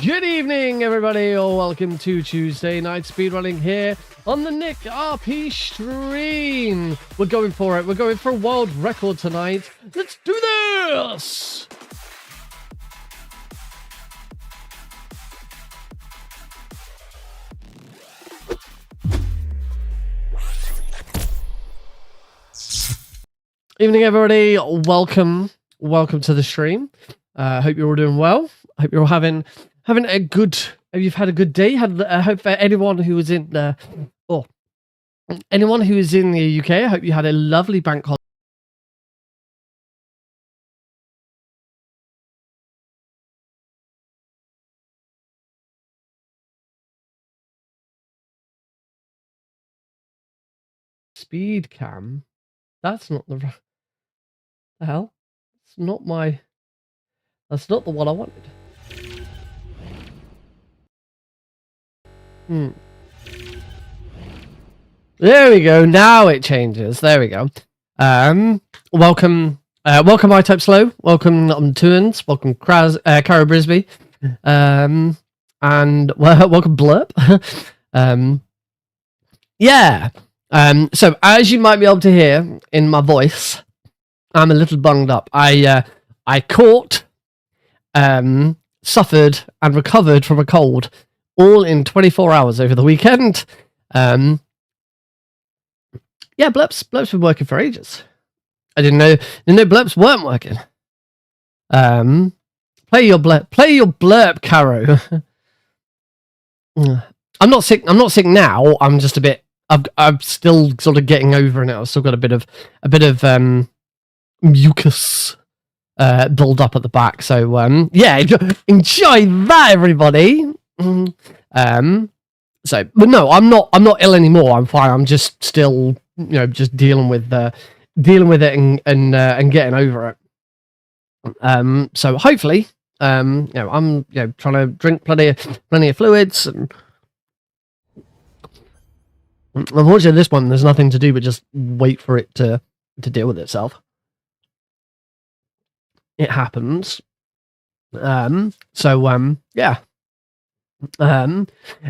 Good evening, everybody, or welcome to Tuesday Night Speedrunning here on the Nick RP stream. We're going for it. We're going for a world record tonight. Let's do this! Evening, everybody. Welcome to the stream. Hope you're all doing well. Hope you're all having a good. Hope you've had a good day. I hope anyone who was in anyone who is in the UK. I hope you had a lovely bank holiday. Speed cam. That's not the hell. It's not my. That's not the one I wanted. There we go. Now it changes. There we go. Welcome, iType Slow. Welcome, Tuans. Welcome, Caro Brisby. And welcome, Blurp. Yeah. So as you might be able to hear in my voice, I'm a little bunged up. I caught, suffered, and recovered from a cold, all in 24 hours over the weekend. Yeah, Blurp's been working for ages. I didn't know Blurps weren't working. Play your Blurp, Caro. I'm not sick now. I'm just a bit. I'm still sort of getting over it. I've still got a bit of mucus build up at the back. So yeah, enjoy that, everybody. So, but no, I'm not ill anymore. I'm fine. I'm just still, just dealing with it and getting over it. So hopefully, I'm trying to drink plenty of fluids. And unfortunately, this one there's nothing to do but just wait for it to deal with itself. It happens. So yeah.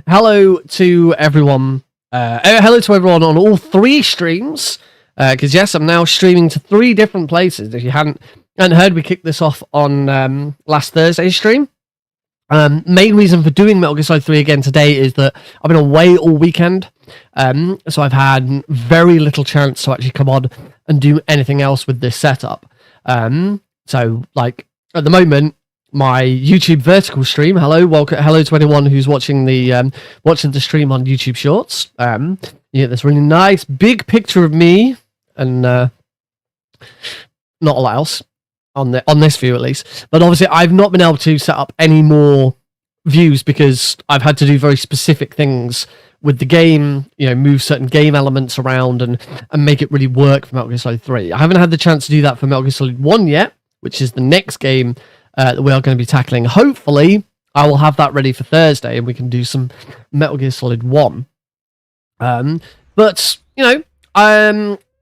Hello to everyone. Hello to everyone on all 3 streams. Because yes, I'm now streaming to 3 different places. If you hadn't heard, we kicked this off on last Thursday's stream. Main reason for doing Metal Gear Solid 3 again today is that I've been away all weekend. So I've had very little chance to actually come on and do anything else with this setup. So like at the moment, my YouTube vertical stream. Hello to anyone who's watching the stream on YouTube Shorts. You get this really nice big picture of me and not a lot else on this view at least. But obviously, I've not been able to set up any more views because I've had to do very specific things with the game. Move certain game elements around and make it really work for Metal Gear Solid 3. I haven't had the chance to do that for Metal Gear Solid 1 yet, which is the next game that we are going to be tackling. Hopefully, I will have that ready for Thursday, and we can do some Metal Gear Solid 1. But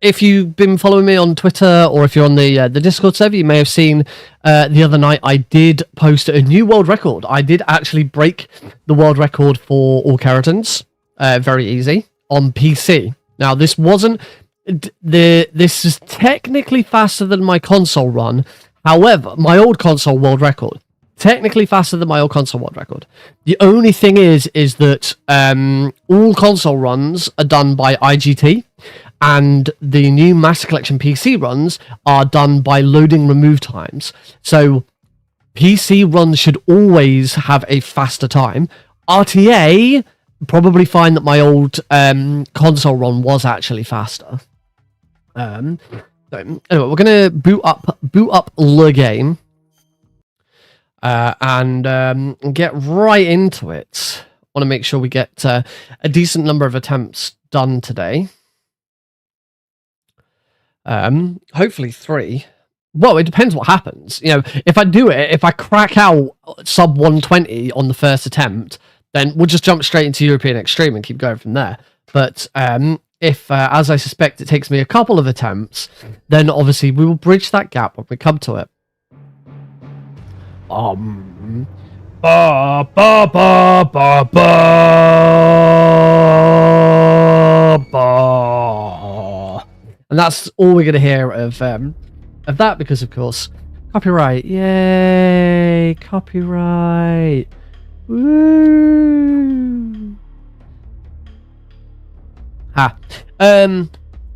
if you've been following me on Twitter or if you're on the Discord server, you may have seen the other night I did post a new world record. I did actually break the world record for All Kerotans, very easy, on PC. Now, this wasn't this is technically faster than my console run. However, my old console world record, technically faster than my old console world record. The only thing is that all console runs are done by IGT, and the new Master Collection PC runs are done by loading remove times. So PC runs should always have a faster time. RTA probably find that my old console run was actually faster. So anyway, we're gonna boot up the game and get right into it. Want to make sure we get a decent number of attempts done today. Hopefully 3. Well, it depends what happens. If I crack out sub 120 on the first attempt, then we'll just jump straight into European Extreme and keep going from there. But if, as I suspect, it takes me a couple of attempts, then obviously we will bridge that gap when we come to it. And that's all we're going to hear of that because, of course, copyright. Yay, copyright. Woo.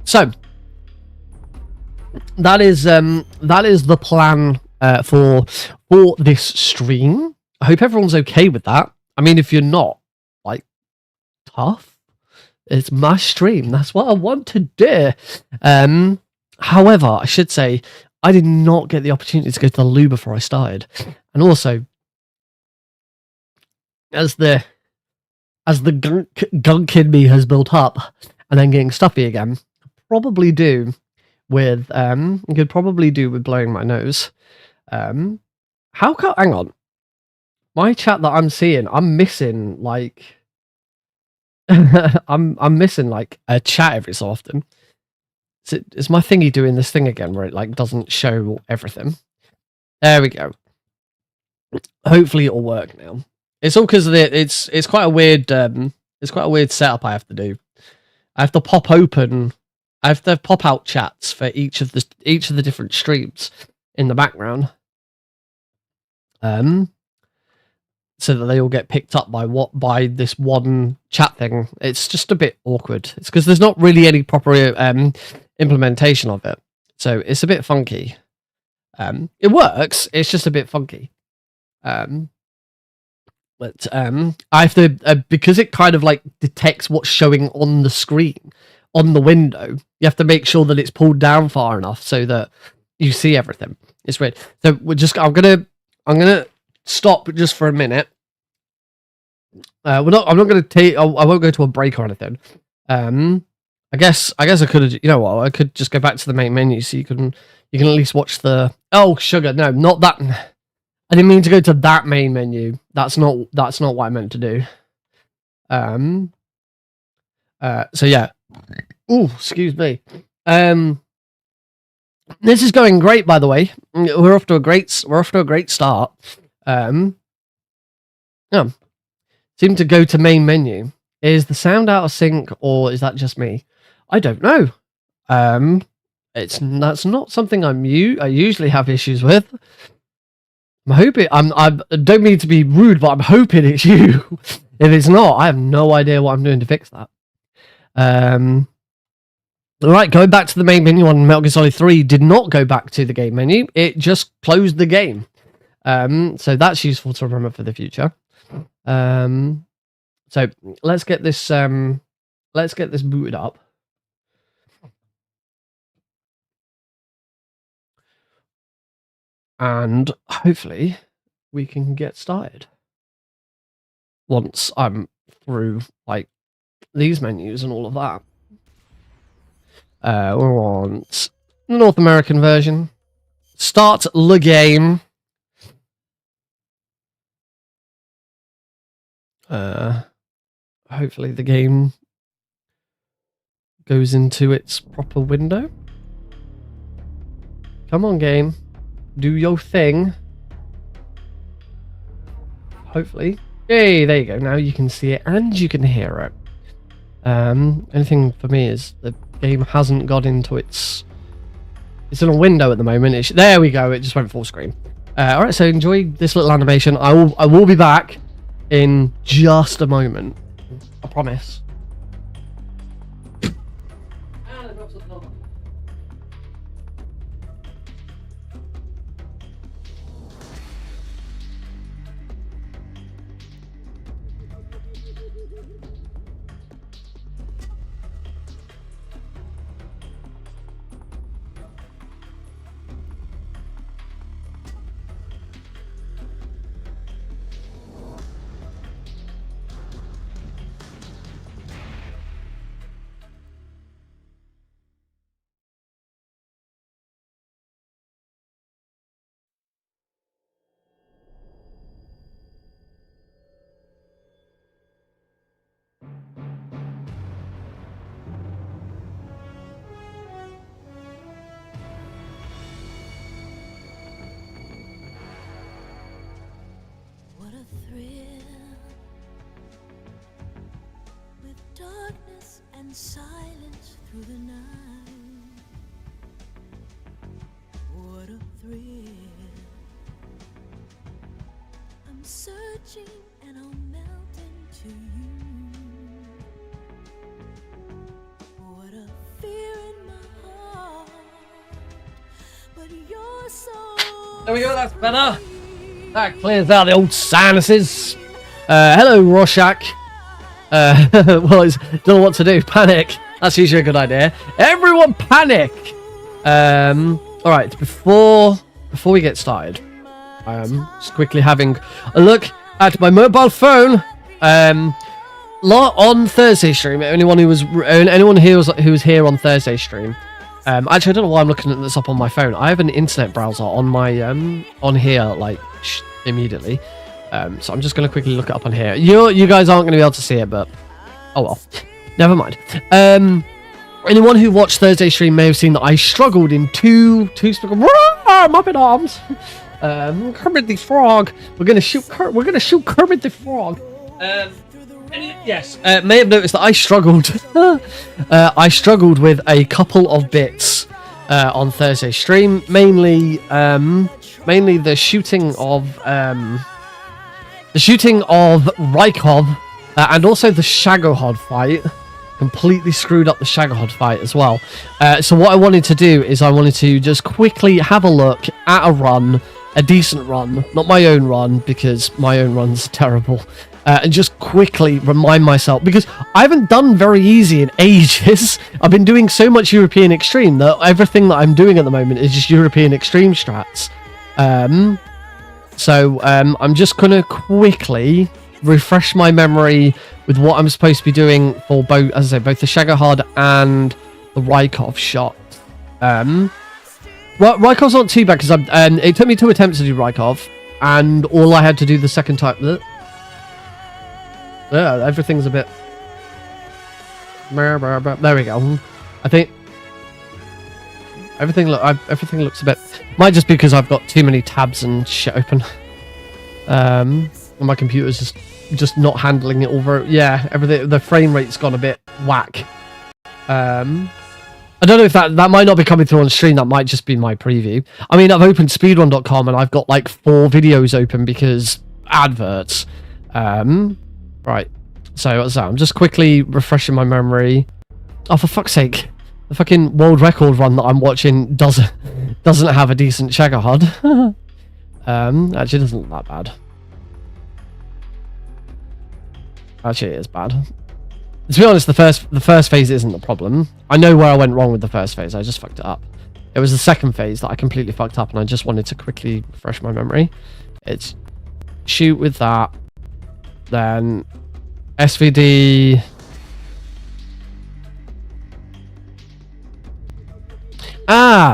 So that is the plan for this stream. I hope everyone's okay with that. I mean, if you're not, like, tough. It's my stream. That's what I want to do. However, I should say I did not get the opportunity to go to the loo before I started, and also as the gunk in me has built up and then getting stuffy again, could probably do with blowing my nose. Hang on, my chat that I'm seeing, I'm missing like I'm missing like a chat every so often. Is my thingy doing this thing again where it like doesn't show everything? There we go. Hopefully it'll work now. It's all because of it's quite a weird setup I have to do. I have to pop out chats for each of the different streams in the background. So that they all get picked up by this one chat thing. It's just a bit awkward. It's because there's not really any proper implementation of it, so it's a bit funky. It works. It's just a bit funky. But I have to because it kind of like detects what's showing on the screen on the window. You have to make sure that it's pulled down far enough so that you see everything. It's weird. So I'm gonna stop just for a minute. I'm not gonna take. I won't go to a break or anything. I guess I could have. You know what? I could just go back to the main menu so you can at least watch the. Oh, sugar! No, not that. I didn't mean to go to that main menu. That's not what I meant to do. So yeah. Ooh, excuse me. This is going great, by the way. We're off to a great start. Yeah. Seem to go to main menu. Is the sound out of sync or is that just me? I don't know. That's not something I usually have issues with. I'm hoping I don't mean to be rude, but I'm hoping it's you. If it's not, I have no idea what I'm doing to fix that. Alright, going back to the main menu on Metal Gear Solid 3 did not go back to the game menu, it just closed the game. So that's useful to remember for the future. So let's get this booted up. And hopefully we can get started. Once I'm through like these menus and all of that. We want the North American version. Start the game. Hopefully the game goes into its proper window. Come on, game. Do your thing. Hopefully. Hey, there you go. Now you can see it and you can hear it. Anything for me is the game hasn't got into its in a window at the moment. There we go. It just went full screen. All right. So enjoy this little animation. I will be back in just a moment. I promise. Silence through the night. What a thrill. I'm searching and I'll melt into you. What a fear in my heart. But you're so. There we go, that's better. That clears out the old sinuses. Hello, Rorschach. Well, don't know what to do. Panic. That's usually a good idea. Everyone panic. All right. Before we get started, just quickly having a look at my mobile phone. On Thursday stream. Anyone who was here on Thursday stream. Actually, I don't know why I'm looking at this up on my phone. I have an internet browser on my on here like immediately. So I'm just going to quickly look it up on here. You guys aren't going to be able to see it, but oh well. Never mind. anyone who watched Thursday stream may have seen that I struggled in two Muppet arms. Kermit the Frog. We're gonna shoot Kermit the Frog. Yes. May have noticed that I struggled. I struggled with a couple of bits on Thursday stream, mainly the shooting of Rykov, and also the Shagohod fight. Completely screwed up the Shagohod fight as well. So what I wanted to do is I wanted to just quickly have a look at a run, a decent run, not my own run, because my own run's terrible, and just quickly remind myself, because I haven't done very easy in ages. I've been doing so much European Extreme that everything that I'm doing at the moment is just European Extreme strats. So I'm just going to quickly refresh my memory with what I'm supposed to be doing for both, as I say, both the Shagohod and the Rykov shot. Well, Rykov's not too bad, because it took me 2 attempts to do Rykov, and all I had to do the second time... Yeah, everything's a bit... There we go. I think... Everything looks a bit... Might just be because I've got too many tabs and shit open. And my computer's just not handling it over. Yeah, everything. The frame rate's gone a bit whack. I don't know if that might not be coming through on stream. That might just be my preview. I mean, I've opened speedrun.com and I've got like 4 videos open because adverts. Right. So what's that? I'm just quickly refreshing my memory. Oh, for fuck's sake! The fucking world record run that I'm watching doesn't have a decent Shagohod. Actually, it doesn't look that bad. Actually, it is bad. To be honest, the first phase isn't the problem. I know where I went wrong with the first phase. I just fucked it up. It was the second phase that I completely fucked up, and I just wanted to quickly refresh my memory. It's shoot with that, then SVD.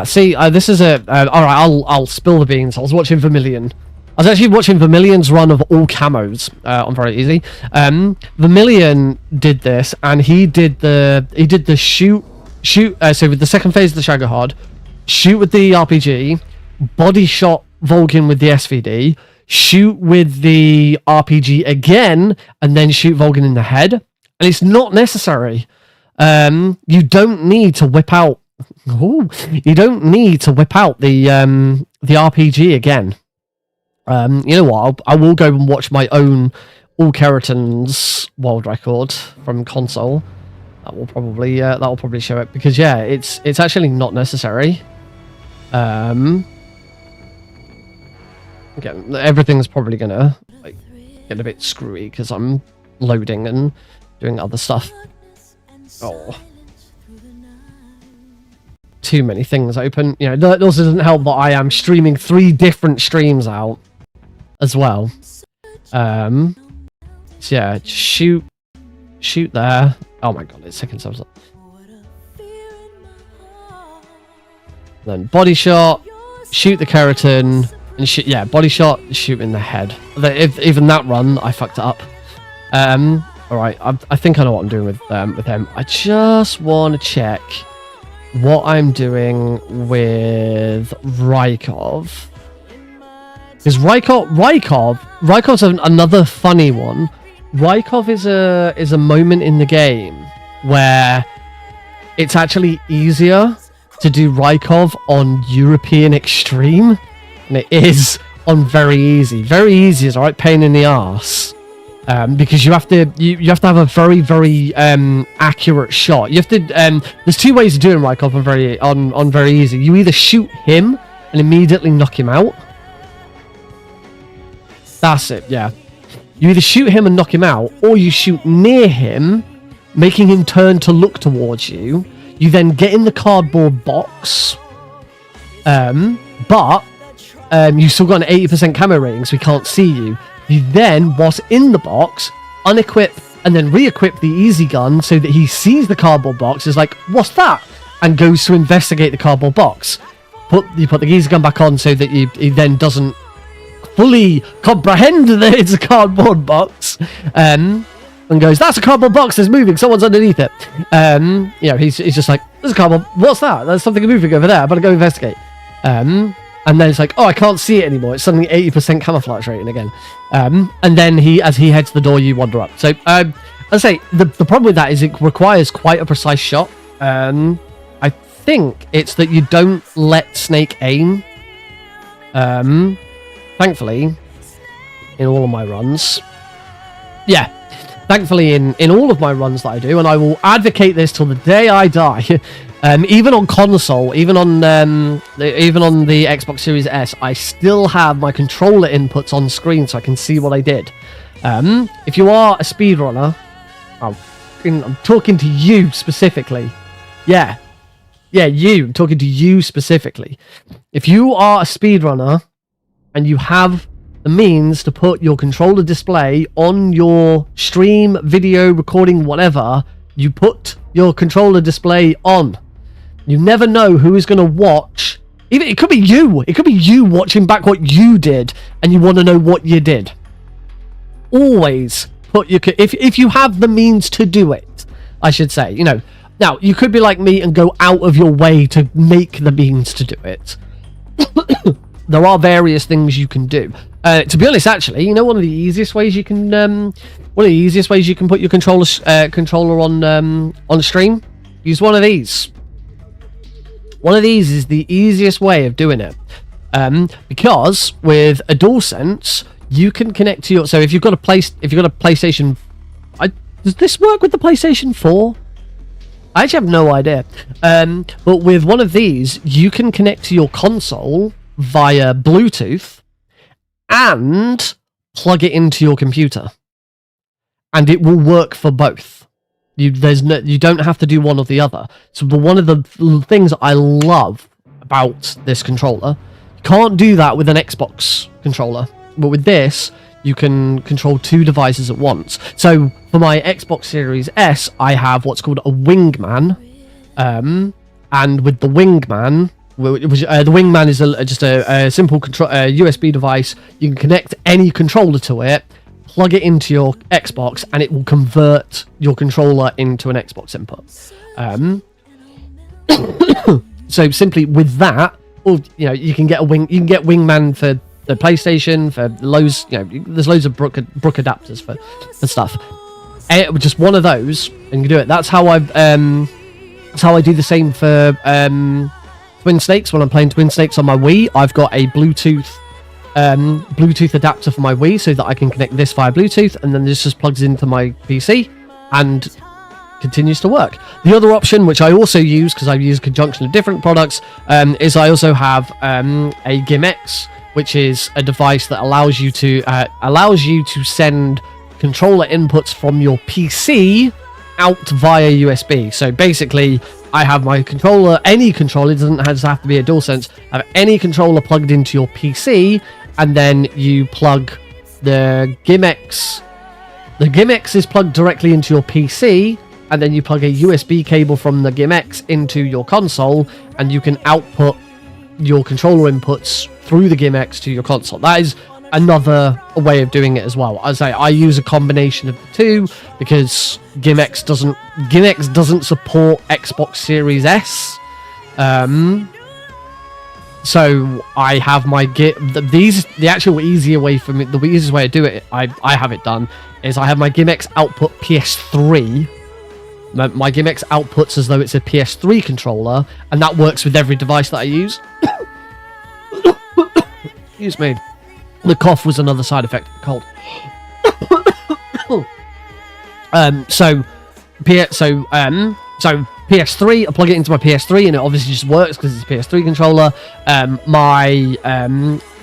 See, this is a... Alright, I'll spill the beans. I was watching Vermilion. I was actually watching Vermilion's run of all camos on Very Easy. Vermilion did this, and he did the shoot. So with the second phase of the Shagohod, shoot with the RPG, body shot Volgin with the SVD, shoot with the RPG again, and then shoot Volgin in the head. And it's not necessary. You don't need to whip out. You don't need to whip out the RPG again. You know what? I will go and watch my own All Kerotans world record from console. That will probably show it, because yeah, it's actually not necessary. Again, everything's probably gonna like get a bit screwy because I'm loading and doing other stuff. Oh. Too many things open. You know, that also doesn't help that I am streaming 3 different streams out as well. So yeah, shoot there. Oh my god, it's taking so long. Then body shot, shoot the keratin, and shoot. Yeah, body shot, shoot in the head. Even that run, I fucked it up. All right, I think I know what I'm doing with him. I just want to check what I'm doing with Rykov. Because Rykov's another funny one. Rykov is a moment in the game where it's actually easier to do Rykov on European Extreme than it is on Very Easy. Very Easy is alright pain in the arse. Because you have to have a very accurate shot. You have to there's 2 ways of doing Rykov on Very Easy. You either shoot him and immediately knock him out. That's it, yeah. You either shoot him and knock him out, or you shoot near him, making him turn to look towards you. You then get in the cardboard box, but you still got an 80% camo rating, so he can't see you. You then, whilst in the box, unequip and then re-equip the easy gun so that he sees the cardboard box, is like, what's that? And goes to investigate the cardboard box. You put the easy gun back on so that he then doesn't fully comprehend that it's a cardboard box. and goes, "That's a cardboard box that's moving. Someone's underneath it." You know, he's just like, "There's a cardboard. What's that? There's something moving over there. I better go investigate." And then it's like, "Oh, I can't see it anymore. It's suddenly 80% camouflage rating again." And then as he heads to the door, you wander up. So I say the problem with that is it requires quite a precise shot. I think it's that you don't let Snake aim. Thankfully, in all of my runs, thankfully in all of my runs that I do, and I will advocate this till the day I die. Even on console, even on the Xbox Series S, I still have my controller inputs on screen so I can see what I did. If you are a speedrunner, I'm talking to you specifically. Yeah, you. I'm talking to you specifically. If you are a speedrunner and you have the means to put your controller display on your stream, video, recording, whatever, you put your controller display on. You never know who is going to watch. Even it could be you. It could be you watching back what you did, and you want to know what you did. Always put your if you have the means to do it, I should say. You know, now you could be like me and go out of your way to make the means to do it. There are various things you can do. To be honest, actually, you know, one of the easiest ways you can put your controller on stream. Use one of these. One of these is the easiest way of doing it, because with a DualSense you can connect to your. So if you've got a PlayStation, does this work with the PlayStation 4? I actually have no idea. But with one of these, you can connect to your console via Bluetooth and plug it into your computer, and it will work for both. You don't have to do one or the other. So one of the things I love about this controller, you can't do that with an Xbox controller, but with this you can control two devices at once. So for my Xbox Series S, I have what's called a Wingman, and with the Wingman, the Wingman is just a simple USB device. You can connect any controller to it, plug it into your Xbox, and it will convert your controller into an Xbox input. So simply with that, or you know, you can get Wingman for the PlayStation, for loads. You know, there's loads of Brook adapters for stuff. Just one of those, and you can do it. That's how I do the same for Twin Snakes. When I'm playing Twin Snakes on my Wii, I've got a Bluetooth adapter for my Wii so that I can connect this via Bluetooth, and then this just plugs into my PC and continues to work. The other option, which I also use because I use a conjunction of different products, is I also have a GIMX, which is a device that allows you to send controller inputs from your PC out via USB. So basically, I have my controller, any controller, it doesn't have to be a DualSense, I have any controller plugged into your PC, and then you plug the GIMX. The GIMX is plugged directly into your PC, and then you plug a USB cable from the GIMX into your console, and you can output your controller inputs through the GIMX to your console. That is another way of doing it as well. As I use a combination of the two because GIMX doesn't support Xbox Series S. So I have my the actual easier way for me, the easiest way to do it, I have it done, is I have my GIMX output PS3. My GIMX outputs as though it's a PS3 controller, and that works with every device that I use. Excuse me. The cough was another side effect of the cold. So PS3, I plug it into my PS3, and it obviously just works because it's a PS3 controller. My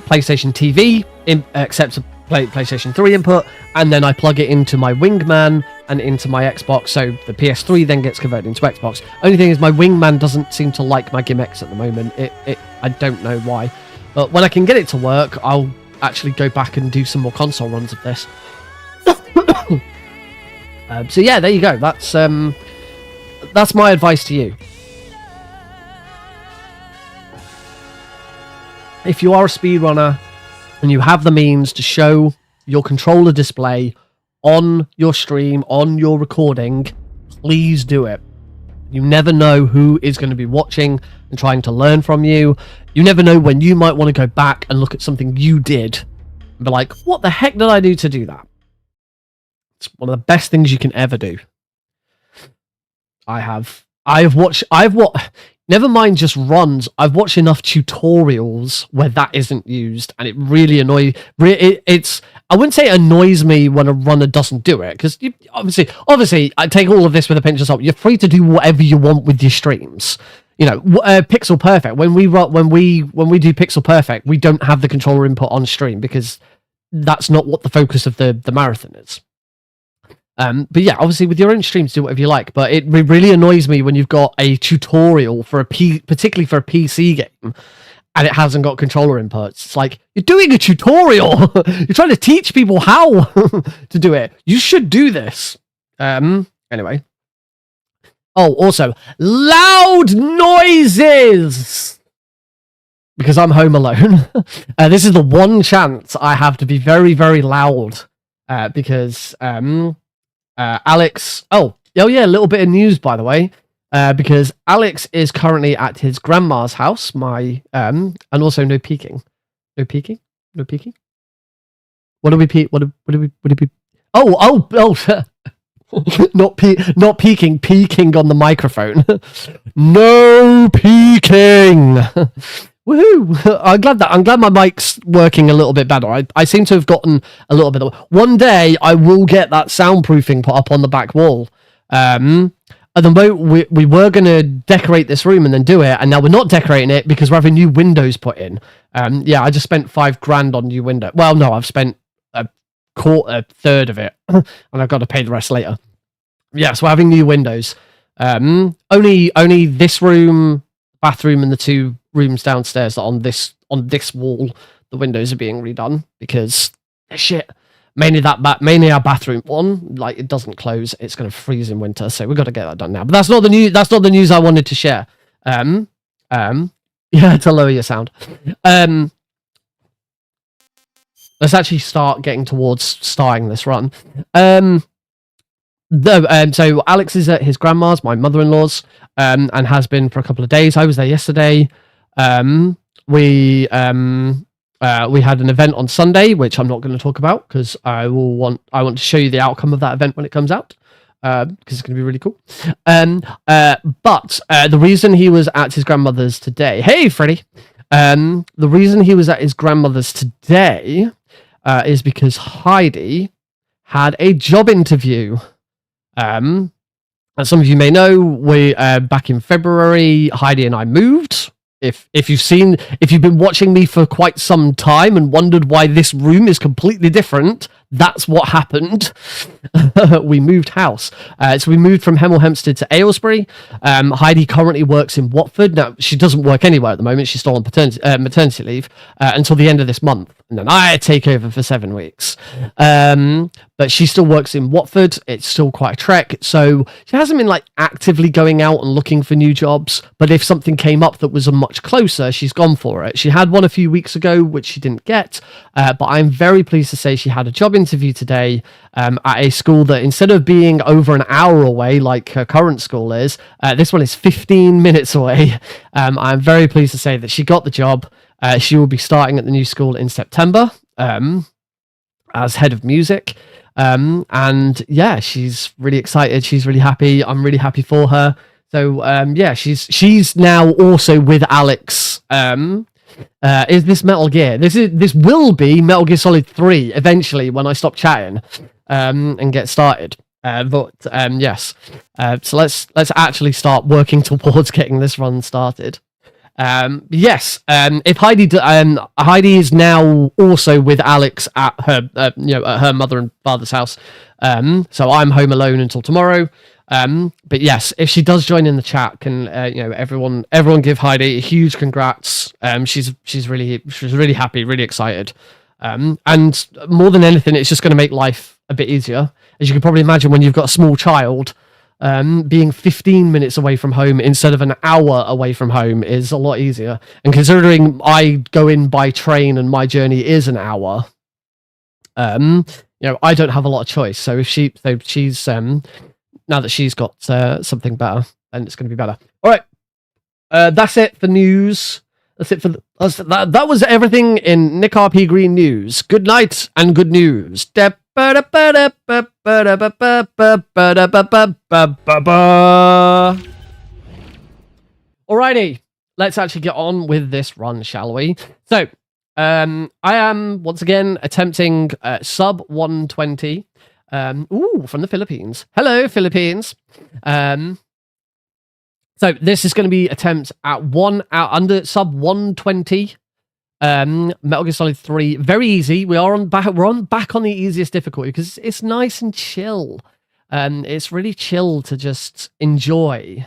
PlayStation TV accepts a PlayStation 3 input, and then I plug it into my Wingman and into my Xbox, so the PS3 then gets converted into Xbox. Only thing is, my Wingman doesn't seem to like my GIMX at the moment. I don't know why, but when I can get it to work, I'll actually go back and do some more console runs of this. So yeah, there you go. That's my advice to you. If you are a speedrunner and you have the means to show your controller display on your stream, on your recording, please do it. You never know who is going to be watching and trying to learn from you. You never know when you might want to go back and look at something you did and be like, what the heck did I do to do that? It's one of the best things you can ever do. I've watched, never mind just runs, I've watched enough tutorials where that isn't used, and it really it's, I wouldn't say it annoys me when a runner doesn't do it, because obviously, I take all of this with a pinch of salt. You're free to do whatever you want with your streams. You know, Pixel Perfect, when we do Pixel Perfect, we don't have the controller input on stream, because that's not what the focus of the marathon is. But yeah, obviously with your own streams, do whatever you like. But it really annoys me when you've got a tutorial for particularly for a PC game, and it hasn't got controller inputs. It's like, you're doing a tutorial. You're trying to teach people how to do it. You should do this. Anyway. Oh, also, loud noises! Because I'm home alone. This is the one chance I have to be very, very loud. Because... Alex, oh yeah, a little bit of news, by the way, because Alex is currently at his grandma's house, and also no peeking. What do we peek? What do we? Oh, not peeking, peeking on the microphone. No peeking. Woohoo! I'm glad my mic's working a little bit better. I seem to have gotten a little bit. One day I will get that soundproofing put up on the back wall. At the moment, we were going to decorate this room and then do it, and now we're not decorating it because we're having new windows put in. Yeah, I just spent $5,000 on new window. Well, no, I've spent a third of it, and I've got to pay the rest later. Yeah, so we're having new windows. Only this room, bathroom, and the two rooms downstairs that on this wall, the windows are being redone because shit. Mainly our bathroom one, like, it doesn't close. It's going to freeze in winter, so we've got to get that done now. But that's not the news. That's not the news I wanted to share. Yeah, to lower your sound. Let's actually start getting towards starting this run. So Alex is at his grandma's, my mother-in-law's, and has been for a couple of days. I was there yesterday. We had an event on Sunday, which I'm not going to talk about because I want to show you the outcome of that event when it comes out, because it's going to be really cool. But the reason he was at his grandmother's today, hey Freddie, the reason he was at his grandmother's today is because Heidi had a job interview. As some of you may know, we back in February, Heidi and I moved. If you've been watching me for quite some time and wondered why this room is completely different, that's what happened. We moved house. So we moved from Hemel Hempstead to Aylesbury. Heidi currently works in Watford. Now, she doesn't work anywhere at the moment. She's still on maternity leave until the end of this month. And then I take over for 7 weeks. But she still works in Watford. It's still quite a trek. So she hasn't been like actively going out and looking for new jobs. But if something came up that was much closer, she's gone for it. She had one a few weeks ago, which she didn't get. But I'm very pleased to say she had a job interview today at a school that, instead of being over an hour away like her current school is, this one is 15 minutes away. I'm very pleased to say that she got the job. She will be starting at the new school in September as head of music. And yeah, she's really excited. She's really happy. I'm really happy for her. So yeah, she's now also with Alex. Is this Metal Gear? This will be Metal Gear Solid 3 eventually when I stop chatting and get started. But yes, so let's actually start working towards getting this run started. Yes, if Heidi is now also with Alex at her at her mother and father's house. So I'm home alone until tomorrow. But yes, if she does join in the chat, can everyone give Heidi a huge congrats. She's really happy, really excited. And more than anything, it's just going to make life a bit easier. As you can probably imagine, when you've got a small child, being 15 minutes away from home instead of an hour away from home is a lot easier. And considering I go in by train and my journey is an hour, I don't have a lot of choice. So if she's now that she's got something better, then it's going to be better. All right, that's it for news. That's it for that was everything in Nick RP Green News. Good night and good news. Alrighty, let's actually get on with this run, shall we? So, I am once again attempting sub 120. From the Philippines. Hello, Philippines. So this is going to be attempt at under sub 120. Metal Gear Solid 3, very easy. We're back on the easiest difficulty because it's nice and chill. It's really chill to just enjoy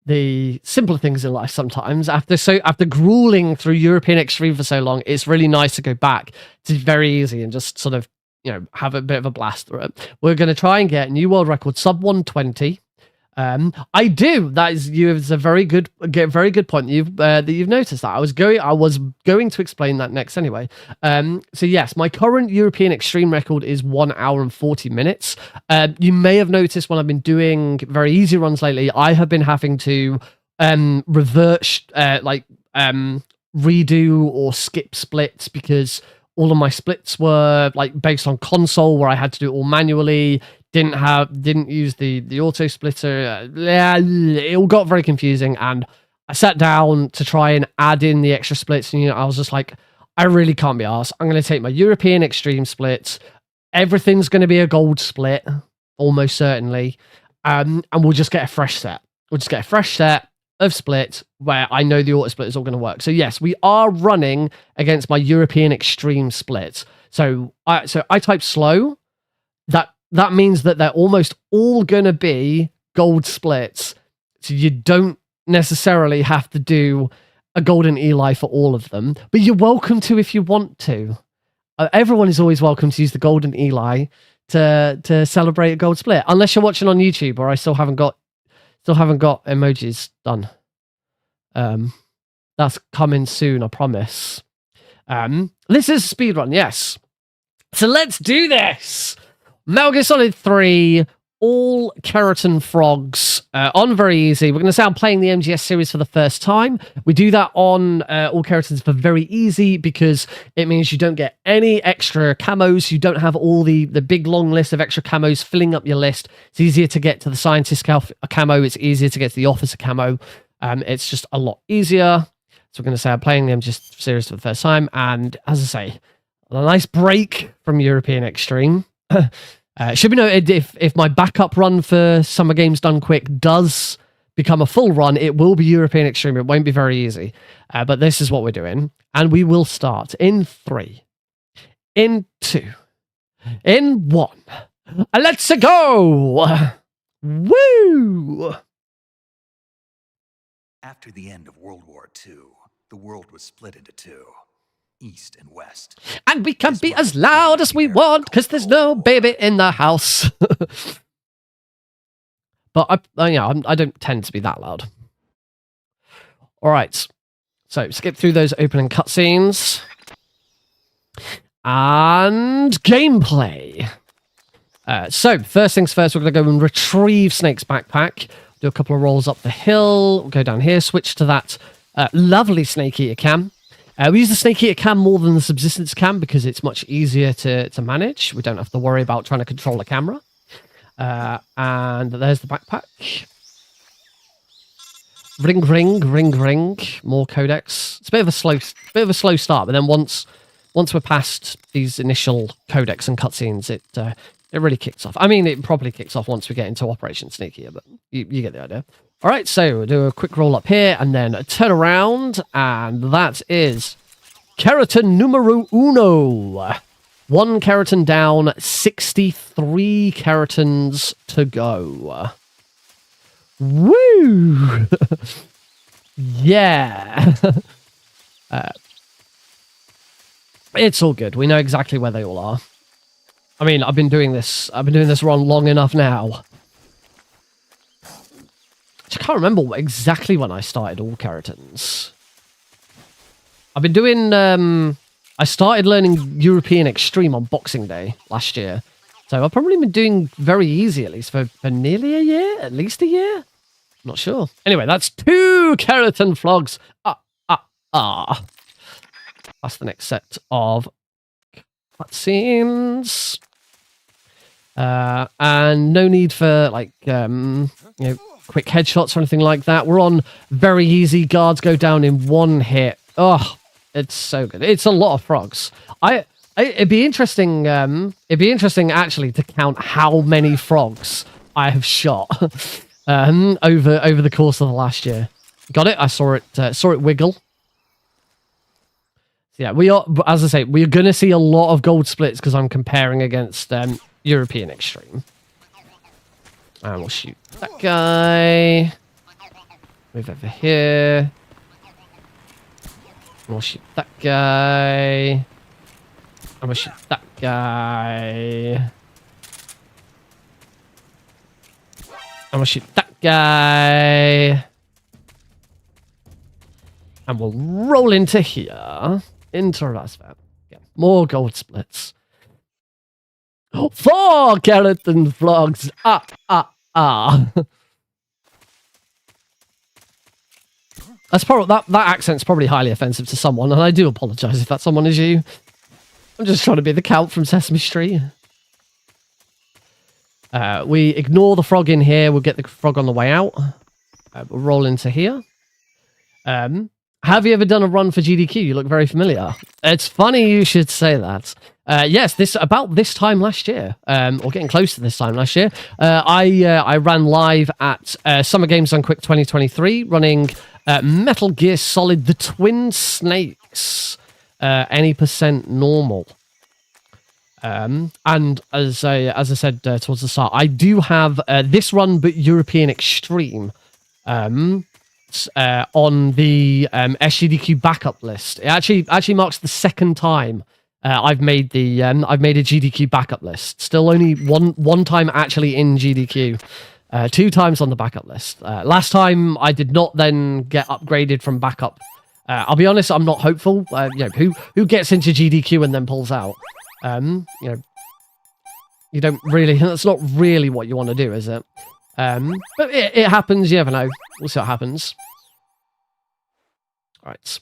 the simpler things in life sometimes. After grueling through European Extreme for so long, it's really nice to go back to very easy and just sort of, have a bit of a blast through it. We're going to try and get new world record sub 120. I do. That is a very good point that you've noticed that. I was going to explain that next anyway. So yes, my current European Extreme record is 1 hour and 40 minutes. You may have noticed when I've been doing very easy runs lately, I have been having to reverse redo or skip splits because all of my splits were based on console where I had to do it all manually. Didn't use the auto splitter. It all got very confusing, and I sat down to try and add in the extra splits, and I was just like, I really can't be arsed. I'm going to take my European Extreme splits. Everything's going to be a gold split, almost certainly, and we'll just get a fresh set. We'll just get a fresh set of splits where I know the auto split is all going to work. So yes, we are running against my European Extreme splits. So I type slow. That means that they're almost all going to be gold splits. So you don't necessarily have to do a golden Eli for all of them, but you're welcome to if you want to. Everyone is always welcome to use the golden Eli to celebrate a gold split, unless you're watching on YouTube, or I still haven't got emojis done. That's coming soon, I promise. This is a speedrun, yes. So let's do this. Metal Gear Solid 3, All Keratin Frogs, on very easy. We're going to say I'm playing the MGS series for the first time. We do that on All Keratans for very easy because it means you don't get any extra camos. You don't have all the big long list of extra camos filling up your list. It's easier to get to the scientist camo. It's easier to get to the officer camo. It's just a lot easier. So we're going to say I'm playing the MGS series for the first time. And as I say, a nice break from European Extreme. Should be noted, if my backup run for Summer Games Done Quick does become a full run, it will be European Extreme. It won't be very easy. But this is what we're doing. And we will start in 3, in 2, in 1. Let's go! Woo! After the end of World War II, the world was split into two. East and West. And we can be as loud as we want because there's no baby in the house. But I don't tend to be that loud. All right. So skip through those opening cutscenes. And gameplay. So first things first, we're going to go and retrieve Snake's backpack. Do a couple of rolls up the hill. We'll go down here, switch to that lovely Snake Eater cam. We use the Snake Eater cam more than the Subsistence cam because it's much easier to manage. We don't have to worry about trying to control the camera. And there's the backpack. Ring, ring, ring, ring. More codex. It's a bit of a slow start, but then once we're past these initial codex and cutscenes, it really kicks off. I mean, it probably kicks off once we get into Operation Snake Eater, but you get the idea. All right, so we'll do a quick roll up here and then a turn around, and that is Keratin numero uno. 1 Keratin down, 63 Keratins to go. Woo! Yeah. It's all good. We know exactly where they all are. I mean, I've been doing this run long enough now. I can't remember exactly when I started All Keratans. I've been doing I started learning European Extreme on Boxing Day last year. So I've probably been doing very easy, at least, for nearly a year? At least a year? I'm not sure. Anyway, that's 2 Keratin Flogs. That's the next set of cutscenes. And no need for, like, quick headshots or anything like that. We're on very easy. Guards go down in 1 hit. Oh, it's so good. It's a lot of frogs. It'd be interesting. It'd be interesting actually to count how many frogs I have shot over the course of the last year. Got it. I saw it wiggle. Yeah, we are. As I say, we're gonna see a lot of gold splits because I'm comparing against European Extreme. And we'll shoot that guy. Move over here. We'll shoot that guy. I'm gonna shoot that guy. I'm gonna shoot that guy. And we'll roll into here. Into Rasvat. Yeah, more gold splits. 4 Keratin Flogs. That's probably that accent's probably highly offensive to someone, and I do apologize if that someone is you. I'm just trying to be the Count from Sesame Street. We ignore the frog in here. We'll get the frog on the way out. We'll roll into here. Have you ever done a run for GDQ? You look very familiar. It's funny you should say that. Yes, about this time last year, or getting close to this time last year, I ran live at Summer Games on Quick 2023, running Metal Gear Solid: The Twin Snakes, any percent normal. And as I said towards the start, I do have this run, but European Extreme, on the sgdq backup list. It actually marks the 2nd time I've made a GDQ backup list. Still only one time actually in GDQ. 2 times on the backup list. Last time I did not then get upgraded from backup. I'll be honest, I'm not hopeful. Who gets into GDQ and then pulls out? You don't really. That's not really what you want to do, is it? But it happens. You never know. We'll see what happens. All right.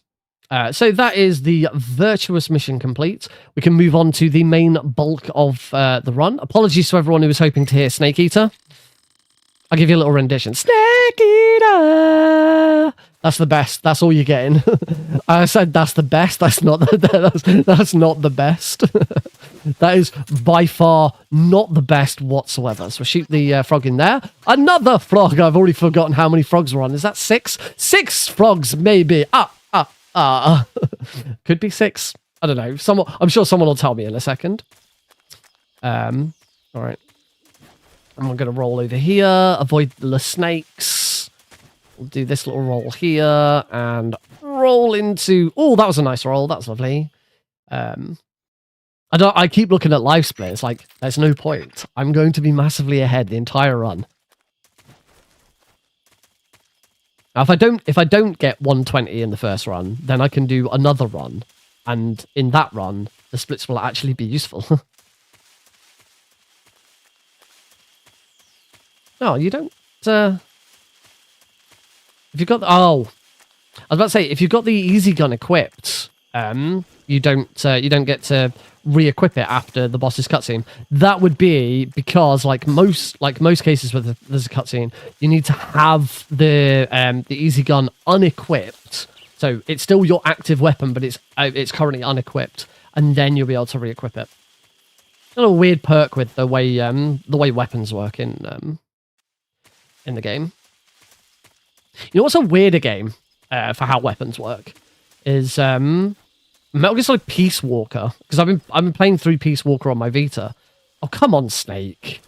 So that is the virtuous mission complete. We can move on to the main bulk of the run. Apologies to everyone who was hoping to hear Snake Eater. I'll give you a little rendition. Snake Eater! That's the best. That's all you're getting. I said that's the best. That's not that's not the best. That is by far not the best whatsoever. So shoot the frog in there. Another frog. I've already forgotten how many frogs we're on. Is that 6? 6 frogs, maybe. Could be 6. I don't know. I'm sure someone will tell me in a second. All right. I'm going to roll over here. Avoid the snakes. We'll do this little roll here and roll into. Oh, that was a nice roll. That's lovely. I keep looking at live split. It's like there's no point. I'm going to be massively ahead the entire run. Now, if I don't get 120 in the first run, then I can do another run, and in that run, the splits will actually be useful. No, you don't. If you've got I was about to say, if you've got the easy gun equipped, you don't get to re-equip it after the boss's cutscene. That would be because, like most cases where there's a cutscene, you need to have the easy gun unequipped. So it's still your active weapon, but it's currently unequipped, and then you'll be able to re-equip it. A little weird perk with the way weapons work in the game. You know what's a weirder game for how weapons work is Metal Gear Solid Peace Walker, because I've been playing through Peace Walker on my Vita. Oh, come on, Snake.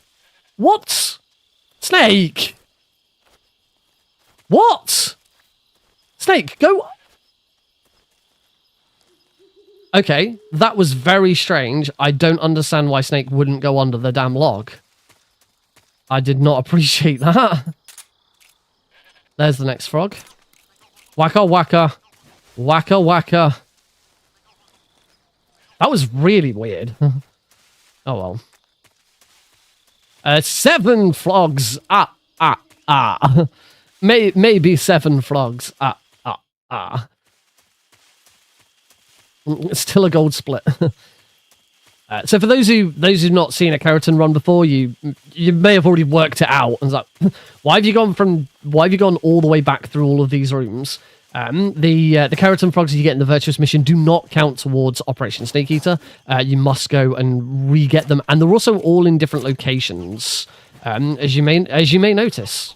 What? Snake? What? Snake, go. Okay, that was very strange. I don't understand why Snake wouldn't go under the damn log. I did not appreciate that. There's the next frog. Waka waka. Waka waka. That was really weird. Oh well. 7 flogs. Maybe 7 flogs. It's still a gold split. So for those who've not seen a Kerotan run before, you may have already worked it out. And it's like, why have you gone all the way back through all of these rooms? The Kerotan frogs you get in the Virtuous mission do not count towards Operation Snake Eater. You must go and re-get them, and they're also all in different locations, as you may notice.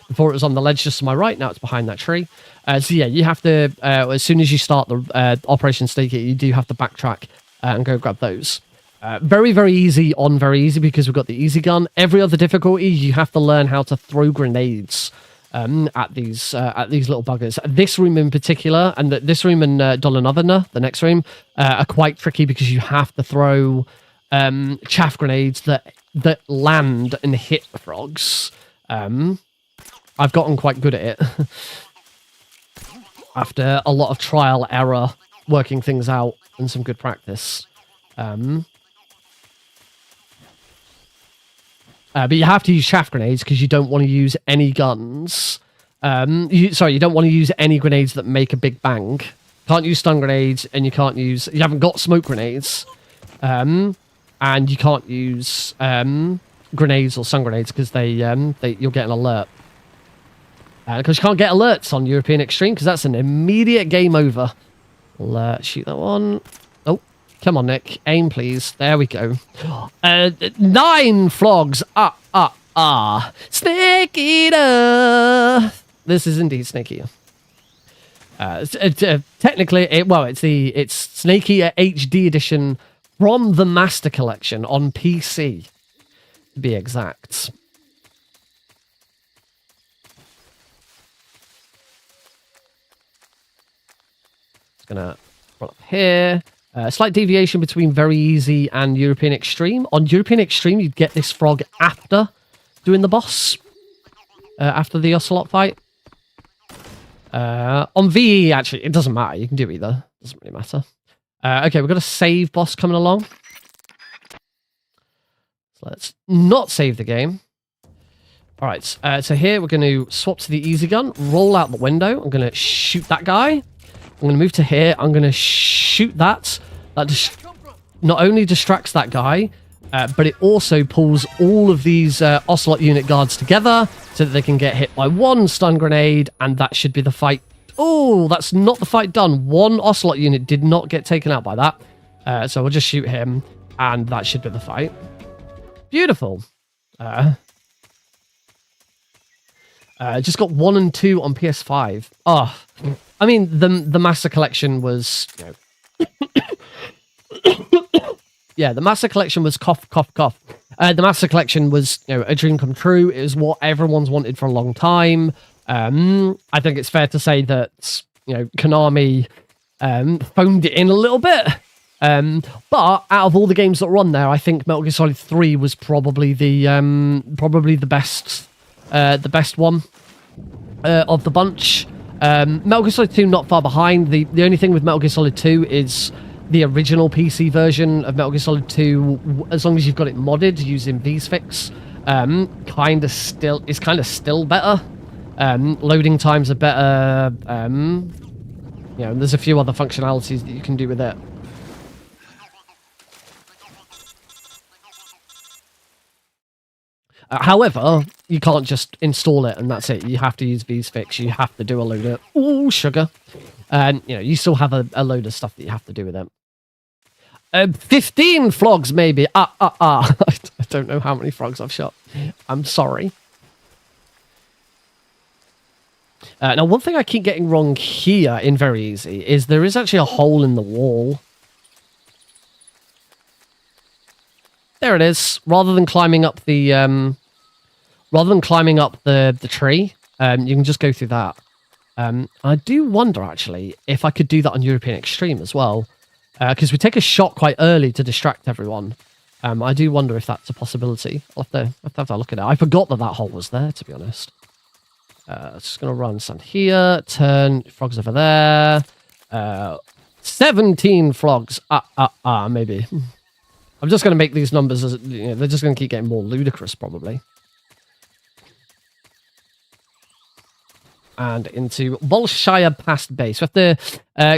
Before it was on the ledge just to my right, now it's behind that tree. So yeah, you have to as soon as you start the Operation Snake Eater, you do have to backtrack and go grab those. Very, very easy because we've got the easy gun. Every other difficulty, you have to learn how to throw grenades at these little buggers. This room in particular, and this room and Dolanotherna, the next room, are quite tricky because you have to throw chaff grenades that land and hit the frogs. I've gotten quite good at it after a lot of trial error, working things out, and some good practice. But you have to use chaff grenades because you don't want to use any guns. You don't want to use any grenades that make a big bang. Can't use stun grenades, and you haven't got smoke grenades. And you can't use grenades or stun grenades because you'll get an alert. Because you can't get alerts on European Extreme because that's an immediate game over. Let's shoot that one. Oh, come on, Nick. Aim, please. There we go. 9 flogs. Snake Eater. This is indeed Snake Eater. Technically, it's Snake Eater HD edition from the Master Collection on PC, to be exact. It's gonna run up here. Slight deviation between very easy and European Extreme. On European Extreme, you'd get this frog after doing the boss, after the Ocelot fight. On VE, actually, it doesn't matter. You can do either. Doesn't really matter. Okay, we've got a save boss coming along. So let's not save the game. All right, so here we're going to swap to the easy gun, roll out the window. I'm going to shoot that guy. I'm going to move to here. I'm going to shoot that. That not only distracts that guy, but it also pulls all of these Ocelot unit guards together so that they can get hit by one stun grenade, and that should be the fight. Oh, that's not the fight done. One Ocelot unit did not get taken out by that. So we'll just shoot him, and that should be the fight. Beautiful. Just got 1 and 2 on PS5. Oh, I mean, the Master Collection was, yeah, the Master Collection was cough, cough, cough. The Master Collection was, a dream come true. It was what everyone's wanted for a long time. I think it's fair to say that, Konami phoned it in a little bit. But out of all the games that were on there, I think Metal Gear Solid 3 was probably the best one of the bunch. Metal Gear Solid 2 not far behind. The only thing with Metal Gear Solid 2 is the original PC version of Metal Gear Solid 2, as long as you've got it modded using VSFix, kind of still better. Loading times are better. There's a few other functionalities that you can do with it. However, you can't just install it and that's it. You have to use VSFix. You have to do a load of... Ooh, sugar. And, you still have a load of stuff that you have to do with it. 15 flogs, maybe. I don't know how many frogs I've shot. I'm sorry. Now, one thing I keep getting wrong here in Very Easy is there is actually a hole in the wall. There it is. Rather than climbing up the tree, you can just go through that. I do wonder actually if I could do that on European Extreme as well, because we take a shot quite early to distract everyone. I do wonder if that's a possibility. I'll have to look at it. I forgot that hole was there, to be honest. Just gonna run, stand here, turn, frogs over there. 17 flogs. Maybe. I'm just going to make these numbers as, they're just going to keep getting more ludicrous, probably. And into Bolshire past base. We have to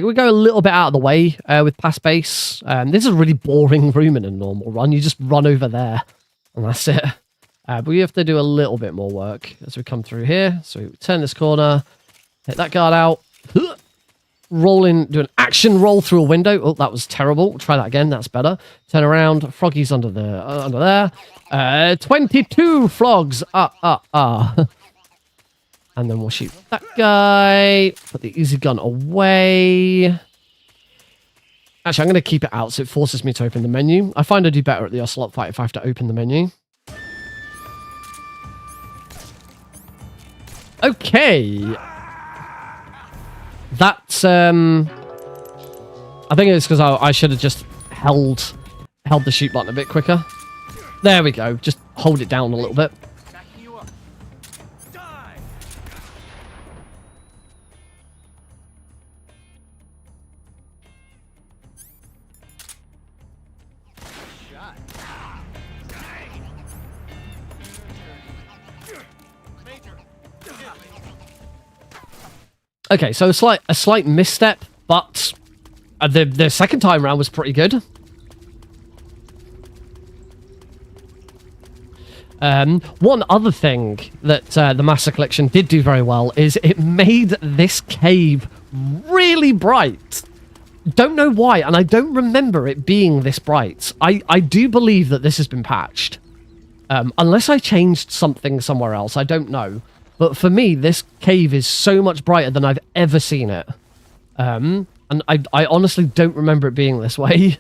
we go a little bit out of the way with past base. This is a really boring room in a normal run. You just run over there, and that's it. But we have to do a little bit more work as we come through here. So we turn this corner, hit that guard out, roll in, do an action roll through a window. Oh, that was terrible. Try that again. That's better. Turn around. Froggy's under there. 22 flogs. And then we'll shoot that guy. Put the easy gun away. Actually, I'm going to keep it out so it forces me to open the menu. I find I do better at the Ocelot fight if I have to open the menu. Okay. That's, I think it's because I should have just held the shoot button a bit quicker. There we go. Just hold it down a little bit. Okay, so a slight misstep, but the second time round was pretty good. One other thing that the Master Collection did do very well is it made this cave really bright. Don't know why, and I don't remember it being this bright. I do believe that this has been patched. Unless I changed something somewhere else, I don't know. But for me, this cave is so much brighter than I've ever seen it. And I honestly don't remember it being this way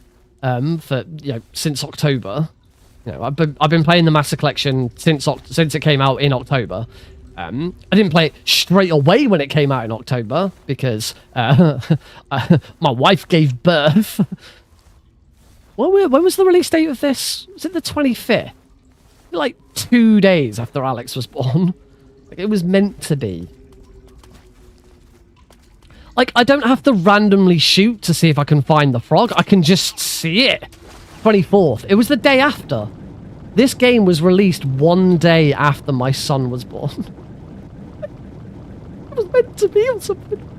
since October. I've been playing the Master Collection since it came out in October. I didn't play it straight away when it came out in October because my wife gave birth. When was the release date of this? Was it the 25th? Like 2 days after Alex was born. Like, it was meant to be. Like, I don't have to randomly shoot to see if I can find the frog. I can just see it. 24th. It was the day after. This game was released 1 day after my son was born. It was meant to be or something.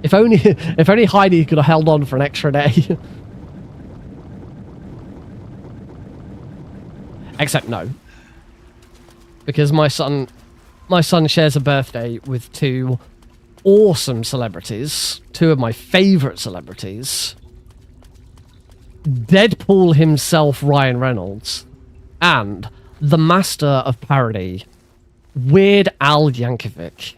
If only Heidi could have held on for an extra day. Except no. Because my son shares a birthday with two awesome celebrities, two of my favorite celebrities. Deadpool himself, Ryan Reynolds, and the master of parody, Weird Al Yankovic.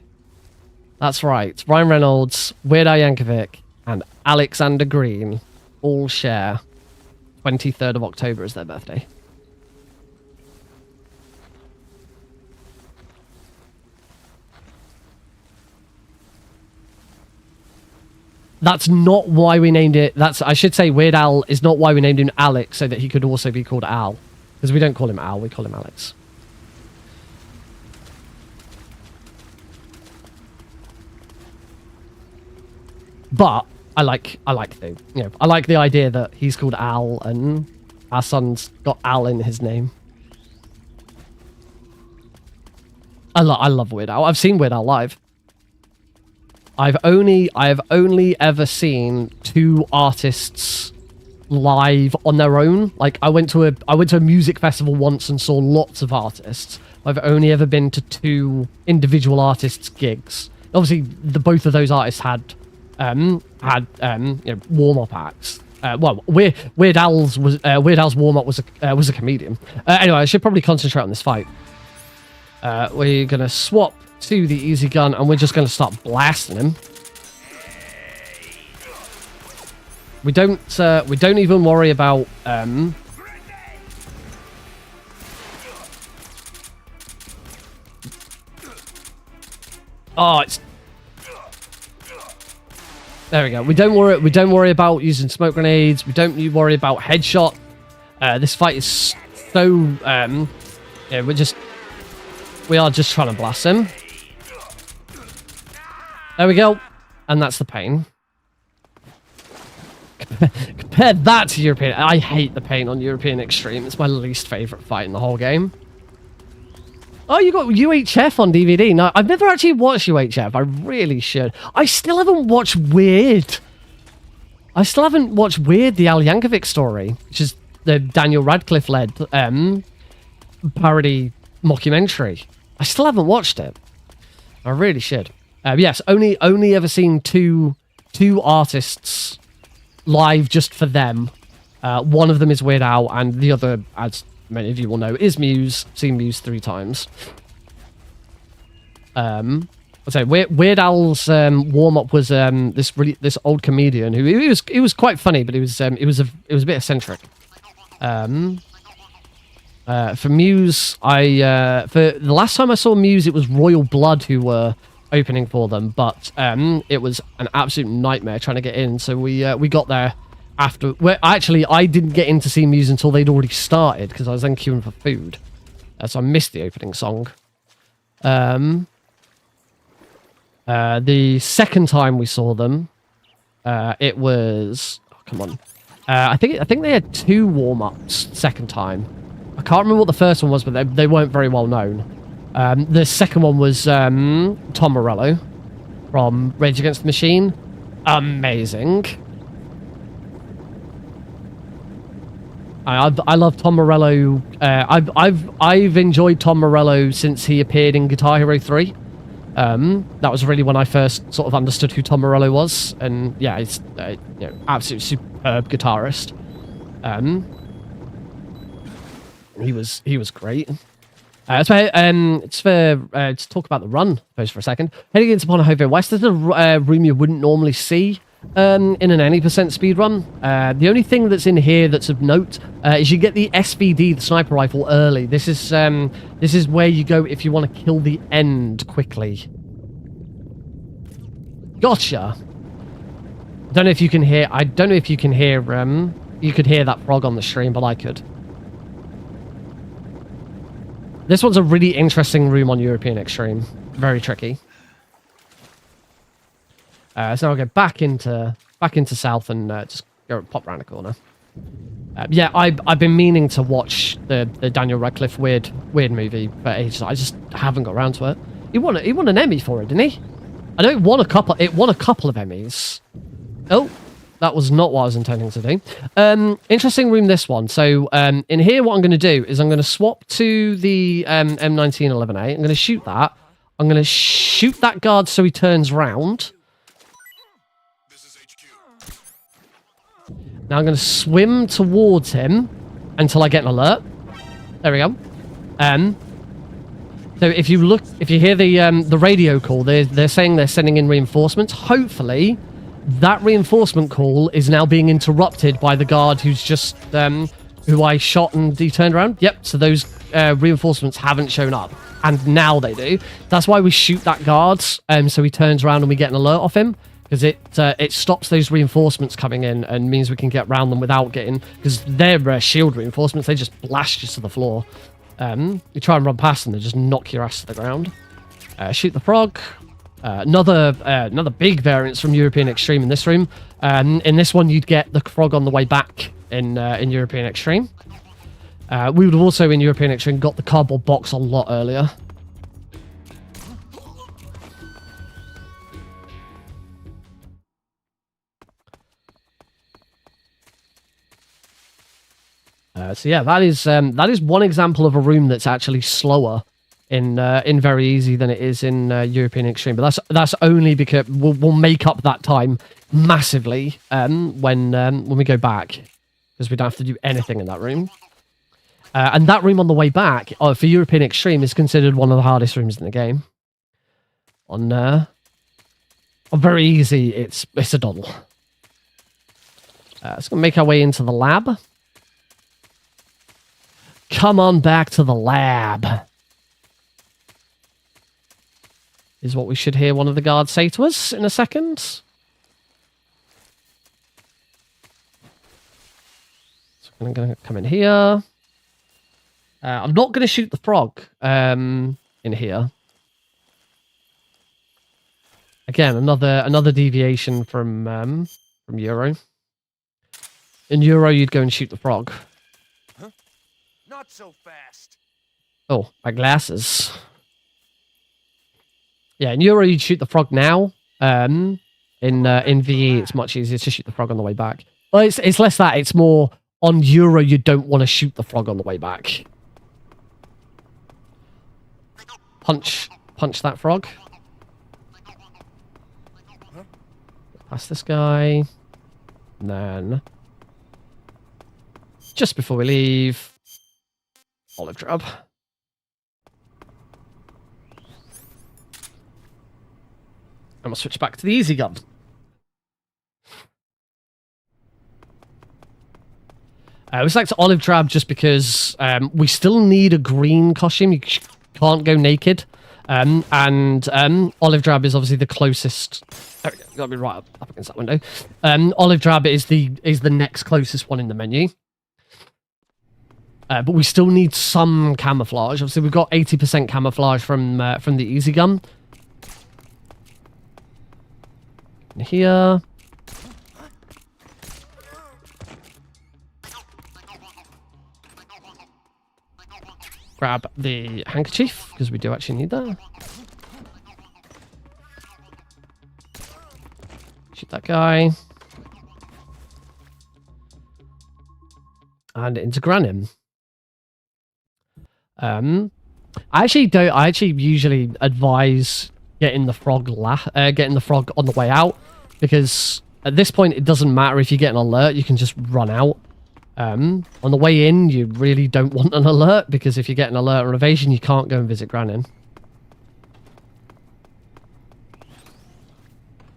That's right, Ryan Reynolds, Weird Al Yankovic, and Alexander Green all share 23rd of October as their birthday. That's not why we named it. I should say Weird Al is not why we named him Alex, so that he could also be called Al. Because we don't call him Al, we call him Alex. But I like the idea that he's called Al and our son's got Al in his name. I love Weird Al. I've seen Weird Al live. I've only ever seen two artists live on their own. Like I went to a music festival once and saw lots of artists. I've only ever been to two individual artists' gigs. Obviously, both of those artists had warm-up acts. Weird Al's warm-up was a comedian. Anyway, I should probably concentrate on this fight. We're gonna swap to the easy gun, and we're just going to start blasting him. We don't even worry about there we go. We don't worry about using smoke grenades. We don't worry about headshot. This fight is so we are just trying to blast him. There we go. and that's the pain. Compare that to European. I hate the pain on European Extreme. It's my least favourite fight in the whole game. Oh, you got UHF on DVD. No, I've never actually watched UHF. I really should. I still haven't watched Weird. The Al Yankovic story, which is the Daniel Radcliffe-led parody mockumentary. I still haven't watched it. I really should. Yes, only ever seen two artists live just for them. One of them is Weird Al, and the other, as many of you will know, is Muse. Seen Muse 3 times. So Weird Al's warm up was this old comedian who he was quite funny, but he was a bit eccentric. For Muse, for the last time I saw Muse, it was Royal Blood who were opening for them, but it was an absolute nightmare trying to get in. So we got there after. Well, actually, I didn't get in to see Muse until they'd already started because I was then queuing for food, so I missed the opening song. The second time we saw them, it was come on. I think they had 2 warm-ups second time. I can't remember what the first one was, but they weren't very well known. The second one was Tom Morello from Rage Against the Machine. Amazing. I love Tom Morello. I've enjoyed Tom Morello since he appeared in Guitar Hero 3. That was really when I first sort of understood who Tom Morello was, and yeah, he's absolutely superb guitarist. He was great. Let's talk about the run, suppose, for a second. Heading into Ponahove West, there's a room you wouldn't normally see in an any percent speed run. The only thing that's in here that's of note is you get the SVD, the sniper rifle, early. This is where you go if you want to kill the end quickly. Gotcha. I don't know if you can hear. You could hear that frog on the stream, but I could. This one's a really interesting room on European Extreme. Very tricky. So now I'll go back into South and just go pop around the corner. Yeah, I've been meaning to watch the Daniel Radcliffe weird movie for ages. I just haven't got around to it. He won an Emmy for it, didn't he? I know it won a couple of Emmys. Oh, that was not what I was intending to do. Interesting room, this one. So in here, what I'm going to do is I'm going to swap to the M1911A. I'm going to shoot that. I'm going to shoot that guard so he turns round. Now I'm going to swim towards him until I get an alert. There we go. So if you hear the radio call, they're saying they're sending in reinforcements. Hopefully, that reinforcement call is now being interrupted by the guard who's just who I shot and he turned around. Yep. So those reinforcements haven't shown up, and now they do. That's why we shoot that guard. So he turns around and we get an alert off him. Because it stops those reinforcements coming in and means we can get around them without getting... Because they're shield reinforcements, they just blast you to the floor. You try and run past them, they just knock your ass to the ground. Shoot the frog. Another big variance from European Extreme in this room. In this one, you'd get the frog on the way back in European Extreme. We would have also, in European Extreme, got the cardboard box a lot earlier. So yeah, that is one example of a room that's actually slower in Very Easy than it is in European Extreme. But that's only because we'll make up that time massively when we go back, because we don't have to do anything in that room. And that room on the way back for European Extreme is considered one of the hardest rooms in the game. On Very Easy, it's a doddle. So let's make our way into the lab. Come on back to the lab, is what we should hear one of the guards say to us in a second. So I'm going to come in here. I'm not going to shoot the frog in here. again, another deviation from Euro. In Euro, you'd go and shoot the frog. Huh? Not so fast. Oh, my glasses. Yeah, in Euro, you'd shoot the frog now. In VE, it's much easier to shoot the frog on the way back. Well, it's less that. It's more on Euro, you don't want to shoot the frog on the way back. Punch that frog. Past this guy. And then, just before we leave, olive drab. And we'll switch back to the easy gun. We select olive drab just because we still need a green costume. You can't go naked. And olive drab is obviously the closest. There we go. Got to be right up against that window. Olive drab is the next closest one in the menu. But we still need some camouflage. Obviously, we've got 80% camouflage from the easy gun. Here. Grab the handkerchief, because we do actually need that. Shoot that guy. And into Granim. I actually usually advise getting the frog on the way out, because at this point it doesn't matter if you get an alert, you can just run out. On the way in, you really don't want an alert, because if you get an alert or evasion, you can't go and visit Granin.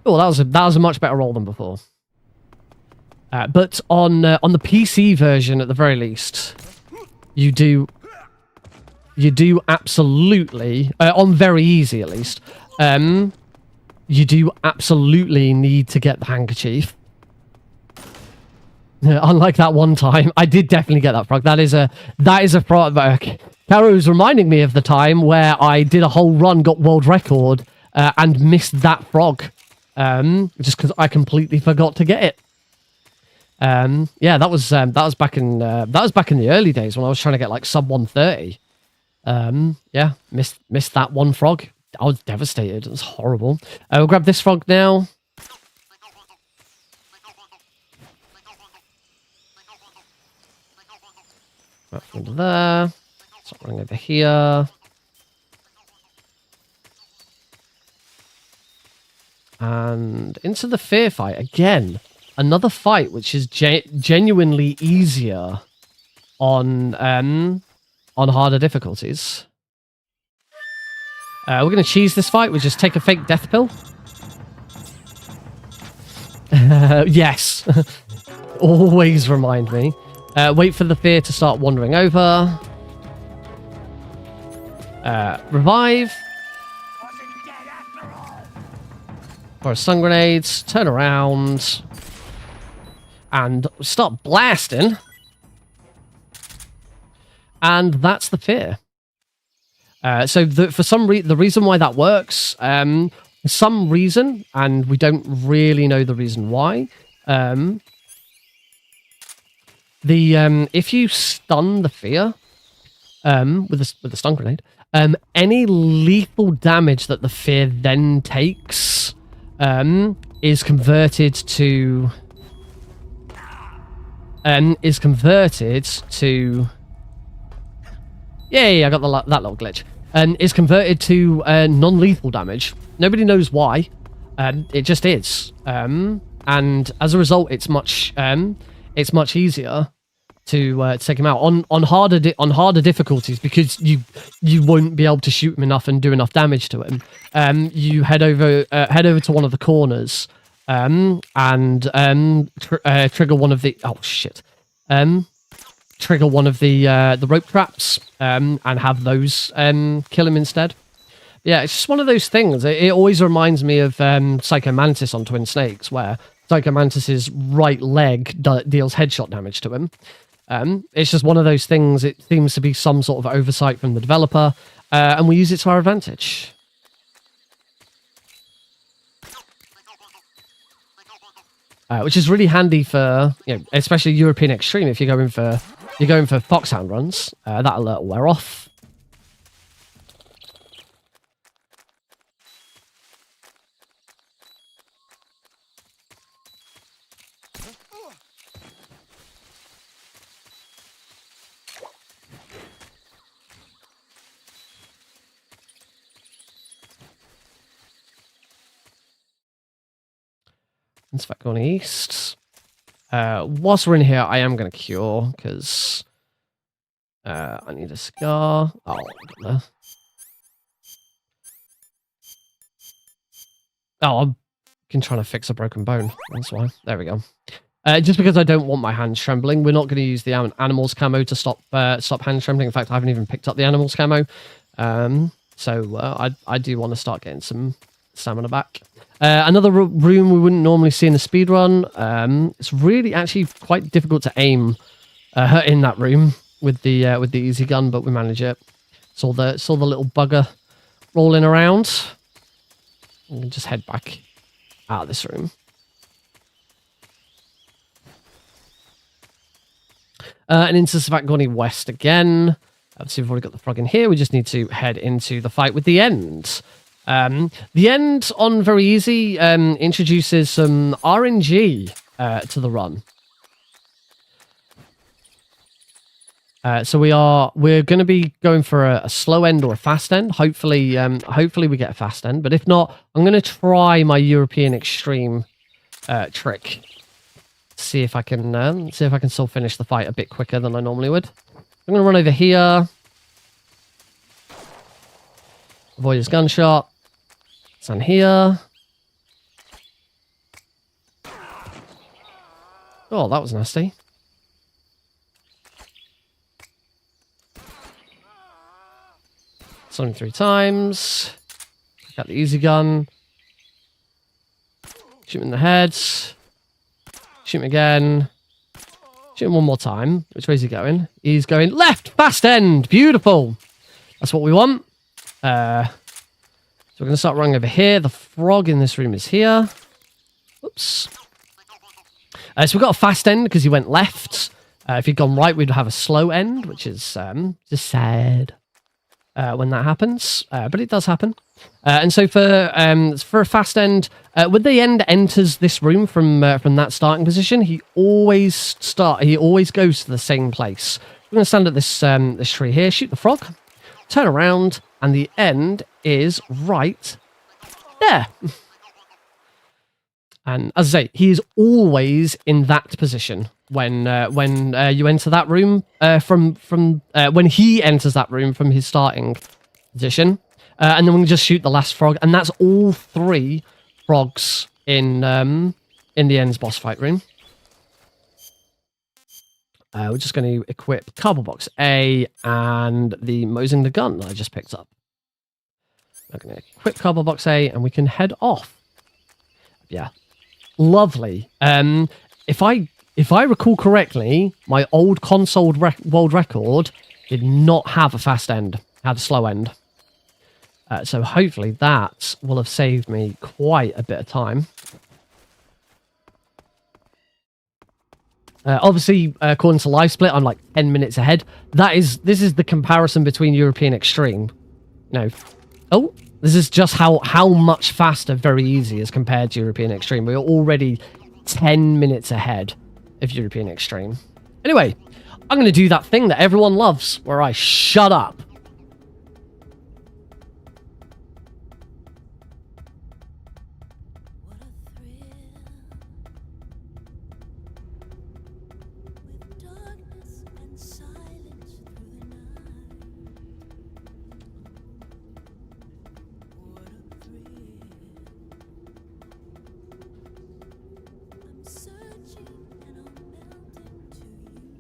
Oh, that was a much better roll than before. But on the PC version, at the very least, you do absolutely, on very easy at least, you do absolutely need to get the handkerchief. Unlike that one time, I did definitely get that frog. That is a frog. Caro was reminding me of the time where I did a whole run, got world record, and missed that frog, just because I completely forgot to get it. Yeah, that was back in the early days when I was trying to get like sub 130. Yeah, missed that one frog. I was devastated. It was horrible. We'll grab this frog now. Right, under there. Start running over here. And into the fear fight again. Another fight which is genuinely easier on harder difficulties. We're going to cheese this fight. We just take a fake death pill. Yes. Always remind me. Wait for the fear to start wandering over. Revive. Or stun grenades. Turn around. And start blasting. And that's the fear. So for the reason why that works, for some reason, and we don't really know the reason why, if you stun the fear with a stun grenade, any lethal damage that the fear then takes is converted to Yay, I got that little glitch. And is converted to non-lethal damage. Nobody knows why. It just is. And as a result, it's much easier to take him out on harder difficulties, because you won't be able to shoot him enough and do enough damage to him. You head over to one of the corners and trigger one of the trigger one of the rope traps and have those kill him instead. Yeah, it's just one of those things. It always reminds me of Psycho Mantis on Twin Snakes, where Psycho Mantis's right leg deals headshot damage to him. It's just one of those things. It seems to be some sort of oversight from the developer, and we use it to our advantage. which is really handy for, you know, especially European Extreme. If you're going for foxhound runs, that alert will wear off. Let's back on east. Whilst we're in here, I am going to cure, because I need a scar. Oh, there. Oh, I'm trying to fix a broken bone. That's why. There we go. Just because I don't want my hands trembling, we're not going to use the animals camo to stop hands trembling. In fact, I haven't even picked up the animals camo. So I do want to start getting some stamina back. Another room we wouldn't normally see in a speedrun. It's really actually quite difficult to aim in that room with the easy gun, but we manage it. Saw the little bugger rolling around. We can just head back out of this room. And into Savagoni West again. Obviously, we've already got the frog in here. We just need to head into the fight with the end. The end on very easy introduces some RNG to the run. So we're going to be going for a slow end or a fast end. Hopefully we get a fast end. But if not, I'm going to try my European Extreme trick. See if I can still finish the fight a bit quicker than I normally would. I'm going to run over here. Avoid his gunshot. Stand here. Oh, that was nasty. Stun him 3 times. Got the easy gun. Shoot him in the head. Shoot him again. Shoot him one more time. Which way is he going? He's going left! Fast end! Beautiful! That's what we want. So we're going to start running over here. The frog in this room is here. Oops. So we've got a fast end because he went left. If he'd gone right, we'd have a slow end, which is just sad when that happens. But it does happen. And so for a fast end, when the end enters this room from that starting position, he always goes to the same place. We're going to stand at this tree here, shoot the frog, turn around, and the end is right there. And as I say, he is always in that position when you enter that room when he enters that room from his starting position. And then we can just shoot the last frog, and that's all 3 frogs in the end's boss fight room. We're just going to equip Cardboard Box A and the Mosing the gun that I just picked up. I'm going to equip Cardboard Box A, and we can head off. Yeah, lovely. If I recall correctly, my old console world record did not have a fast end; it had a slow end. So hopefully that will have saved me quite a bit of time. Obviously, according to Live Split, I'm like 10 minutes ahead. This is the comparison between European Extreme. No. Oh, this is just how much faster Very Easy is compared to European Extreme. We're already 10 minutes ahead of European Extreme. Anyway, I'm going to do that thing that everyone loves, where I shut up. What a thrill with darkness and silence through the night. What a thrill. I'm searching and I'm melting to you.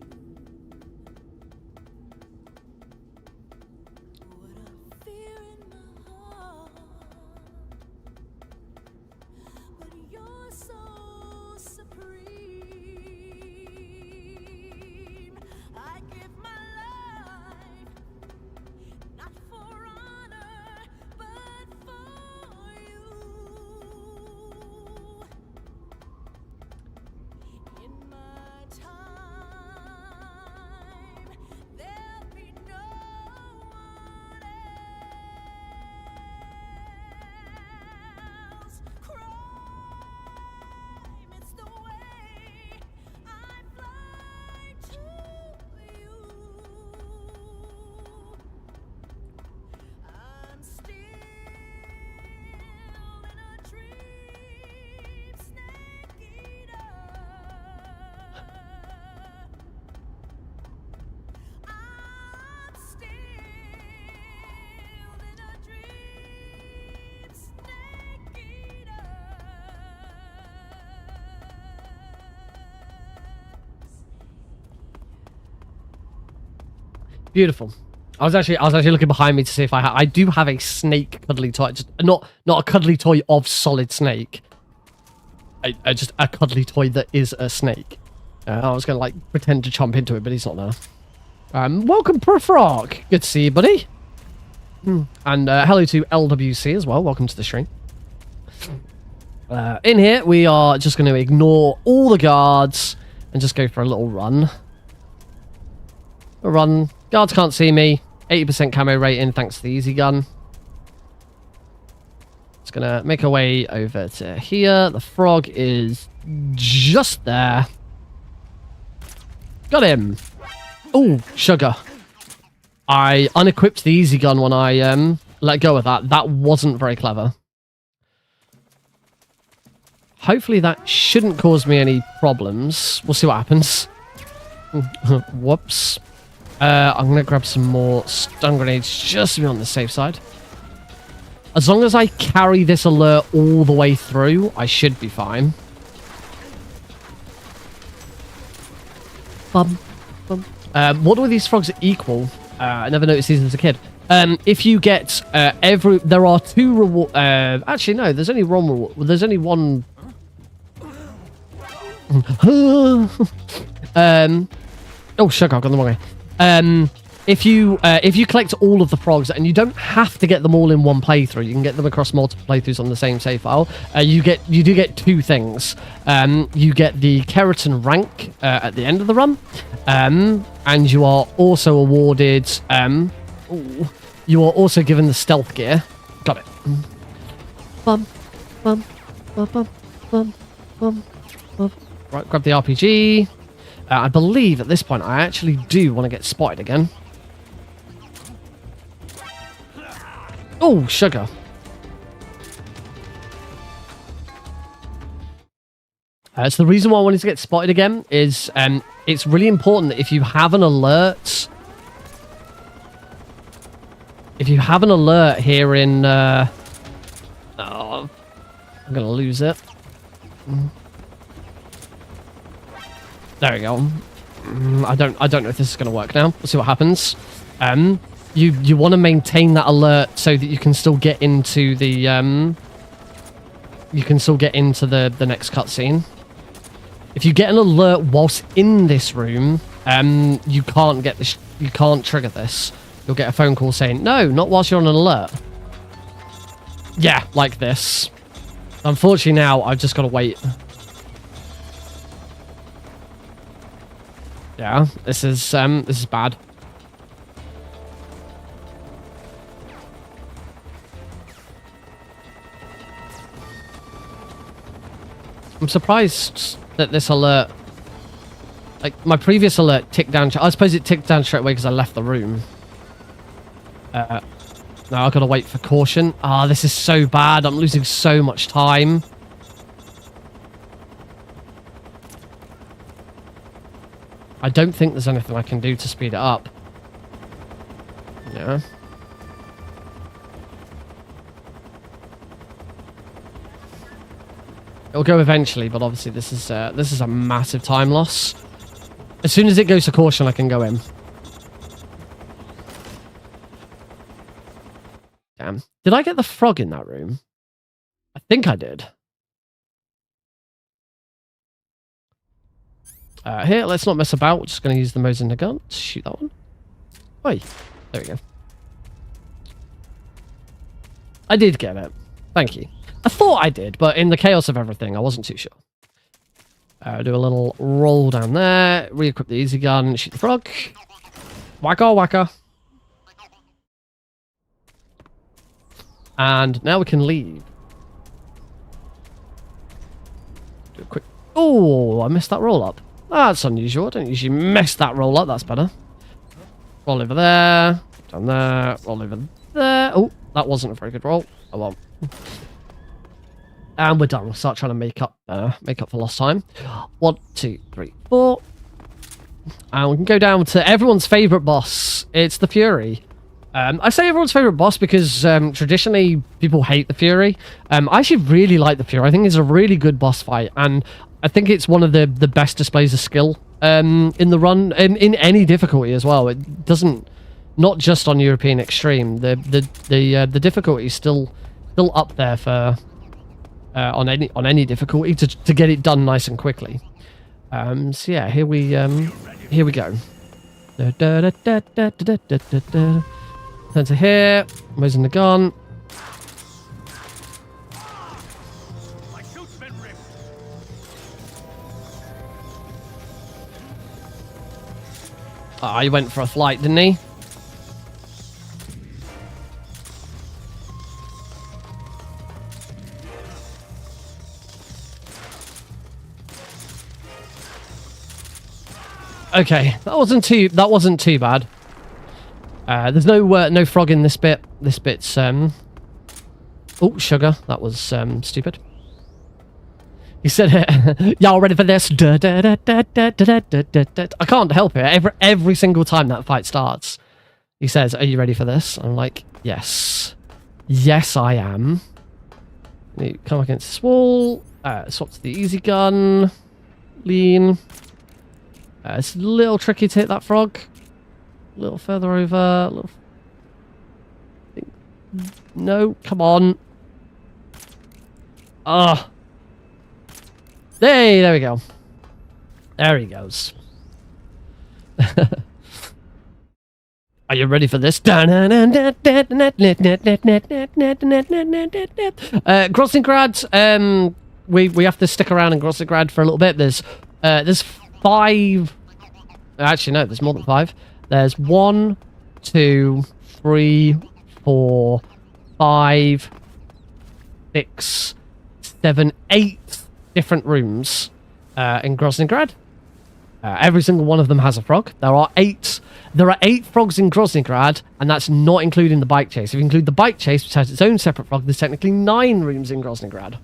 Beautiful. I was actually looking behind me to see if I do have a snake cuddly toy. Just not a cuddly toy of Solid Snake. Just a cuddly toy that is a snake. I was gonna like pretend to chomp into it, but he's not there. Welcome, Frog. Good to see you, buddy. And hello to LWC as well. Welcome to the stream. In here, we are just going to ignore all the guards and just go for a little run. A run. Guards can't see me. 80% camo rating thanks to the easy gun. Just going to make our way over to here. The frog is just there. Got him. Oh, sugar. I unequipped the easy gun when I let go of that. That wasn't very clever. Hopefully that shouldn't cause me any problems. We'll see what happens. Whoops. I'm going to grab some more stun grenades just to be on the safe side. As long as I carry this alert all the way through, I should be fine. Bum, bum. What do these frogs equal? I never noticed these as a kid. If you get there are 2 reward. Actually, no. There's only one reward. There's only one. Oh, sugar! I've gone the wrong way. If you collect all of the frogs, and you don't have to get them all in one playthrough, you can get them across multiple playthroughs on the same save file. You do get 2 things. You get the Keratin rank at the end of the run, and you are also awarded. You are also given the stealth gear. Got it. Bum, bum, bum, bum, bum, bum, bum. Right, grab the RPG. I believe at this point I actually do want to get spotted again. Oh, sugar. So the reason why I wanted to get spotted again is it's really important that if you have an alert... If you have an alert here in... Oh, I'm going to lose it. There we go. I don't know if this is going to work now. We'll see what happens. You want to maintain that alert so that you can still get into the the next cutscene. If you get an alert whilst in this room, you can't get this. You can't trigger this. You'll get a phone call saying, "No, not whilst you're on an alert." Yeah, like this. Unfortunately, now I've just got to wait. Yeah, this is bad. I'm surprised that this alert, like my previous alert, ticked down. I suppose it ticked down straight away because I left the room. Now I've got to wait for caution. Ah, this is so bad. I'm losing so much time. I don't think there's anything I can do to speed it up. Yeah. It'll go eventually, but obviously this is a massive time loss. As soon as it goes to caution, I can go in. Damn. Did I get the frog in that room? I think I did. Here, let's not mess about. We're just going to use the Mosin gun to shoot that one. Oi. There we go. I did get it. Thank you. I thought I did, but in the chaos of everything, I wasn't too sure. Do a little roll down there. Re-equip the easy gun. Shoot the frog. Wacka wacka. And now we can leave. Do a quick... Oh, I missed that roll up. That's unusual. I don't usually mess that roll up. That's better. Roll over there. Down there. Roll over there. Oh, that wasn't a very good roll. Oh well. And we're done. We'll start trying to make up for lost time. 1, 2, 3, 4. And we can go down to everyone's favourite boss. It's the Fury. I say everyone's favourite boss because traditionally people hate the Fury. I actually really like the Fury. I think it's a really good boss fight, and I think it's one of the best displays of skill in the run, in any difficulty as well. It doesn't not just on European Extreme. The difficulty is still up there for on any difficulty to get it done nice and quickly. So yeah, here we go. Turn to here, raising the gun. My suit's been ripped. Ah, he went for a flight, didn't he? Okay, that wasn't too bad. There's no frog in this bit. This bit's oh, sugar. That was stupid. He said, "Y'all ready for this?" I can't help it. Every single time that fight starts, he says, "Are you ready for this?" I'm like, "Yes, yes, I am." You come against this wall. Swap to the easy gun. Lean. It's a little tricky to hit that frog. A little further over. A little... No, come on. Ah. Hey, there we go. There he goes. Are you ready for this? Grossingrad. We have to stick around in Grossingrad for a little bit. There's 5. Actually, no, there's more than 5. There's 1, 2, 3, 4, 5, 6, 7, 8 different rooms in Grossingrad. Every single one of them has a frog. There are 8 frogs in Grossingrad, and that's not including the bike chase. If you include the bike chase, which has its own separate frog, there's technically 9 rooms in Grossingrad.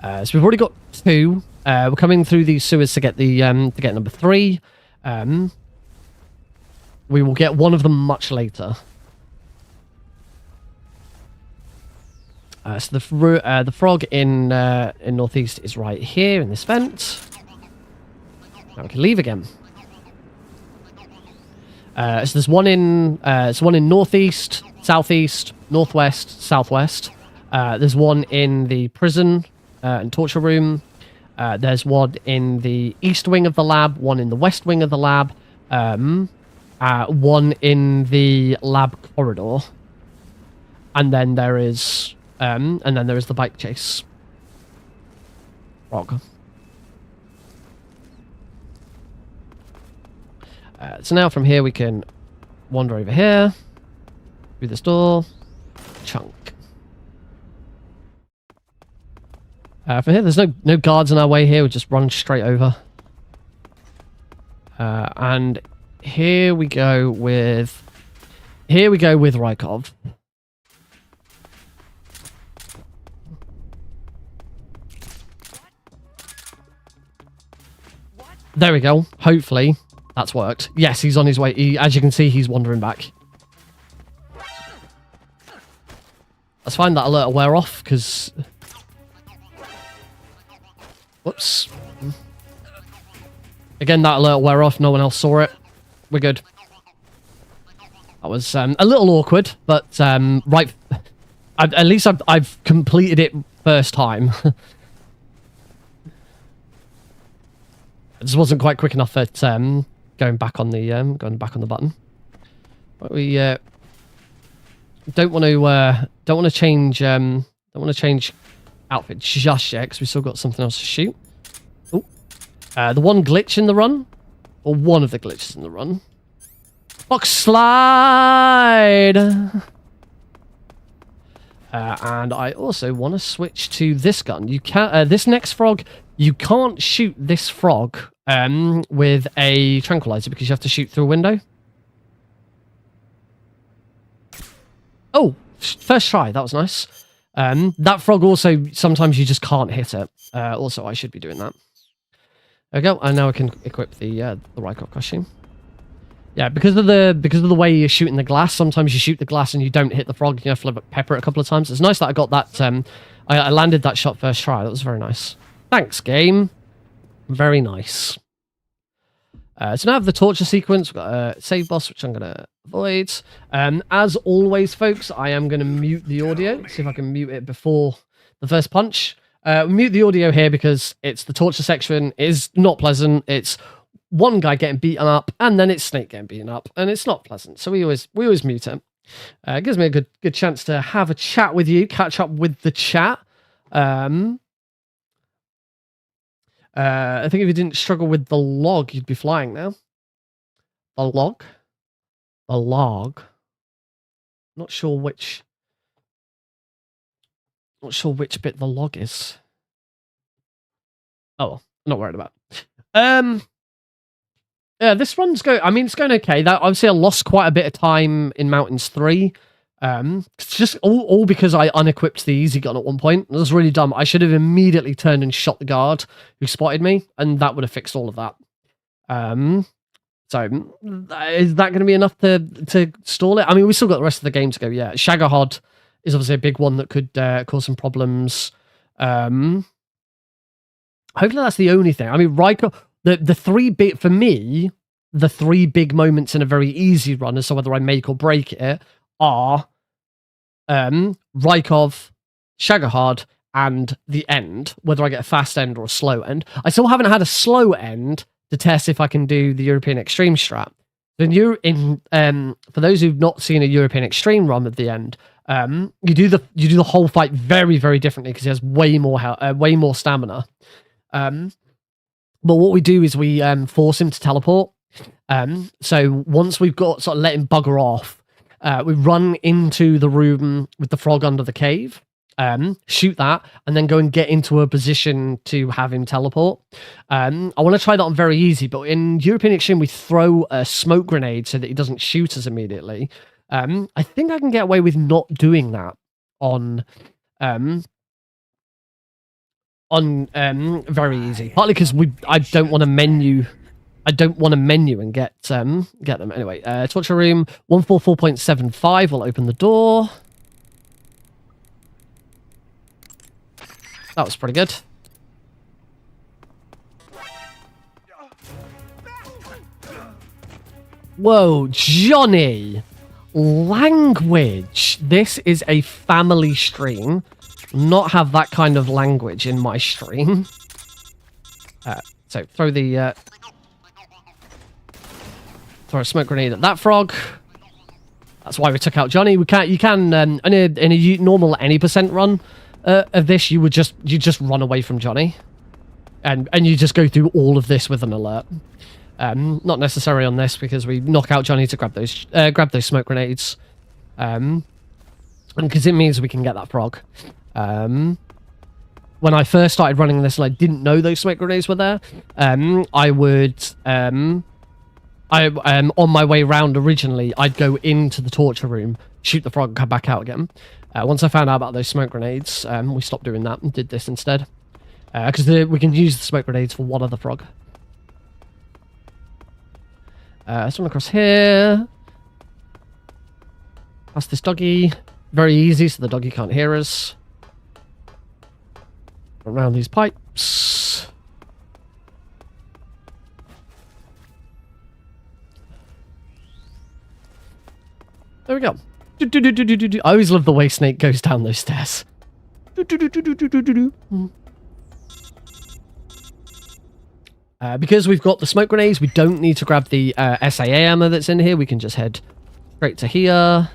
So we've already got 2. We're coming through these sewers to get the number 3. We will get one of them much later. So the frog in northeast is right here in this vent. Now we can leave again. So there's one in northeast, southeast, northwest, southwest. There's one in the prison and torture room. There's one in the east wing of the lab, one in the west wing of the lab, one in the lab corridor, and then there is the bike chase frog. So now from here we can wander over here through this door, chunk. From here, there's no guards in our way here. We just run straight over. And here we go with Rykov. There we go. Hopefully, that's worked. Yes, he's on his way. As you can see, he's wandering back. Let's find that alert will wear off, because... Whoops. Again, that alert will wear off. No one else saw it. We're good. That was a little awkward, but right. At least I've completed it first time. I just wasn't quite quick enough at going back on the button. But we don't want to change outfit just yet, because we still got something else to shoot. Oh, the one glitch in the run, or one of the glitches in the run. Box slide. And I also want to switch to this gun. You can't. This next frog, you can't shoot this frog with a tranquilizer because you have to shoot through a window. Oh, first try. That was nice. That frog also, sometimes you just can't hit it. Also, I should be doing that. There we go. And now I can equip the Rykov costume. Yeah, because of the way you're shooting the glass, sometimes you shoot the glass and you don't hit the frog. You have to pepper it a couple of times. It's nice that I got that. I landed that shot first try. That was very nice. Thanks, game. Very nice. So now I have the torture sequence. We've got a save boss, which I'm going to avoid. As always, folks, I am going to mute the audio. See if I can mute it before the first punch. Mute the audio here because it's the torture section. It is not pleasant. It's one guy getting beaten up, and then it's Snake getting beaten up, and it's not pleasant. So we always mute it. It gives me a good chance to have a chat with you, catch up with the chat. I think if you didn't struggle with the log, you'd be flying now. The log? The log? Not sure which bit the log is. Oh, not worried about it. Yeah, this run's it's going okay. That obviously I lost quite a bit of time in Mountains 3. It's just all because I unequipped the easy gun at one point. It was really dumb. I should have immediately turned and shot the guard who spotted me, and that would have fixed all of that. So is that going to be enough to stall it? I mean, we still got the rest of the game to go. Yeah, Shagahod is obviously a big one that could cause some problems. Hopefully that's the only thing. I mean, Riker, the three big for me, the three big moments in a very easy run as to whether I make or break it are Rykov, Shagahard, and the end, whether I get a fast end or a slow end. I still haven't had a slow end to test if I can do the European Extreme strat. For those who've not seen a European Extreme run at the end, you do the whole fight very, very differently because he has way more stamina. But what we do is we force him to teleport. So once we've got sort of let him bugger off, we run into the room with the frog under the cave, shoot that, and then go and get into a position to have him teleport. I want to try that on very easy, but in European Extreme, we throw a smoke grenade so that he doesn't shoot us immediately. I think I can get away with not doing that on very easy. Partly because I don't want to menu. I don't want to menu and get them. Anyway, torture room 144.75 will open the door. That was pretty good. Whoa, Johnny! Language! This is a family stream. Not have that kind of language in my stream. So throw a smoke grenade at that frog. That's why we took out Johnny. You can in a normal any percent run of this, you just run away from Johnny, and you just go through all of this with an alert. Not necessary on this because we knock out Johnny to grab those smoke grenades, and because it means we can get that frog. When I first started running this and I didn't know those smoke grenades were there, I would on my way round originally, I'd go into the torture room, shoot the frog, and come back out again. Once I found out about those smoke grenades, we stopped doing that and did this instead. Because we can use the smoke grenades for one other frog. Someone across here. Past this doggy. Very easy, so the doggy can't hear us. Around these pipes. There we go. I always love the way Snake goes down those stairs. Because we've got the smoke grenades, we don't need to grab the SAA ammo that's in here. We can just head straight to here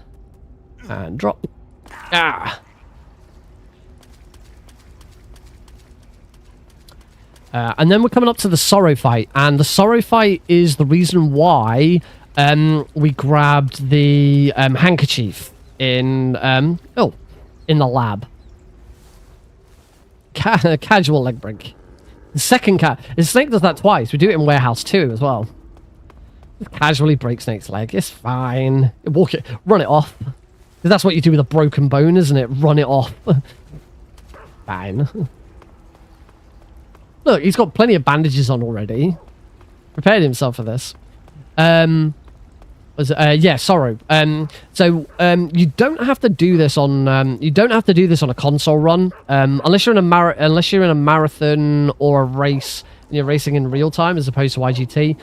and drop. And then we're coming up to the Sorrow fight, and the Sorrow fight is the reason why we grabbed the handkerchief in the lab. Casual leg break. The second Snake does that twice. We do it in Warehouse 2 as well. Just casually break Snake's leg. It's fine. Run it off. Because that's what you do with a broken bone, isn't it? Run it off. Fine. Look, he's got plenty of bandages on already. Prepared himself for this. Sorrow. So you don't have to do this on a console run, unless you're in a marathon or a race you're racing in real time as opposed to IGT.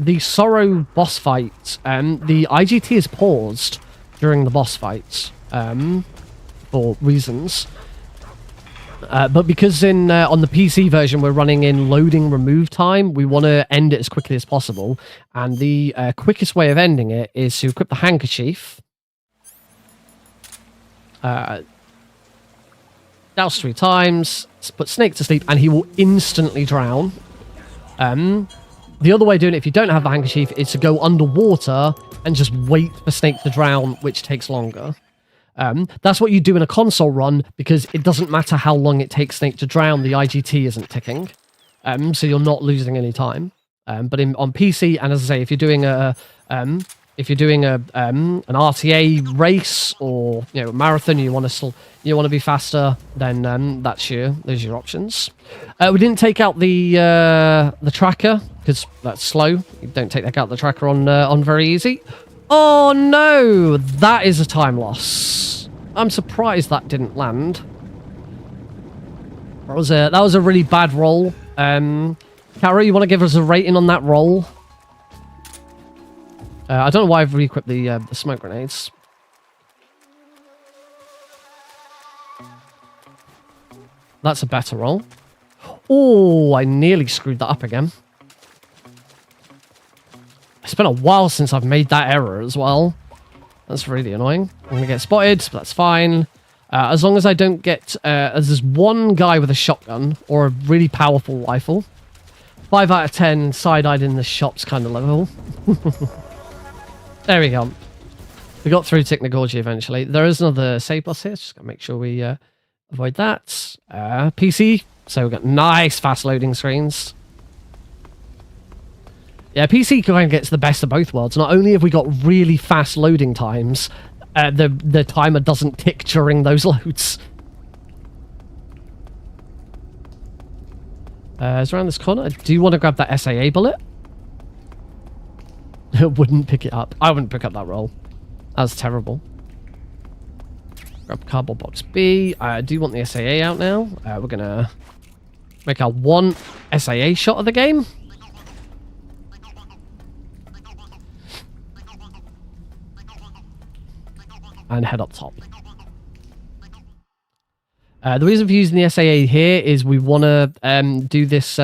The Sorrow boss fight, the IGT is paused during the boss fights for reasons. But because on the PC version we're running in loading remove time, we want to end it as quickly as possible. And the quickest way of ending it is to equip the handkerchief. Douse 3 times, put Snake to sleep, and he will instantly drown. The other way of doing it, if you don't have the handkerchief, is to go underwater and just wait for Snake to drown, which takes longer. That's what you do in a console run, because it doesn't matter how long it takes Snake to drown, the IGT isn't ticking. So you're not losing any time. But on PC, and as I say, if you're doing an RTA race or a marathon, you want to be faster, then those are your options. We didn't take out the tracker because that's slow. You don't take out the tracker on very easy. Oh no, that is a time loss. I'm surprised that didn't land. That was a really bad roll. Kara, you want to give us a rating on that roll? I don't know why I've re-equipped the smoke grenades. That's a better roll. Oh, I nearly screwed that up again. It's been a while since I've made that error as well. That's really annoying. I'm going to get spotted, but that's fine. As long as I don't get... there's one guy with a shotgun or a really powerful rifle. 5 out of 10 side-eyed in the shops kind of level. There we go. We got through Technology eventually. There is another save boss here. Just got to make sure we avoid that. PC. So we've got nice fast loading screens. Yeah, PC kind of gets the best of both worlds. Not only have we got really fast loading times, the timer doesn't tick during those loads. It's around this corner. Do you want to grab that SAA bullet? Wouldn't pick it up. I wouldn't pick up that roll. That was terrible. Grab cardboard box B. I do want the SAA out now. We're going to make our one SAA shot of the game. And head up top. The reason for using the SAA here is we want to do this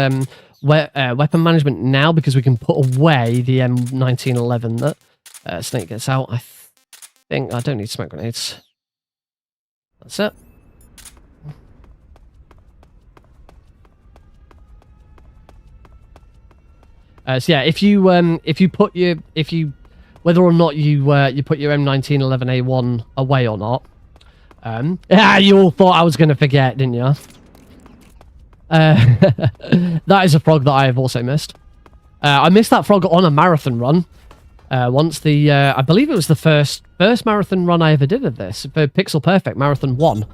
weapon management now because we can put away the M1911 that Snake gets out. I think I don't need smoke grenades. That's it. So yeah, if you whether or not you put your M1911A1 away or not. You all thought I was going to forget, didn't you? That is a frog that I have also missed. I missed that frog on a marathon run. Once I believe it was the first marathon run I ever did of this, for Pixel Perfect Marathon 1.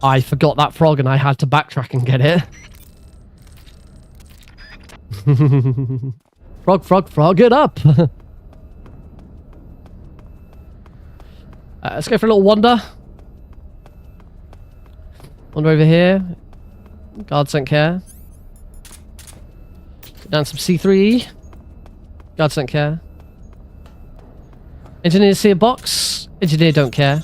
I forgot that frog and I had to backtrack and get it. Frog it up! Let's go for a little wander. Wander over here. Guards don't care. Down some C3E. Guards don't care. Engineer see a box. Engineer don't care.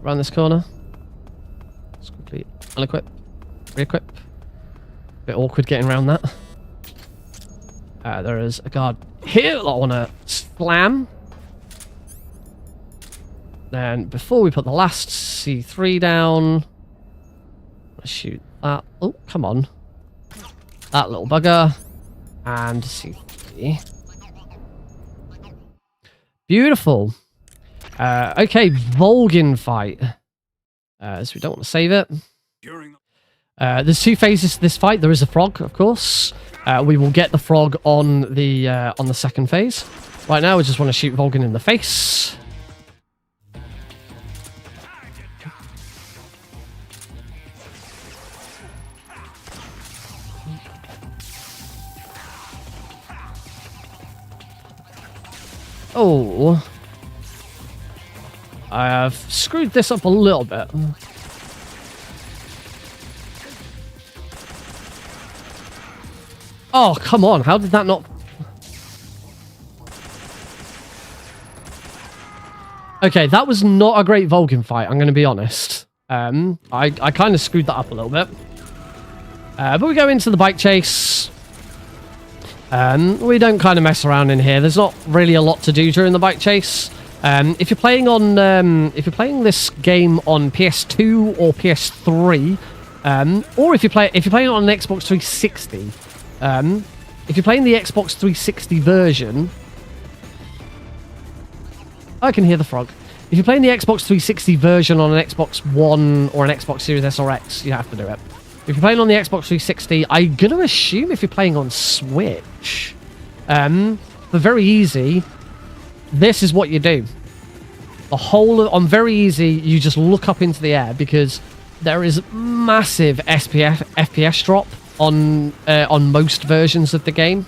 Around this corner. Let's quickly unequip. Re-equip. Bit awkward getting around that. There is a guard here that I want to slam. Then, before we put the last C3 down, let's shoot that. Oh, come on. That little bugger. And C3. Beautiful. Okay, Volgin fight. So we don't want to save it. There's two phases to this fight. There is a frog, of course. We will get the frog on the second phase. Right now, we just want to shoot Volgin in the face. Oh. I have screwed this up a little bit. Oh, come on. How did that not... Okay, that was not a great Vulcan fight, I'm going to be honest. I kind of screwed that up a little bit. But we go into the bike chase. We don't kind of mess around in here. There's not really a lot to do during the bike chase. If you're playing this game on PS2 or PS3, or if you're playing it on an Xbox 360, if you're playing the Xbox 360 version, I can hear the frog. If you're playing the Xbox 360 version on an Xbox One or an Xbox Series S or X, you have to do it. If you're playing on the Xbox 360, I'm going to assume if you're playing on Switch, but very easy, this is what you do. On very easy, you just look up into the air because there is massive FPS drop on most versions of the game.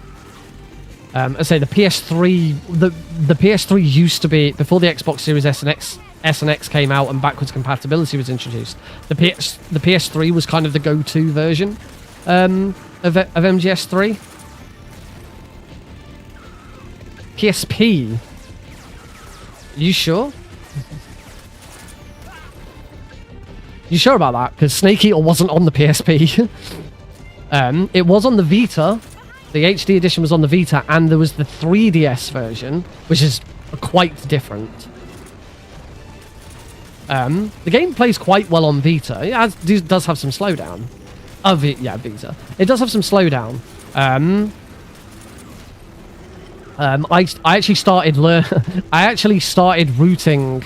I say the PS3, the PS3 used to be, before the Xbox Series S and X came out and backwards compatibility was introduced, the PS3 was kind of the go-to version of MGS3. PSP. You sure? You sure about that? Because Snake Eater wasn't on the PSP. It was on the Vita. The HD edition was on the Vita, and there was the 3DS version, which is quite different. The game plays quite well on Vita. It does have some slowdown. Yeah, Vita. It does have some slowdown. I actually started rooting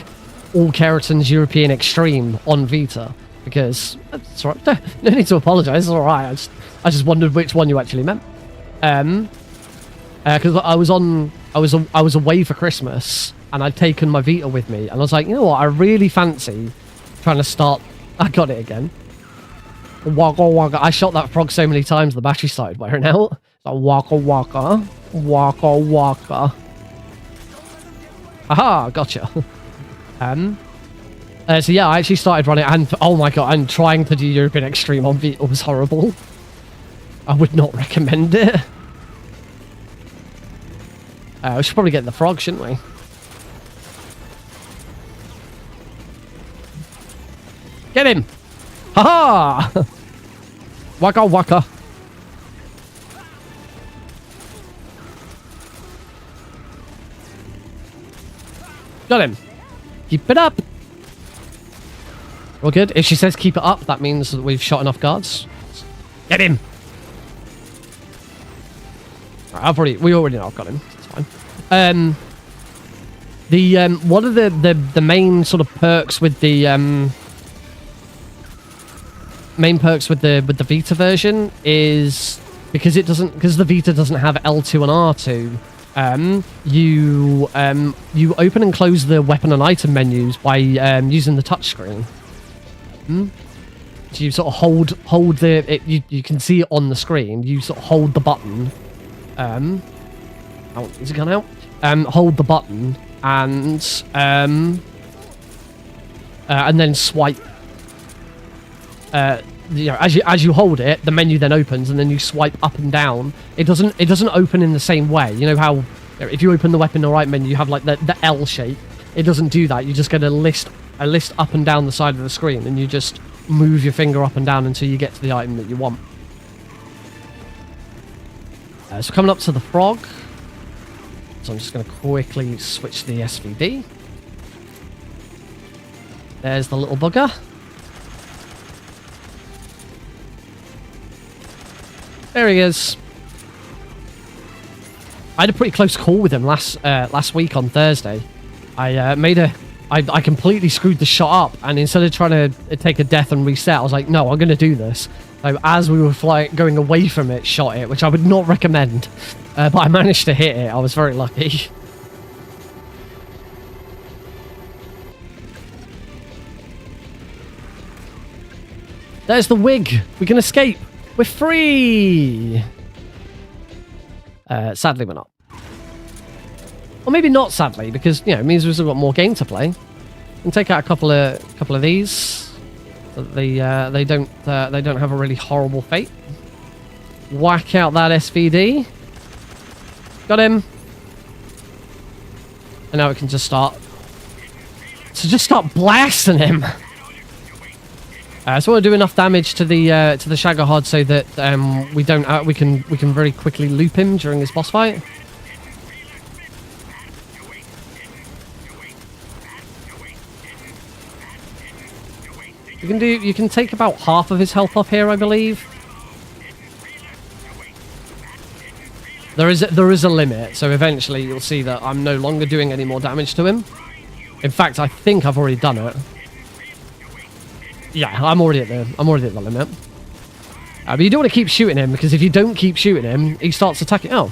All Kerotans European Extreme on Vita because it's all right. No need to apologise. It's all right. I just wondered which one you actually meant. Because I was away for Christmas and I'd taken my Vita with me, and I was like, you know what? I really fancy trying to start. I got it again. Waka waka. I shot that frog so many times the battery started wearing out. Like waka waka. Waka waka. Aha, gotcha. So yeah, I actually started running, and oh my god, and trying to do European Extreme on Vita was horrible. I would not recommend it. We should probably get the frog, shouldn't we? Get him! Haha! Waka waka. Got him. Keep it up. We're good. If she says keep it up, that means that we've shot enough guards. Get him. Right, we already know I've got him. It's fine. One of the main sort of perks with the the Vita version is because the Vita doesn't have L2 and R2. You open and close the weapon and item menus by using the touchscreen. So you sort of hold you can see it on the screen. You sort of hold the button. Oh, is it gone out? Hold the button and then swipe. You know, as you hold it, the menu then opens, and then you swipe up and down. It doesn't open in the same way. You know how if you open the weapon in the right menu, you have like the L shape. It doesn't do that. You just get a list up and down the side of the screen, and you just move your finger up and down until you get to the item that you want. So coming up to the frog. So I'm just going to quickly switch the SVD. There's the little bugger. There he is. I had a pretty close call with him last week on Thursday. I completely screwed the shot up, and instead of trying to take a death and reset, I was like, no, I'm going to do this. So as we were going away from it, shot it, which I would not recommend. But I managed to hit it. I was very lucky. There's the wig. We can escape. We're free. Sadly, we're not. Or maybe not sadly, because, you know, it means we've still got more game to play. And take out a couple of these, so that they don't have a really horrible fate. Whack out that SVD. Got him. And now we can just start. So just start blasting him. So I want to do enough damage to the Shagahod so that we can very quickly loop him during his boss fight. You can take about half of his health off here, I believe. There is a limit, so eventually you'll see that I'm no longer doing any more damage to him. In fact, I think I've already done it. Yeah, I'm already at the limit. But you don't want to keep shooting him, because if you don't keep shooting him, he starts attacking. Oh.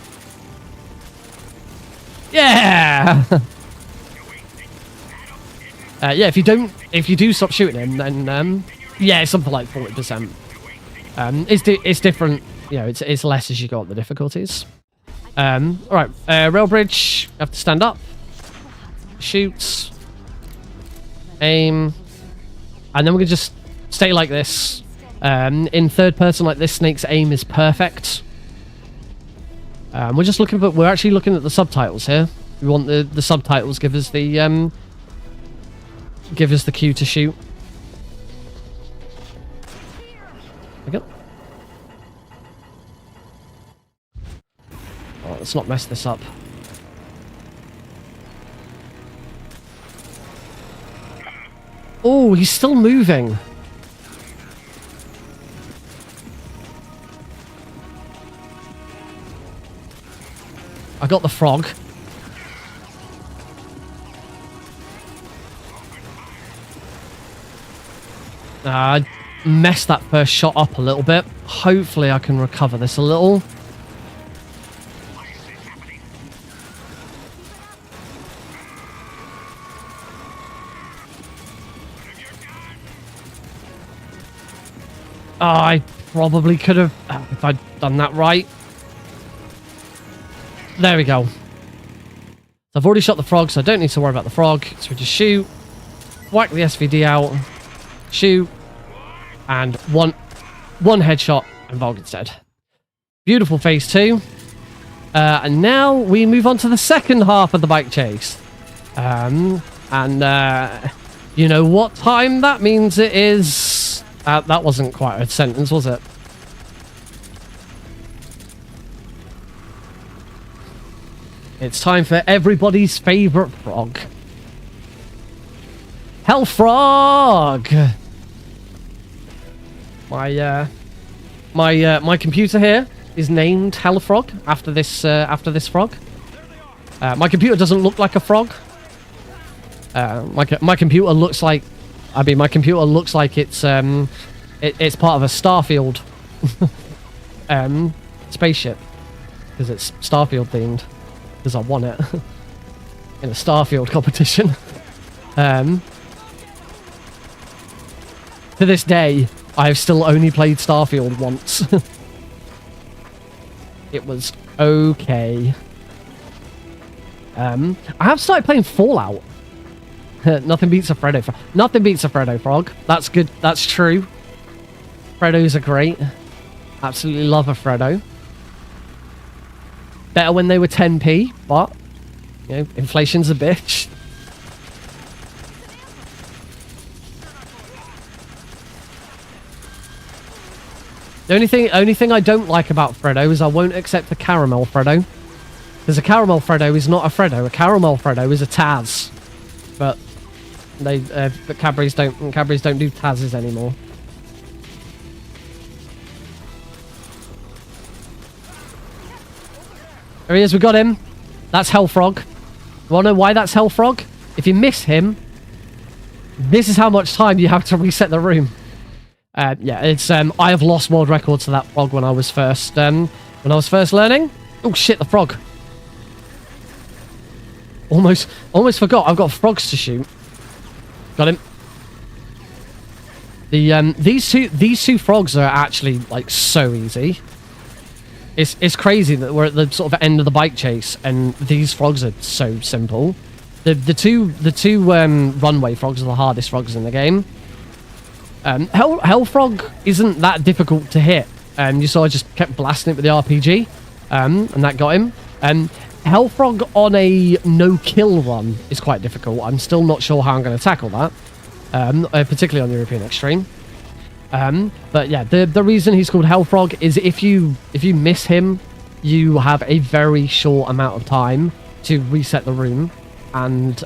Yeah. Yeah, if you do stop shooting him, then yeah, it's something like 40%. It's different, you know, it's less as you go up the difficulties. All right, rail bridge. You have to stand up, shoot, aim, and then we can just stay like this. In third person like this, Snake's aim is perfect. We're actually looking at the subtitles here. We want the subtitles give us the cue to shoot. There we go. Oh, let's not mess this up. Oh, he's still moving. I got the frog. I messed that first shot up a little bit. Hopefully I can recover this a little. Oh, I probably could have, if I'd done that right. There we go. So I've already shot the frog, so I don't need to worry about the frog. So we just shoot, whack the SVD out, shoot, and one headshot, and Volgan's dead. Beautiful phase 2. And now we move on to the second half of the bike chase. You know what time that means it is. That wasn't quite a sentence, was it? It's time for everybody's favourite frog. Hell Frog! My computer here is named Hell Frog after this frog. My computer doesn't look like a frog. My computer looks like, my computer looks like it's part of a Starfield spaceship, because it's Starfield themed. Because I won it in a Starfield competition. To this day, I've still only played Starfield once. It was okay. I have started playing Fallout. Nothing beats a Freddo frog. Nothing beats a Freddo frog. That's good. That's true. Freddos are great. Absolutely love a Freddo. Better when they were 10p, but you know, inflation's a bitch. The only thing I don't like about Freddo is I won't accept a caramel Freddo. Because a caramel Freddo is not a Freddo. A caramel Freddo is a Taz. But Cadbury's don't do Taz's anymore. There he is, we got him. That's Hell Frog. You wanna know why that's Hell Frog? If you miss him, this is how much time you have to reset the room. Yeah, it's I have lost world records to that frog when I was first learning. Oh shit, the frog. Almost forgot. I've got frogs to shoot. Got him. These two frogs are actually like so easy. It's crazy that we're at the sort of end of the bike chase and these frogs are so simple. The two runway frogs are the hardest frogs in the game. Hell Frog isn't that difficult to hit. You saw I just kept blasting it with the RPG, and that got him. Hell Frog on a no-kill run is quite difficult. I'm still not sure how I'm going to tackle that, particularly on European Extreme. But yeah, the reason he's called Hell Frog is if you miss him, you have a very short amount of time to reset the room and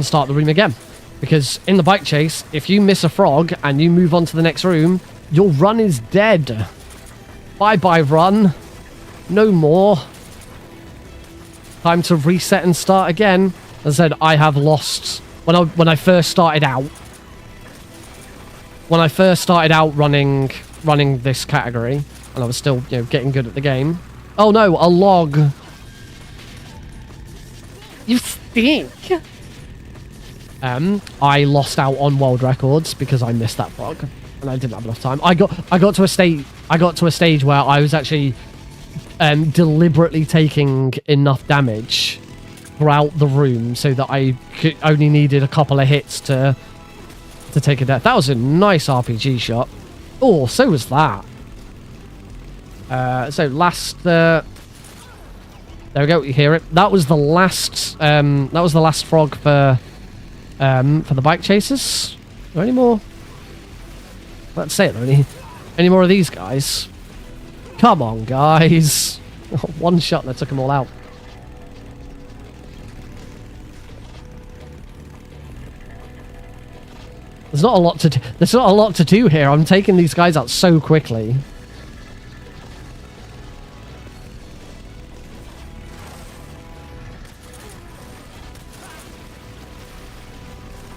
start the room again. Because in the bike chase, if you miss a frog and you move on to the next room, your run is dead. Bye-bye run. No more. Time to reset and start again. As I said, I have lost when I first started out. When I first started out running this category, and I was still, you know, getting good at the game. Oh no, a log. You stink. I lost out on world records because I missed that frog, and I didn't have enough time. I got to a stage where I was actually deliberately taking enough damage throughout the room so that I only needed a couple of hits to take a death. That was a nice RPG shot. Oh, so was that. So last. There we go. You hear it. That was the last. That was the last frog for the bike chasers. Are there any more? Let's say it. Are there any more of these guys? Come on, guys. One shot and I took them all out. There's not a lot to do. There's not a lot to do here. I'm taking these guys out so quickly.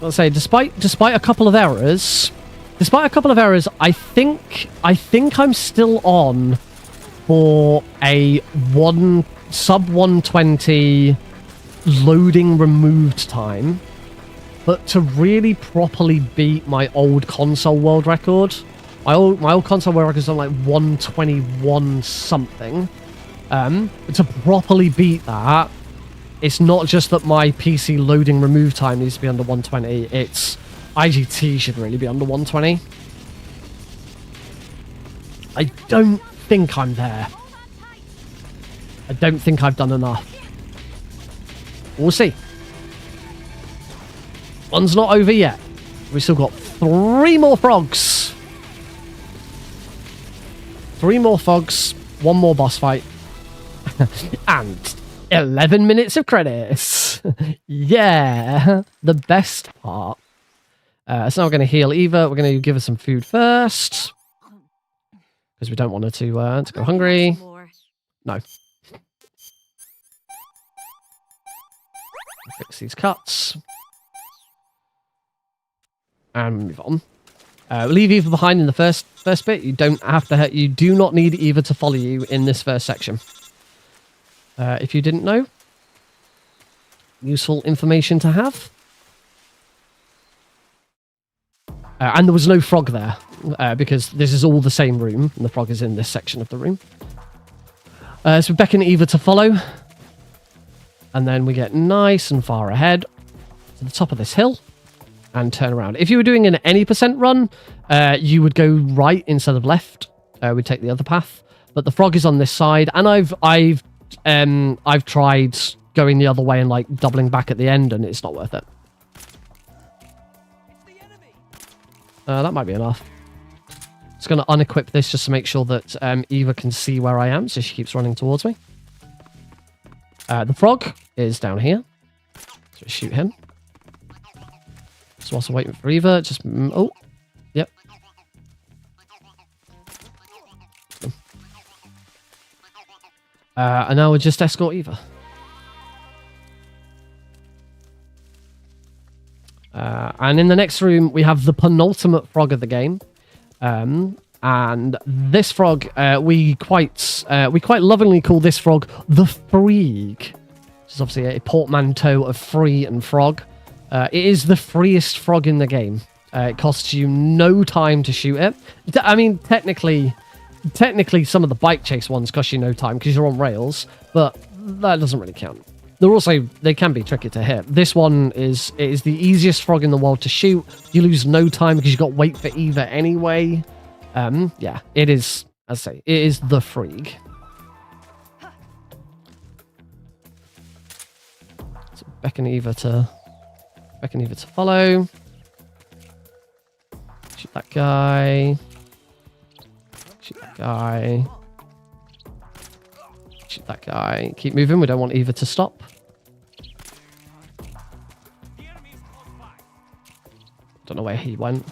Let's say, despite a couple of errors, I think I'm still on for a sub 120 loading removed time. But to really properly beat my old console world record, my old console world record is on like 121 something. But to properly beat that, it's not just that my PC loading remove time needs to be under 120. It's IGT should really be under 120. I don't think I'm there. I don't think I've done enough. We'll see. One's not over yet. We've still got 3 more frogs. 3 more frogs. 1 more boss fight. And 11 minutes of credits. Yeah. The best part. So now we're going to heal Eva. We're going to give her some food first. Because we don't want her to go hungry. No. Fix these cuts. And move on. Leave Eva behind in the first bit. You don't have to. You do not need Eva to follow you in this first section. If you didn't know, useful information to have. And there was no frog there because this is all the same room, and the frog is in this section of the room. So we beckon Eva to follow, and then we get nice and far ahead to the top of this hill. And turn around. If you were doing an any % run, you would go right instead of left. We'd take the other path. But the frog is on this side, and I've tried going the other way and like doubling back at the end, and it's not worth it. That might be enough. Just going to unequip this just to make sure that Eva can see where I am, so she keeps running towards me. The frog is down here, so shoot him. So whilst I'm waiting for Eva, just... Oh, yep. And now we'll just escort Eva. And in the next room, we have the penultimate frog of the game. And this frog, we quite lovingly call this frog the Freeg. Which is obviously a portmanteau of free and frog. It is the freest frog in the game. It costs you no time to shoot it. I mean, technically some of the bike chase ones cost you no time because you're on rails, but that doesn't really count. they can be tricky to hit. This one is the easiest frog in the world to shoot. You lose no time because you got to wait for Eva anyway. Yeah, it is, as I say, it is the freak. So beckon Eva to follow. Shoot that guy. Shoot that guy. Shoot that guy. Keep moving. We don't want Eva to stop. Don't know where he went.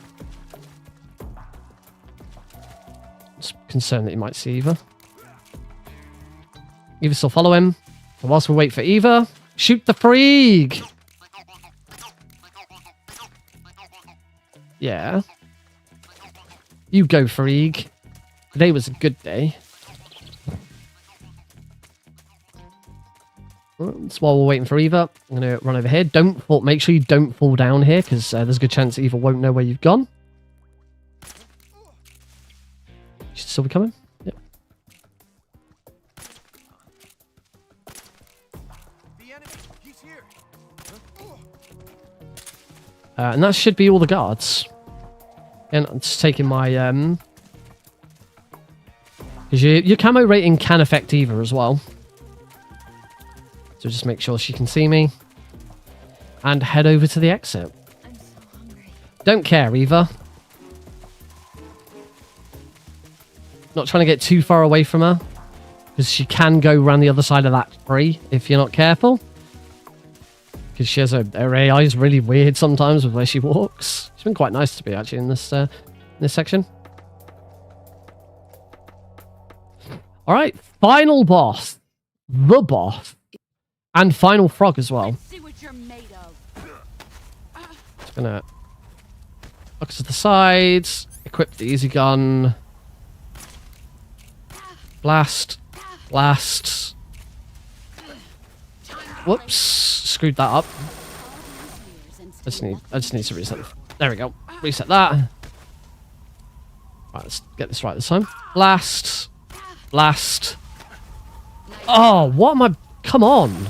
Just concerned that he might see Eva. Eva still follow him. And whilst we wait for Eva, shoot the freak! Yeah. You go, freak. Today was a good day. So while we're waiting for Eva, I'm going to run over here. Make sure you don't fall down here, because there's a good chance Eva won't know where you've gone. Should still be coming? Yep. The enemy, he's here. And that should be all the guards. And I'm just taking my... Because your camo rating can affect Eva as well. So just make sure she can see me. And head over to the exit. I'm so hungry. Don't care, Eva. Not trying to get too far away from her. Because she can go around the other side of that tree if you're not careful. Because she has her AI is really weird sometimes with where she walks. She's been quite nice to me actually in this section. Alright, final boss. The boss. And final frog as well. Let's see what you're made of. Just gonna look to the sides, equip the easy gun. Blast. Blast. Whoops. Screwed that up. I just need to reset. There we go. Reset that. Right, let's get this right this time. Blast. Blast. Oh, what am I... Come on.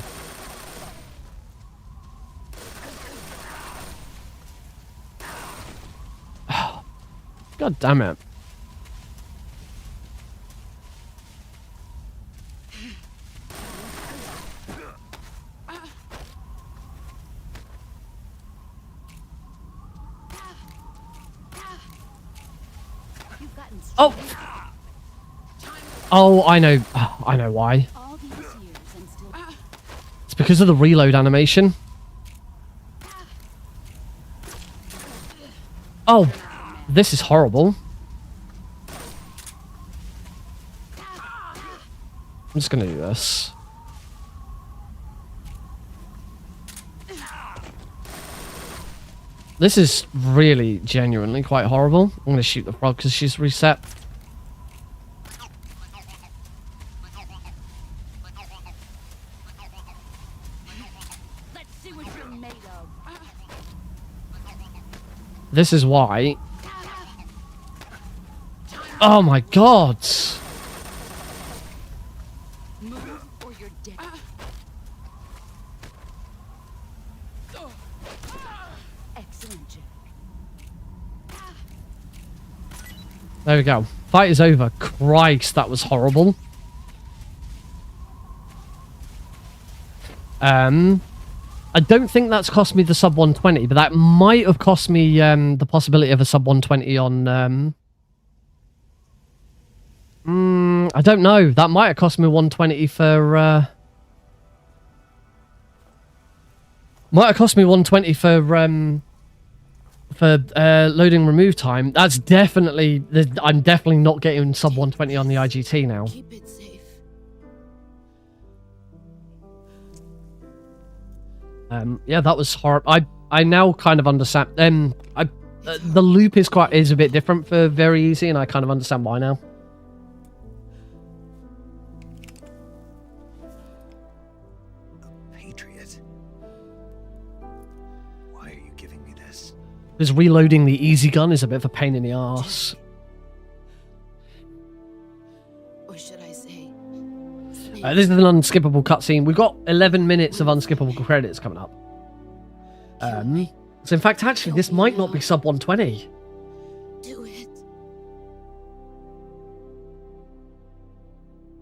Oh, God damn it. Oh! Oh, I know. I know why. All these years and still It's because of the reload animation. Oh, this is horrible. I'm just gonna do this. This is really, genuinely quite horrible. I'm gonna shoot the frog because she's reset. let's see what you're made of. This is why. Oh my god! Move or you're dead. Excellent, Jack. There we go. Fight is over. Christ, that was horrible. I don't think that's cost me the sub 120, but that might have cost me the possibility of a sub 120 on... I don't know. That might have cost me 120 for... Might have cost me 120 for loading remove time. That's definitely... I'm definitely not getting sub 120 on the IGT now. Keep it safe. Yeah, that was horrible. I now kind of understand. The loop is a bit different for very easy, and I kind of understand why now. A patriot? Why are you giving me this? Because reloading the easy gun is a bit of a pain in the arse. Or should I say, This is an unskippable cutscene. We've got 11 minutes of unskippable credits coming up. So in fact, actually, this might not be sub 120. Do it.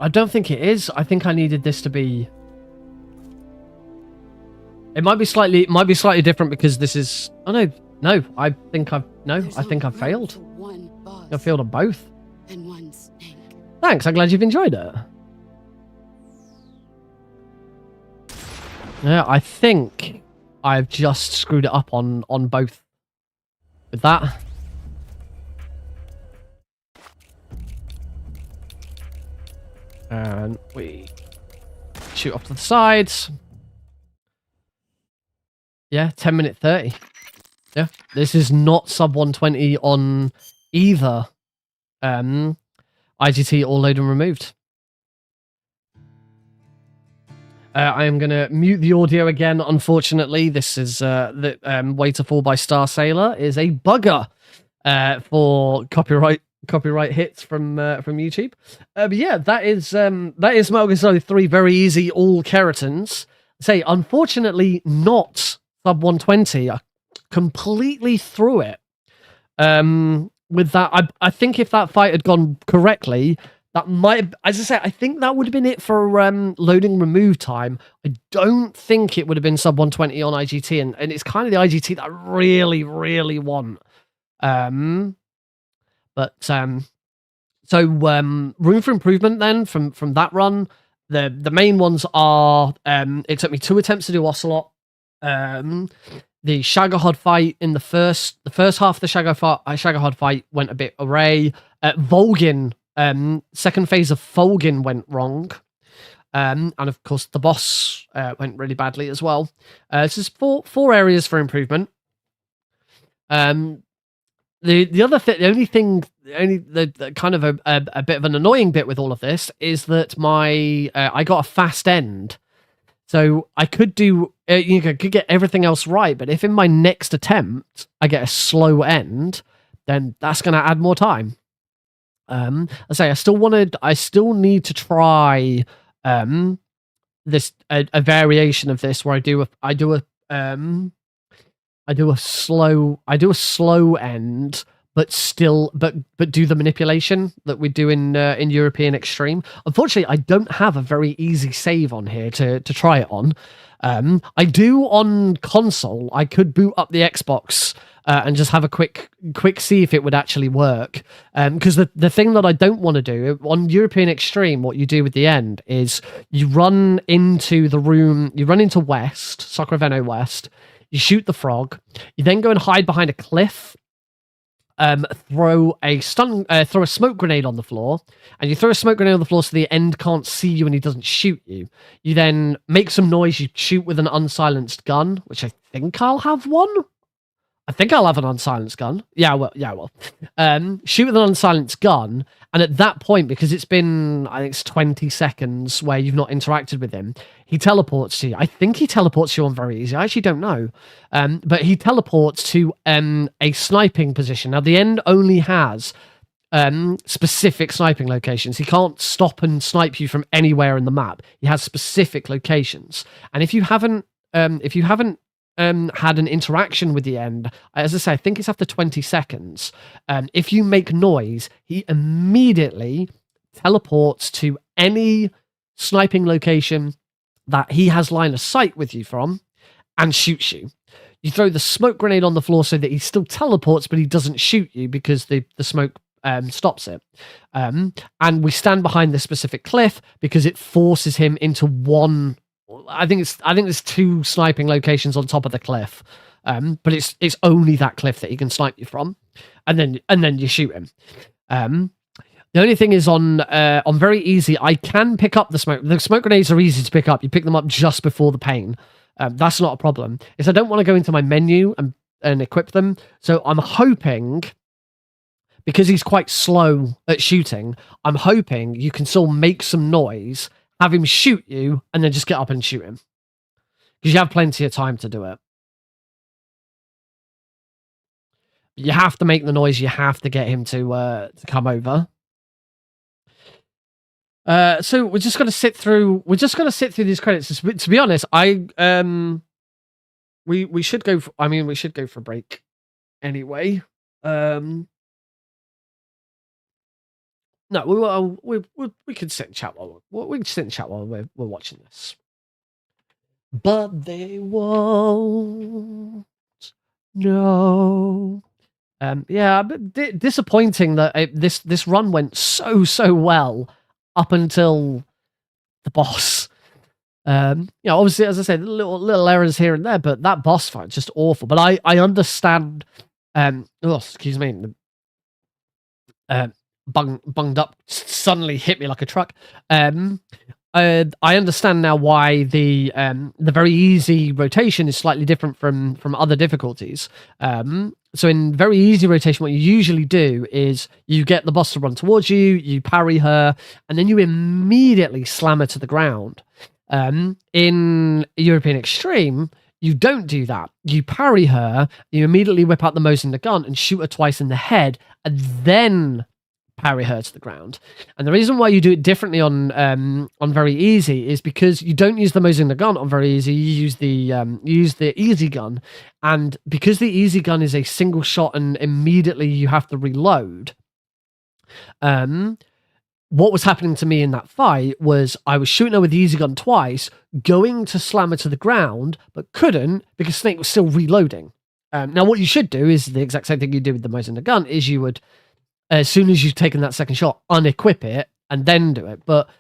I don't think it is. I think I needed this to be... It might be slightly different because this is... Oh, no. I think I've failed. I've failed on both. And one snake. Thanks, I'm glad you've enjoyed it. Yeah, I think I've just screwed it up on both. With that. And we shoot off to the sides. Yeah, 10 minute 30. Yeah, this is not sub 120 on either IGT or load and removed. I am going to mute the audio again. Unfortunately, this is the Way to Fall by Star Sailor is a bugger for copyright hits from YouTube. But yeah, that is Metal Gear Solid 3 very easy all Kerotans. Say, unfortunately, not sub 120. I completely threw it. With that, I think if that fight had gone correctly, that might, as I say, I think that would have been it for loading remove time. I don't think it would have been sub 120 on IGT, and it's kind of the IGT that I really, really want. So room for improvement then from that run. The main ones are it took me 2 attempts to do Ocelot. The Shagohod fight in the first half of the Shagohod fight went a bit awry. Volgin, second phase of Volgin went wrong. And of course the boss went really badly as well. This is four areas for improvement. The other thing, the kind of a bit of an annoying bit with all of this is that I got a fast end. So I could do, could get everything else right, but if in my next attempt I get a slow end, then that's going to add more time. I still need to try this a variation of this where I do a slow end, but do the manipulation that we do in European Extreme. Unfortunately, I don't have a very easy save on here to try it on. I do on console. I could boot up the Xbox and just have a quick see if it would actually work. Because the thing that I don't want to do on European Extreme, what you do at the end is you run into the room. You run into West, Sacramento West. You shoot the frog. You then go and hide behind a cliff. Throw a smoke grenade on the floor, and you throw a smoke grenade on the floor so the end can't see you and he doesn't shoot you. You then make some noise. You shoot with an unsilenced gun, which I think I'll have one. I think I'll have an unsilenced gun. Yeah, well. Shoot with an unsilenced gun, and at that point, because it's been, I think it's 20 seconds where you've not interacted with him, he teleports to you. I think he teleports you on very easy. I actually don't know. But he teleports to a sniping position. Now, the end only has specific sniping locations. He can't stop and snipe you from anywhere in the map. He has specific locations. And if you haven't had an interaction with the end, as I say, I think it's after 20 seconds. If you make noise, he immediately teleports to any sniping location that he has line of sight with you from and shoots you. You throw the smoke grenade on the floor so that he still teleports, but he doesn't shoot you because the smoke stops it. And we stand behind this specific cliff because it forces him into one. I think there's 2 sniping locations on top of the cliff, but it's only that cliff that he can snipe you from, and then you shoot him. The only thing is on very easy, I can pick up the smoke. The smoke grenades are easy to pick up. You pick them up just before the pain. That's not a problem. Is I don't want to go into my menu and equip them. So I'm hoping, because he's quite slow at shooting, I'm hoping you can still make some noise, have him shoot you, and then just get up and shoot him. Because you have plenty of time to do it. You have to make the noise. You have to get him to come over. So we're just gonna sit through. We're just gonna sit through these credits. To be honest, we should go. We should go for a break anyway. No, we could sit and chat while we can sit and chat while we're watching this. But they won't. No. Yeah, but disappointing that this run went so well up until the boss. Obviously, as I said, little errors here and there, but that boss fight just awful. But I understand. Excuse me. Bunged up suddenly hit me like a truck. I understand now why the very easy rotation is slightly different from other difficulties. So in very easy rotation, what you usually do is you get the boss to run towards you, you parry her, and then you immediately slam her to the ground. In European Extreme, you don't do that. You parry her, you immediately whip out the Mosin gun and shoot her twice in the head, and then parry her to the ground. And the reason why you do it differently on very easy is because you don't use the Mosin gun on very easy. You use the easy gun, and because the easy gun is a single shot and immediately you have to reload. What was happening to me in that fight was I was shooting her with the easy gun twice, going to slam her to the ground, but couldn't because Snake was still reloading. Now, what you should do is the exact same thing you do with the Mosin gun. Is you would, as soon as you've taken that second shot, unequip it and then do it. But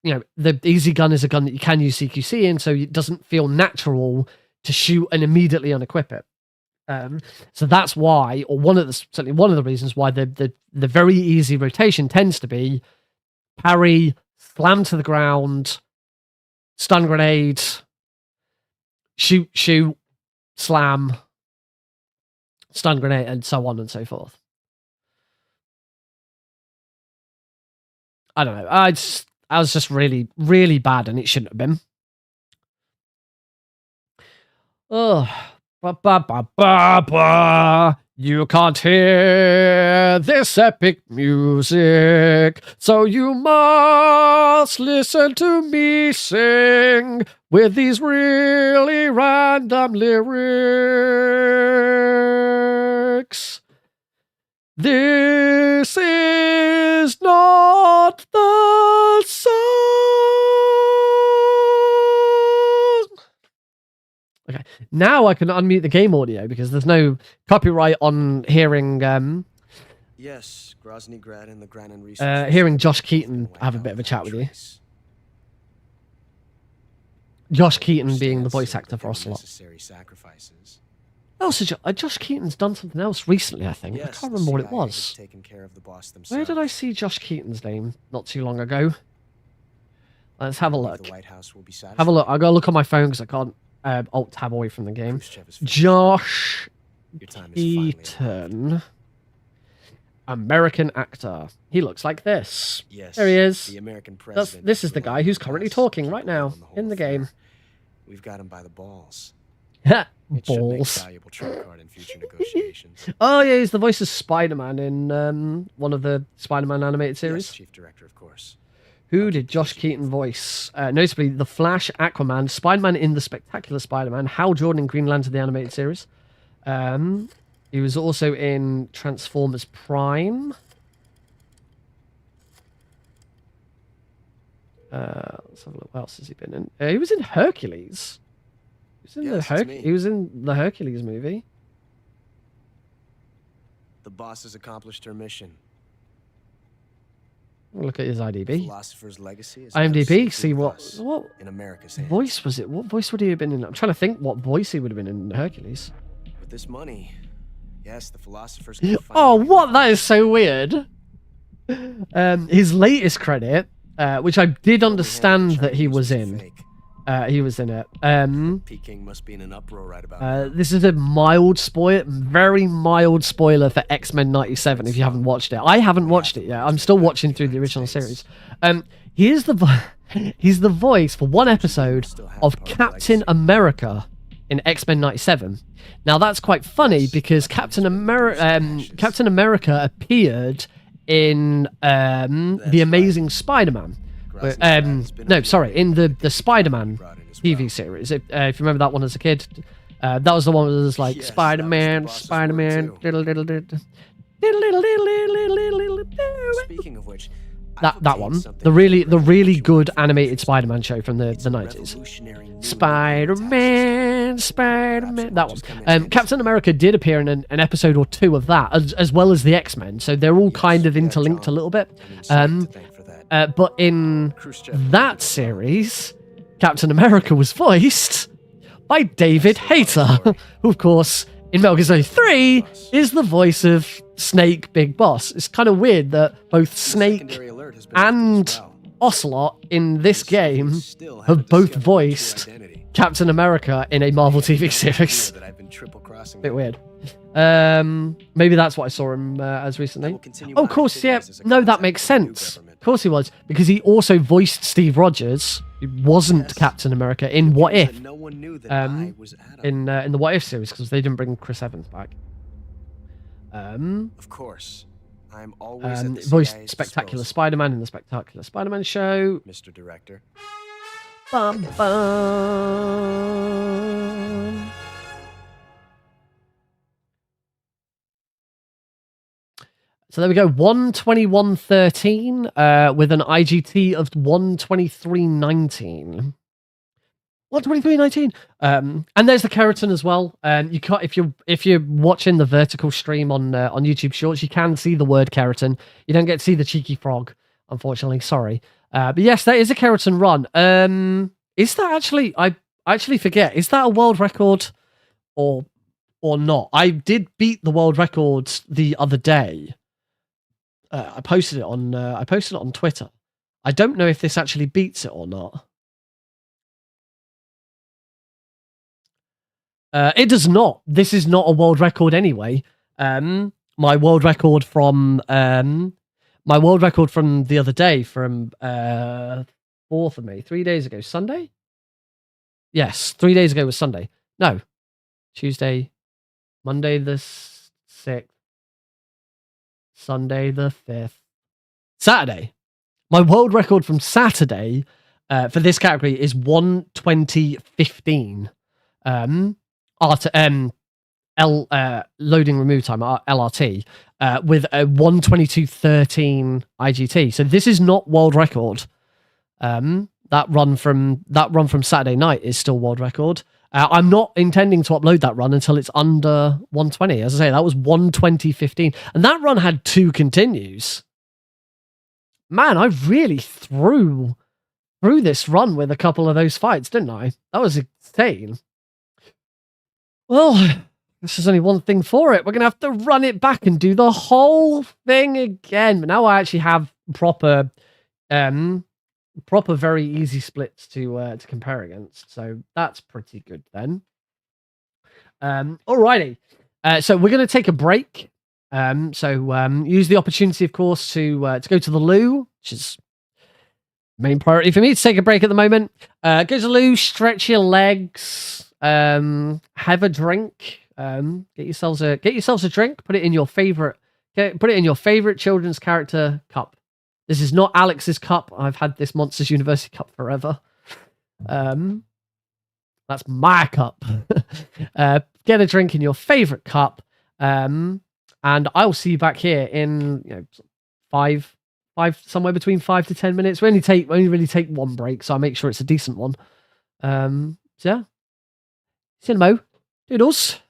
the easy gun is a gun that you can use CQC in, so it doesn't feel natural to shoot and immediately unequip it. So that's why, or certainly one of the reasons why the very easy rotation tends to be parry, slam to the ground, stun grenade, shoot, slam, stun grenade, and so on and so forth. I don't know. I was just really, really bad, and it shouldn't have been. Oh, you can't hear this epic music, so you must listen to me sing with these really random lyrics. This is not the song. Okay, now I can unmute the game audio because there's no copyright on hearing Yes, Grozny Grad and the Granin Research. hearing Josh Keaton have a bit of a chat with you. Josh Keaton being the voice actor for Ocelot. Necessary sacrifices. Oh, so Josh Keaton's done something else recently, I think. I can't remember what it was. Where did I see Josh Keaton's name not too long ago? Let's have a look. Have a look. I've got to look on my phone because I can't alt-tab away from the game. Josh Keaton. American actor. He looks like this. Yes, there he is. The American president. This is the guy who's currently talking right now in the game. We've got him by the balls. Balls. Valuable trump card in future negotiations. Oh yeah, he's the voice of Spider-Man in one of the Spider-Man animated series. Yes, chief director, of course. Who did Josh Keaton voice? Notably, The Flash, Aquaman, Spider-Man in The Spectacular Spider-Man, Hal Jordan in Green Lantern, the animated series. He was also in Transformers Prime. Let's have a look. What else has he been in? He was in Hercules. He was in the Hercules movie. The boss has accomplished her mission. Look at his IMDb. Philosopher's legacy is IMDb. See what in America's hands. voice was it? What voice would he have been in? I'm trying to think what voice he would have been in Hercules. With this money, yes, the philosophers. Oh, what? That is so weird. His latest credit, which I did understand that he was in. He was in it. Peking must be in an uproar right about this is a mild spoiler, very mild spoiler for X-Men 97 if you haven't watched it. I haven't watched it yet. I'm still watching through the original series. He's the voice for one episode of Captain America in X-Men 97. Now that's quite funny because Captain America appeared in The Amazing Spider-Man. No, sorry, in the Spider-Man TV series. If you remember that one as a kid, that was the one that was like Yes, that was Spider-Man, the boss's Spider-Man, word, diddle, diddle, diddle, diddle, diddle, diddle, diddle, diddle, diddle. Speaking of which, That one, the really good animated Spider-Man show from the 90s. Spider-Man, that one. Captain America did appear in an episode or two of that, as well as the X-Men, so they're all kind of interlinked a little bit. But in that series, Captain America was voiced by David Hayter, who, of course, in Metal Gear Solid 3 is the voice of Snake Big Boss. It's kind of weird that both Snake and Ocelot in this game have both voiced Captain America in a Marvel TV series. Bit weird. Maybe that's what I saw him as recently. Oh, of course, yeah. No, that makes sense. Of course he was, because he also voiced Steve Rogers, who wasn't Captain America, in What If. In the What If series, because they didn't bring Chris Evans back. Of course. I'm always at the voiced Spectacular Spider-Man in the Spectacular Spider-Man show. Mr. Director. Bum, bum. So there we go, 121.13 with an IGT of 123.19. 123.19. And there's the keratin as well. You can't, if you're watching the vertical stream on YouTube Shorts, you can see the word keratin. You don't get to see the cheeky frog, unfortunately. Sorry, but yes, that is a keratin run. Is that actually? I actually forget. Is that a world record or not? I did beat the world record the other day. I posted it on Twitter. I don't know if this actually beats it or not. It does not. This is not a world record anyway. My world record from the other day, from 4th of May, 3 days ago, Sunday. Yes, 3 days ago was Sunday. No, Tuesday, Monday the 6th, Sunday the 5th, Saturday. My world record from Saturday for this category is 1:20:15. Loading remove time, LRT, with a 1:22:13 IGT. So this is not world record. That run from Saturday night is still world record. I'm not intending to upload that run until it's under 120. As I say, that was 1:20:15, and that run had 2 continues. Man, I really threw this run with a couple of those fights, didn't I? That was insane. Well, this is only one thing for it. We're going to have to run it back and do the whole thing again. But now I actually have proper very easy splits to compare against. So that's pretty good then. Alrighty. So we're going to take a break. Use the opportunity, of course, to go to the loo, which is main priority for me to take a break at the moment. Go to the loo, stretch your legs, have a drink, get yourselves a drink, put it in your favorite children's character cup. This is not Alex's cup. I've had this Monsters University cup forever. That's my cup. Get a drink in your favorite cup, and I'll see you back here in five, somewhere between 5 to 10 minutes. We only really take one break, so I make sure it's a decent one. So yeah, see you in a mo. Doodles.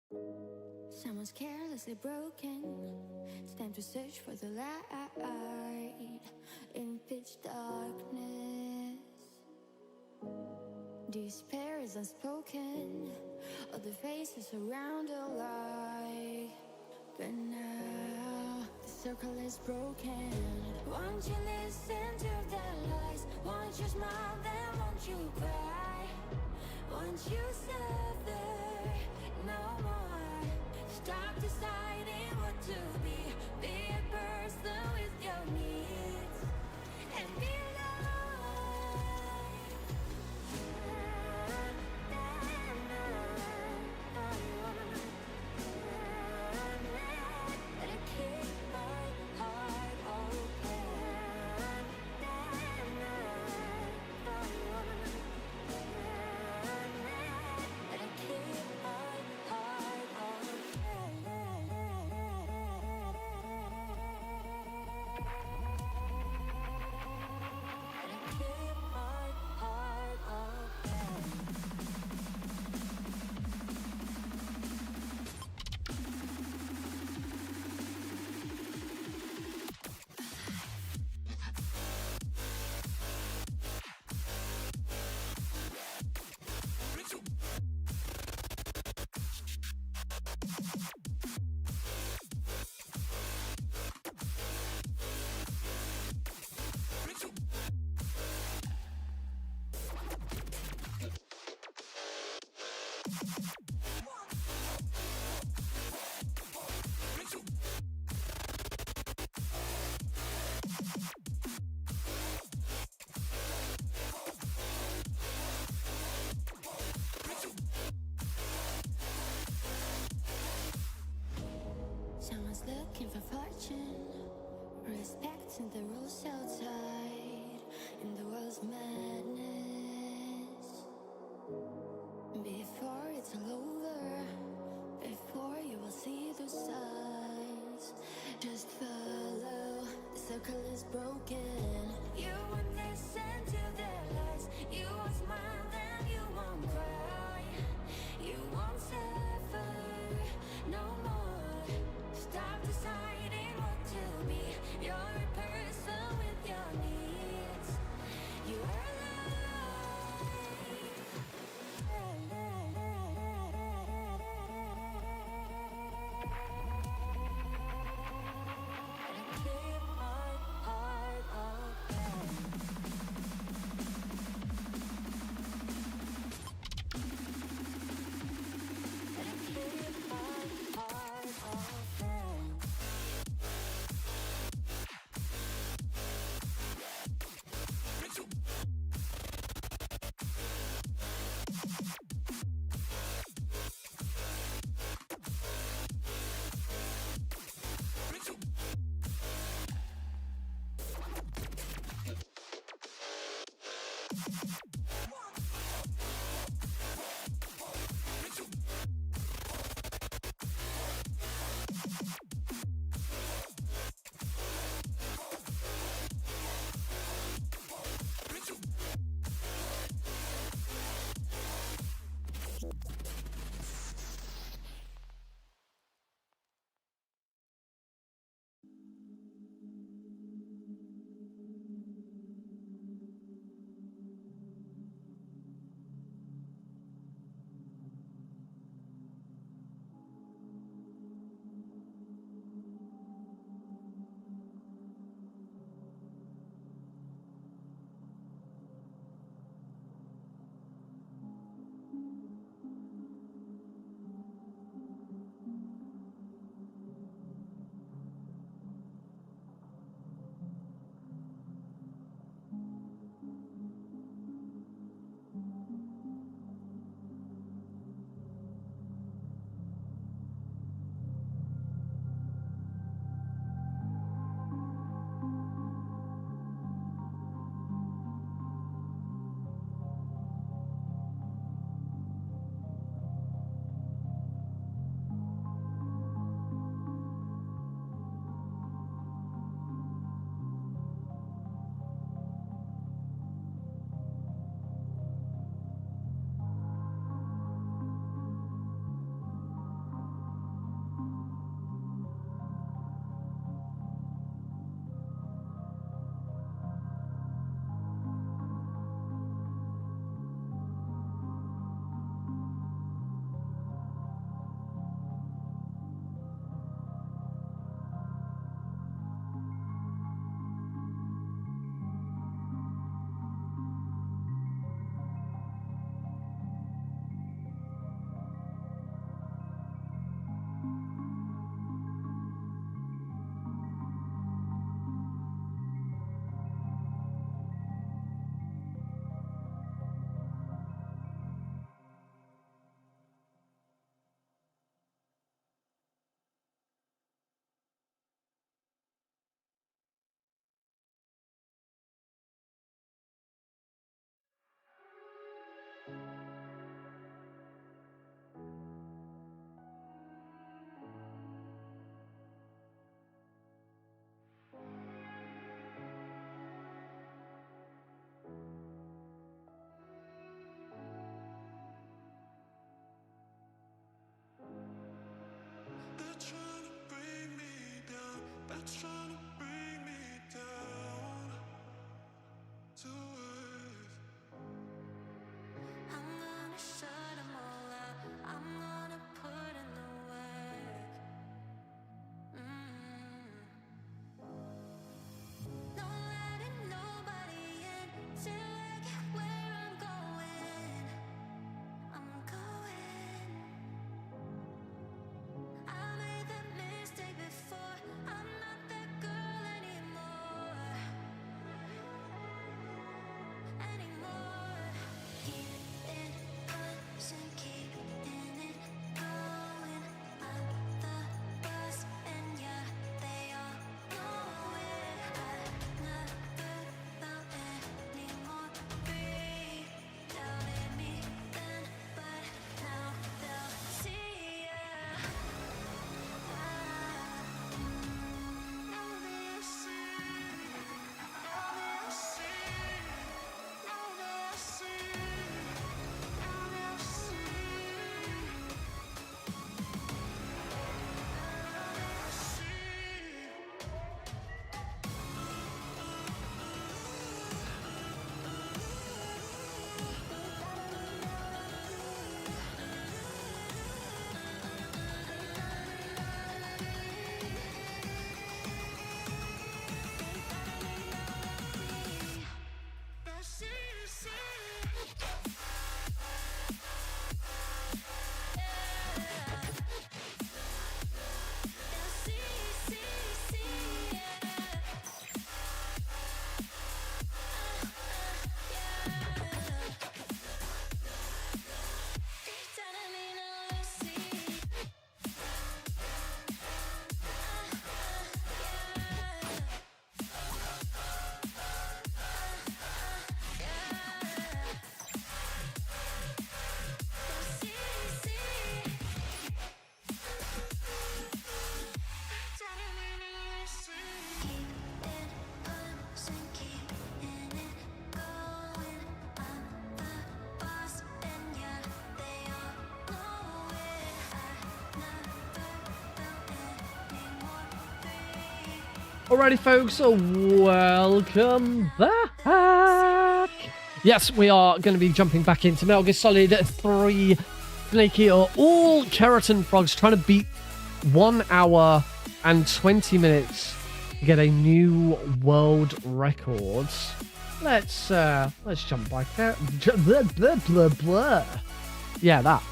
Someone's carelessly broken. It's time to search for the light in pitch darkness. Despair is unspoken. All the faces around are alike. But now the circle is broken. Won't you listen to the lies? Won't you smile, then won't you cry? Won't you suffer no more? Stop deciding what to be. Be a person with your needs and be someone's looking for fortune, respecting the rules outside in the world's madness. Before it's all over, before you will see the signs, just follow. The circle is broken. You won't listen to their lies. You won't smile, then you won't cry. You won't suffer no more. Stop deciding what to be. You're a person with your needs. You are alive. Alrighty, folks, so welcome back. Yes, we are going to be jumping back into Metal Gear Solid 3 Snake Eater All Keratin Frogs, trying to beat 1 hour and 20 minutes to get a new world record. Let's jump back there. Blah, blah, blah, blah. Yeah, that.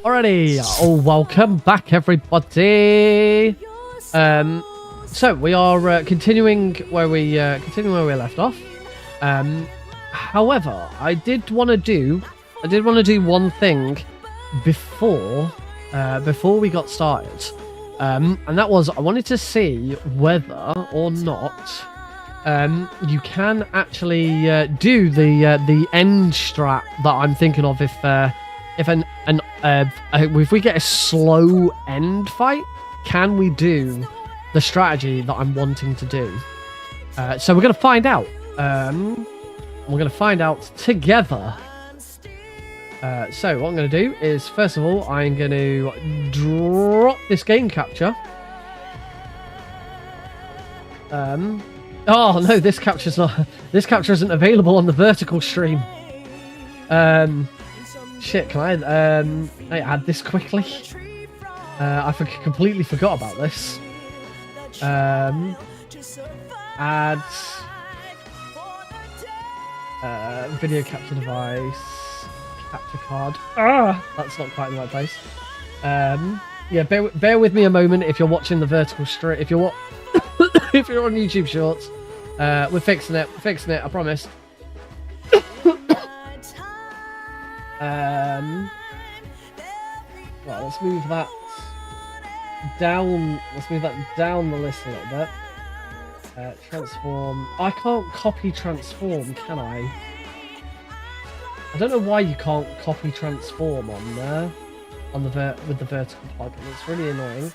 Alrighty, welcome back, everybody. So we are continuing where we left off. However, I did want to do one thing before we got started, and that was I wanted to see whether or not you can actually do the end strat that I'm thinking of if we get a slow end fight, can we do the strategy that I'm wanting to do? So we're going to find out. We're going to find out together. So what I'm going to do is, first of all, I'm going to drop this game capture. Oh no, this capture isn't available on the vertical stream. Shit, can I add this quickly? I completely forgot about this. Add video capture device, capture card. That's not quite in the right place. Yeah, bear with me a moment if you're watching the vertical stream. If you're if you're on YouTube Shorts, we're fixing it. We're fixing it. I promise. Well, let's move that down. Let's move that down the list a little bit. Transform. I can't copy transform, can I? I don't know why you can't copy transform on there, with the vertical plugin. It's really annoying.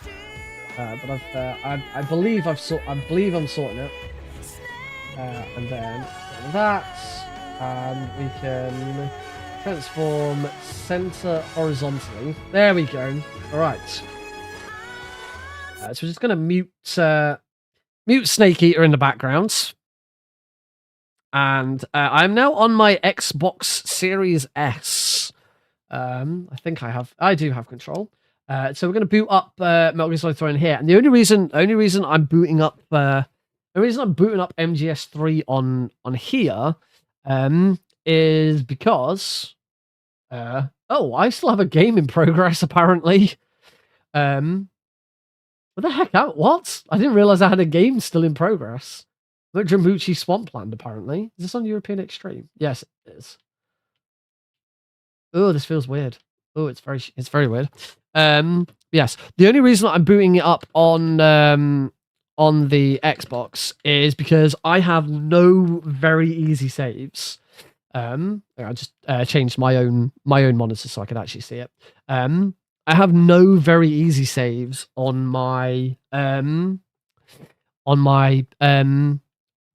But I believe I'm sorting it. And then that, and we can transform center horizontally. There we go. All right. So we're just going to mute Snake Eater in the background. And I'm now on my Xbox Series S. I think I do have control. So we're going to boot up Metal Gear Solid 3 in here. And the only reason I'm booting up MGS3 on here is because I still have a game in progress apparently. What the heck? What? I didn't realize I had a game still in progress. Look, Dramucci Swampland apparently. Is this on European Extreme? Yes, it is. Oh, this feels weird. Oh, it's very weird. Yes, the only reason I'm booting it up on the Xbox is because I have no very easy saves. I just changed my own monitor so I could actually see it. I have no very easy saves on my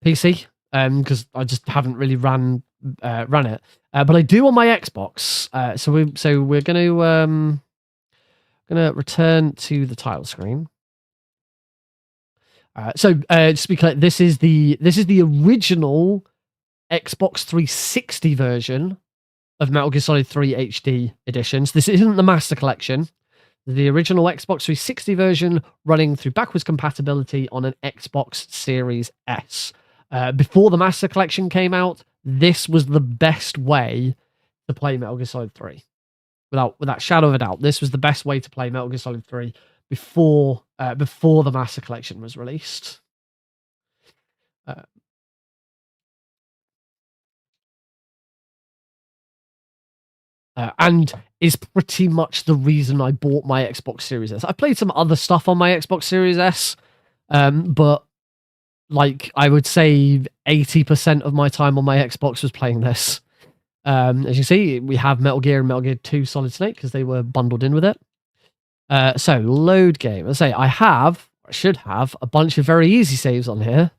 PC because I just haven't really run it. But I do on my Xbox. So we're gonna return to the title screen. So just to be clear, this is the original Xbox 360 version of Metal Gear Solid 3 HD editions. This isn't the Master Collection. The original Xbox 360 version running through backwards compatibility on an Xbox Series S. Before the Master Collection came out, this was the best way to play Metal Gear Solid 3. Without shadow of a doubt, this was the best way to play Metal Gear Solid 3 before the Master Collection was released. And is pretty much the reason I bought my Xbox Series S. I played some other stuff on my Xbox Series S, but like I would say 80% of my time on my Xbox was playing this. As you see, we have Metal Gear and Metal Gear 2 Solid Snake because they were bundled in with it. So load game. Let's say I should have a bunch of very easy saves on here.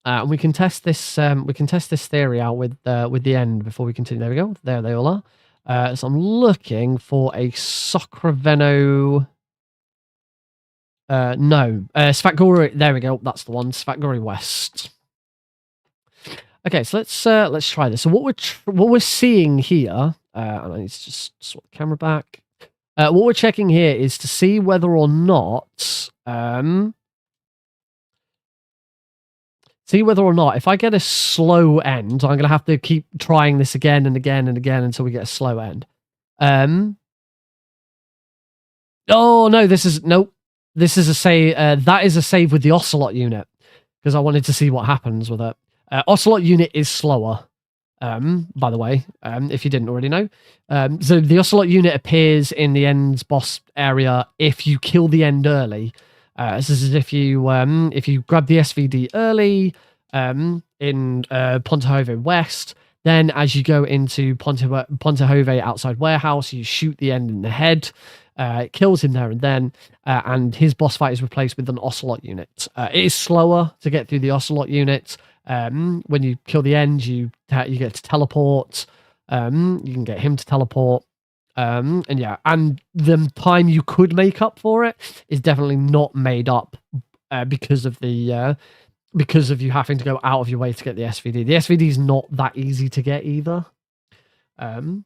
And we can test this. We can test this theory out with the end before we continue. There we go. There they all are. So I'm looking for a Sacraveno. No, Svatgori. There we go. That's the one. Svatgori West. Okay, so let's try this. So what we're seeing here, and I need to just swap the camera back. What we're checking here is to see whether or not, if I get a slow end, I'm gonna have to keep trying this again and again and again until we get a slow end. Oh no, nope. This is a save. That is a save with the Ocelot unit because I wanted to see what happens with it. Ocelot unit is slower. By the way, if you didn't already know. So the Ocelot unit appears in the end boss area if you kill the end early. This is if you grab the SVD early in Ponte West, then as you go into Ponte outside warehouse, you shoot the end in the head. It kills him there and then, and his boss fight is replaced with an Ocelot unit. It is slower to get through the Ocelot unit. When you kill the end, you get to teleport. You can get him to teleport. And yeah, and the time you could make up for it is definitely not made up because of you having to go out of your way to get the SVD. The SVD is not that easy to get either. I've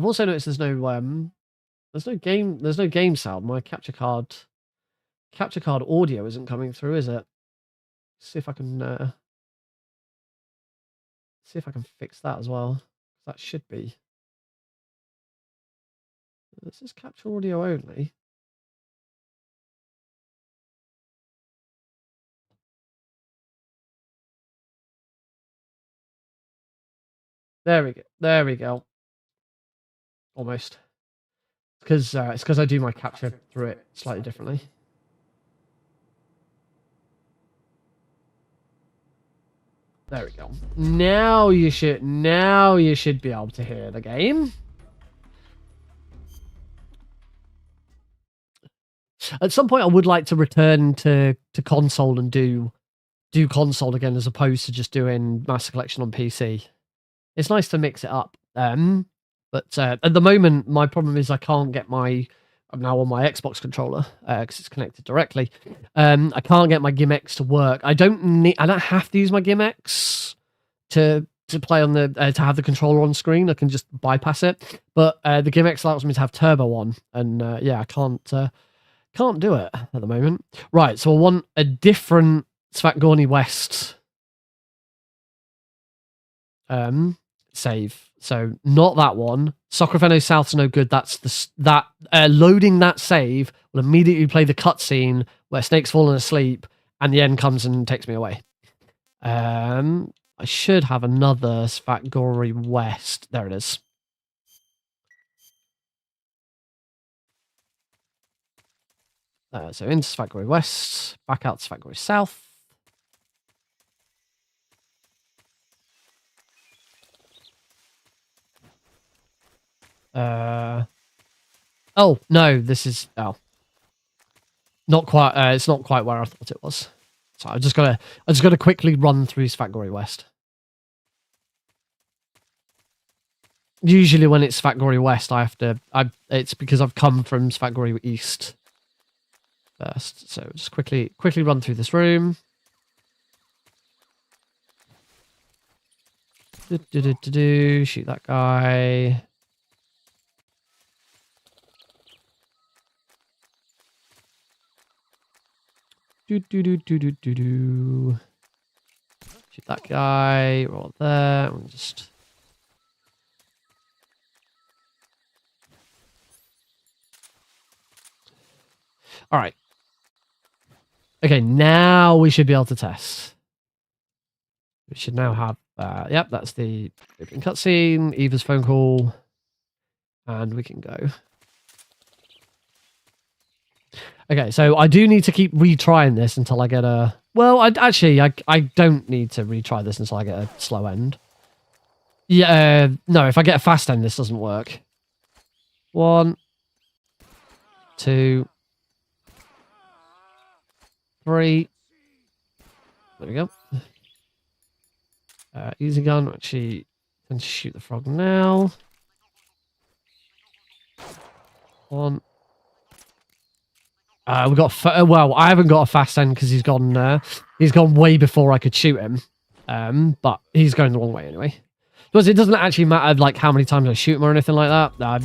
also noticed there's no game sound. My capture card audio isn't coming through, is it? See if I can fix that as well. That should be. This is capture audio only. There we go. There we go. Almost. It's because I do my capture through it slightly differently. There we go. Now you should be able to hear the game. At some point I would like to return to console and do console again as opposed to just doing Master Collection on PC. It's nice to mix it up. But at the moment my problem is I can't get I'm now on my Xbox controller because it's connected directly. I can't get my gimmicks to work. I don't have to use my gimmicks to play on the to have the controller on screen. I can just bypass it. But the gimmicks allows me to have turbo on, and yeah, I can't do it at the moment. Right, so I want a different Svatgorny West save. So not that one. Sacraveno South's no good. That's loading that save will immediately play the cutscene where Snake's fallen asleep and the end comes and takes me away. I should have another Svatgorny West. There it is. So into Svatgorny West, back out to Svatgorny South. Oh no, this is not quite. It's not quite where I thought it was. So I just gotta quickly run through Svatgorny West. Usually when it's Svatgorny West, it's because I've come from Svatgorny East first. So just quickly run through this room. Shoot that guy. Shoot that guy. Roll there. We'll just. All right. Okay, now we should be able to test. We should now have. Yep, that's the opening cutscene. Eva's phone call, and we can go. Okay, so I do need to keep retrying this until I get a... Well, I don't need to retry this until I get a slow end. Yeah, no, if I get a fast end, this doesn't work. 1, 2, 3. There we go. Easy gun, actually, can shoot the frog now. One. We got well. I haven't got a fast end because he's gone. He's gone way before I could shoot him. But he's going the wrong way anyway. Because it doesn't actually matter like how many times I shoot him or anything like that.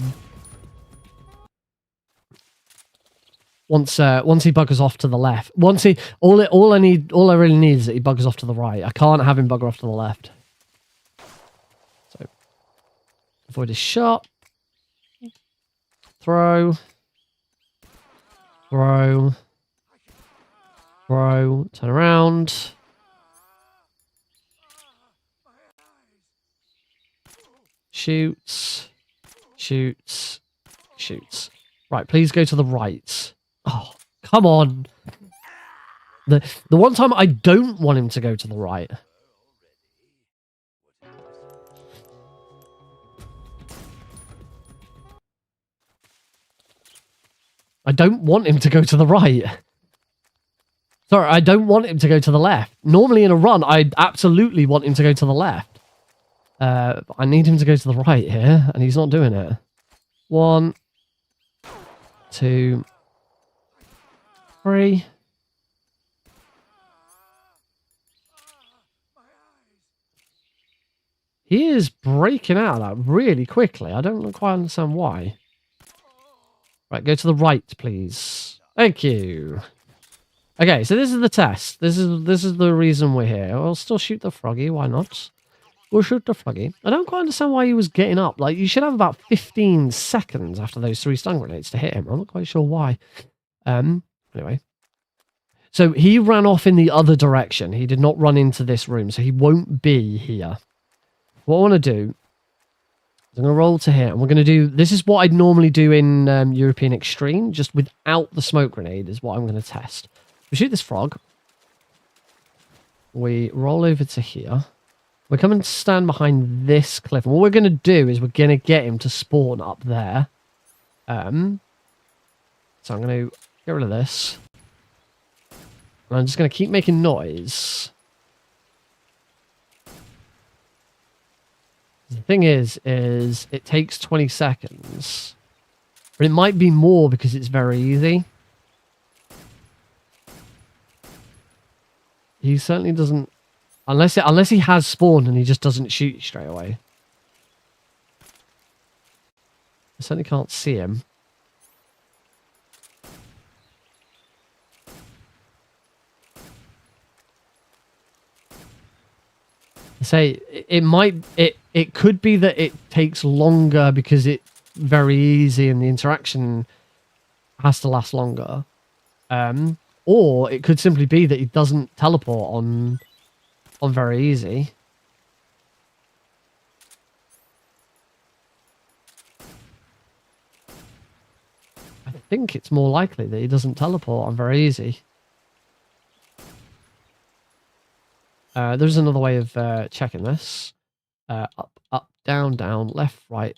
Once he buggers off to the left, all I really need is that he buggers off to the right. I can't have him bugger off to the left. So avoid his shot. Throw. Throw. Throw. Turn around. Shoots. Shoots. Shoots. Right, please go to the right. Oh, come on. The one time I don't want him to go to the right. I don't want him to go to the right. Sorry, I don't want him to go to the left. Normally in a run, I absolutely want him to go to the left. I need him to go to the right here, and he's not doing it. 1, 2, 3. He is breaking out of that really quickly. I don't quite understand why. Right, go to the right, please. Thank you. Okay, so this is the test. This is the reason we're here. We'll still shoot the froggy. Why not? We'll shoot the froggy. I don't quite understand why he was getting up. Like, you should have about 15 seconds after those 3 stun grenades to hit him. I'm not quite sure why. Anyway. So he ran off in the other direction. He did not run into this room, so he won't be here. What I want to do is I'm going to roll to here, and we're going to do... This is what I'd normally do in European Extreme, just without the smoke grenade is what I'm going to test. We shoot this frog. We roll over to here. We're coming to stand behind this cliff. And what we're going to do is we're going to get him to spawn up there. So I'm going to get rid of this. And I'm just going to keep making noise. The thing is it takes 20 seconds. But it might be more because it's very easy. He certainly doesn't... Unless he has spawned and he just doesn't shoot straight away. I certainly can't see him. Say it could be that it takes longer because it's very easy and the interaction has to last longer. Or it could simply be that he doesn't teleport on very easy. I think it's more likely that he doesn't teleport on very easy. There's another way of checking this. Up, up, down, down, left, right,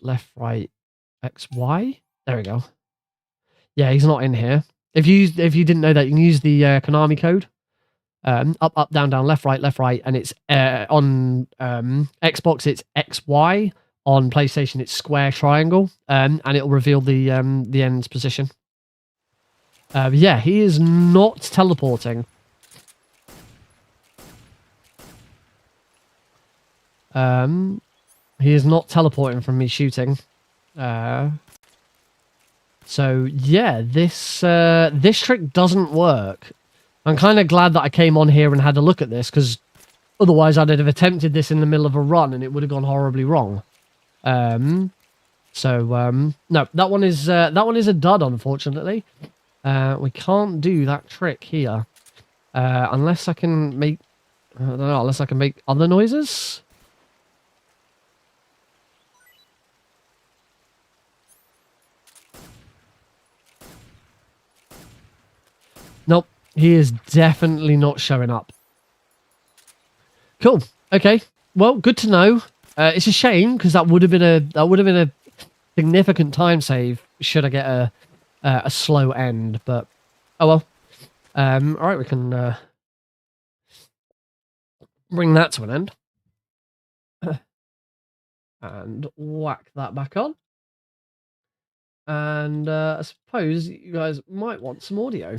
X, Y. There we go. Yeah, he's not in here. If you didn't know that, you can use the Konami code. Up, up, down, down, left, right, and it's on Xbox it's XY. On PlayStation it's square triangle, and it'll reveal the end's position. Yeah, he is not teleporting. He is not teleporting from me shooting. So yeah, this trick doesn't work. I'm kind of glad that I came on here and had a look at this, because otherwise I'd have attempted this in the middle of a run and it would have gone horribly wrong. No, that one is a dud, unfortunately. We can't do that trick here, unless I can make, I don't know, unless I can make other noises. Nope, he is definitely not showing up. Cool. Okay. Well, good to know. It's a shame because that would have been a significant time save should I get a slow end. But oh well. All right, we can bring that to an end and whack that back on. And I suppose you guys might want some audio.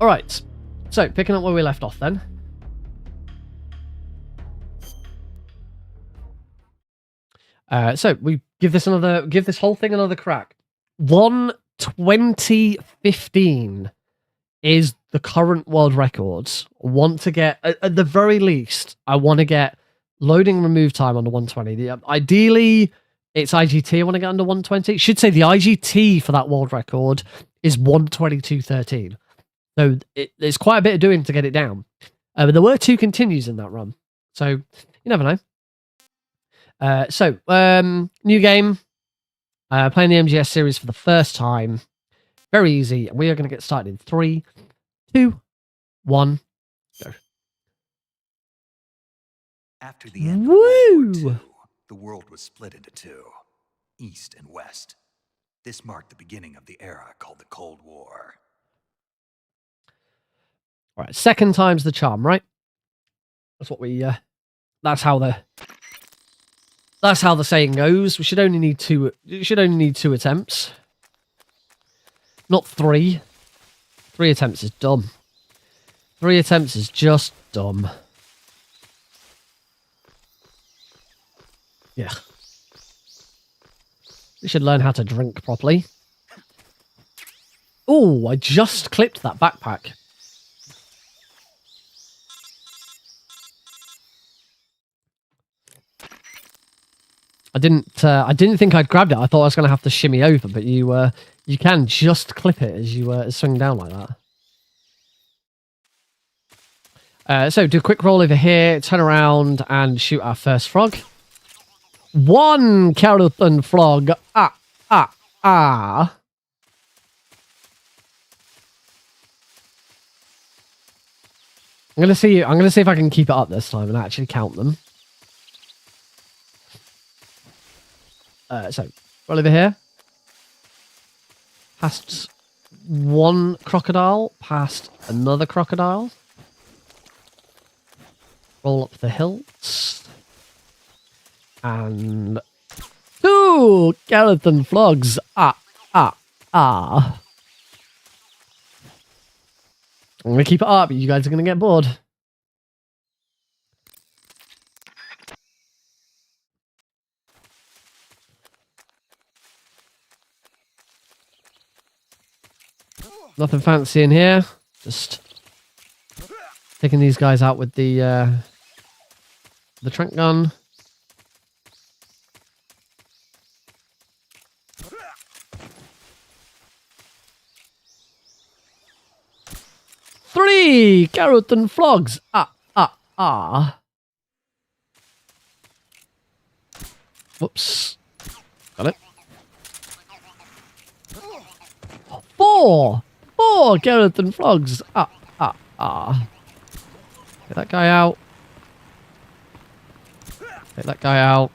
All right. So picking up where we left off then. So we give this whole thing another crack. 1:20:15 is the current world records. Want to get at the very least, I want to get loading and remove time under 120. Ideally, it's IGT. I want to get under 120. Should say the IGT for that world record is 1:22:13. So there's quite a bit of doing to get it down. But there were 2 continues in that run, so you never know. New game. Playing the MGS series for the first time. Very easy. We are going to get started in 3, 2, 1, go. After the end of World War II, the world was split into 2, East and West. This marked the beginning of the era called the Cold War. All right, second time's the charm, right? That's what we. That's how the saying goes. We should only need 2. You should only need 2 attempts, not 3. 3 attempts is dumb. 3 attempts is just dumb. Yeah. We should learn how to drink properly. Oh, I just clipped that backpack. I didn't think I'd grabbed it. I thought I was going to have to shimmy over, but you can just clip it as you swing down like that. So do a quick roll over here, turn around and shoot our first frog. 1 Kerotan frog. Ah. I'm gonna see if I can keep it up this time and actually count them. So roll over here. Past 1 crocodile, past another crocodile. Roll up the hills. And 2 Keratan frogs. Ah. I'm going to keep it up, but you guys are going to get bored. Nothing fancy in here. Just taking these guys out with the trank gun. Three Keratan frogs. Ah. Whoops. Got it. 4 Keratan frogs. Ah. Get that guy out. Take that guy out.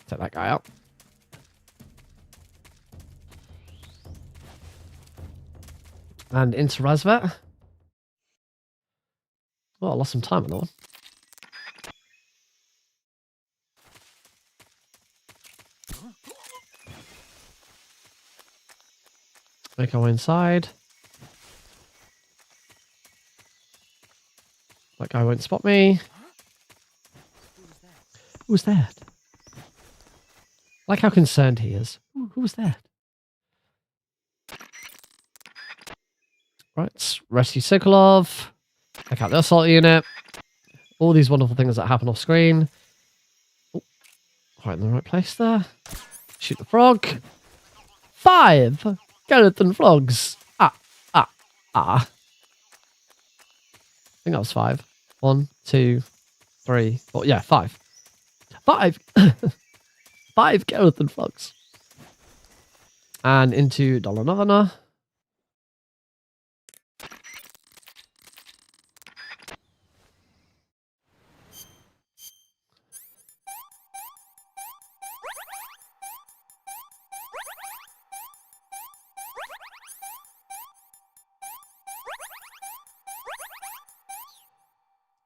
Take that guy out. And into Razvat. Oh, I lost some time on that one. Make our way inside. That guy won't spot me. Who was that? I like how concerned he is. Who was that? Right, rescue Sokolov. Check out the assault unit. All these wonderful things that happen off screen. Oh, right in the right place there. Shoot the frog. 5 Keratan frogs. Ah. I think that was 5. 1, 2, 3, 4. Yeah, 5. 5 Keratan frogs. And into Dolonovana.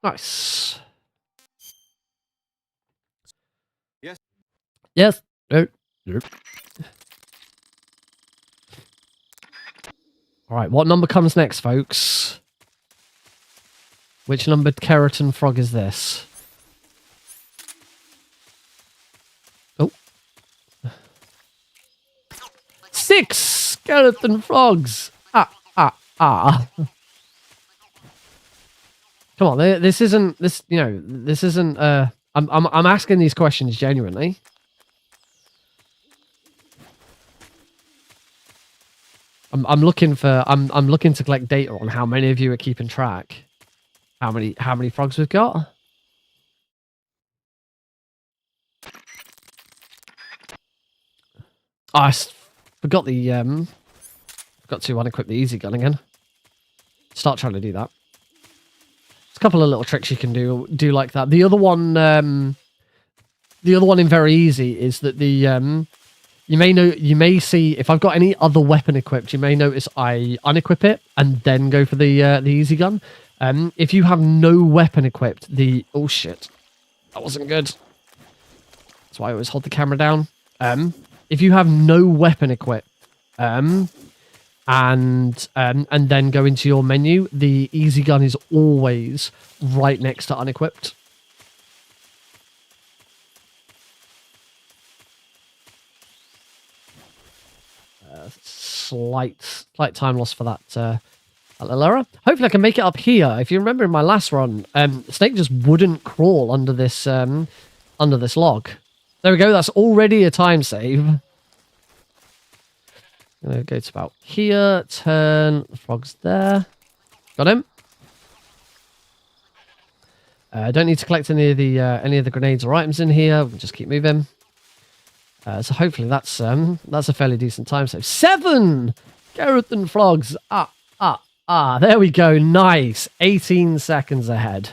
Nice. Yes. Yes. No. Nope. All right, what number comes next, folks? Which numbered keratin frog is this? Oh. 6 keratin frogs. Ah. Come on, this isn't this. You know, this isn't. I'm asking these questions genuinely. I'm looking to collect data on how many of you are keeping track. How many frogs we've got? Oh, I forgot the forgot to unequip the easy gun again. Start trying to do that. There's a couple of little tricks you can do like that. The other one in very easy is that the you may see if I've got any other weapon equipped, you may notice I unequip it and then go for the easy gun. If you have no weapon equipped, oh shit, that wasn't good. That's why I always hold the camera down. If you have no weapon equipped, and then go into your menu, the easy gun is always right next to unequipped. Slight time loss for that little error. Hopefully I can make it up here. If you remember in my last run, Snake just wouldn't crawl under this log. There we go. That's already a time save. I'm gonna go to about here. Turn the frogs there. Got him. Don't need to collect any of the grenades or items in here. We can just keep moving. So hopefully that's a fairly decent time save. 7 keratin frogs. There we go. Nice. 18 seconds ahead.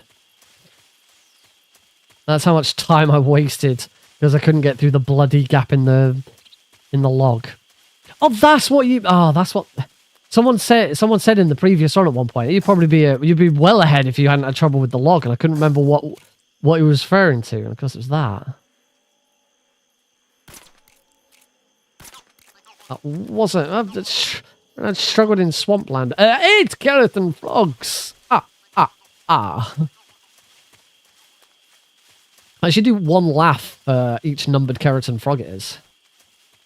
That's how much time I wasted because I couldn't get through the bloody gap in the log. Oh, that's what someone said in the previous run at one point. You'd be well ahead if you hadn't had trouble with the log, and I couldn't remember what he was referring to, and of course it was that. That wasn't. I struggled in swampland. 8 keratin frogs. I should do one laugh for each numbered keratin frog it is.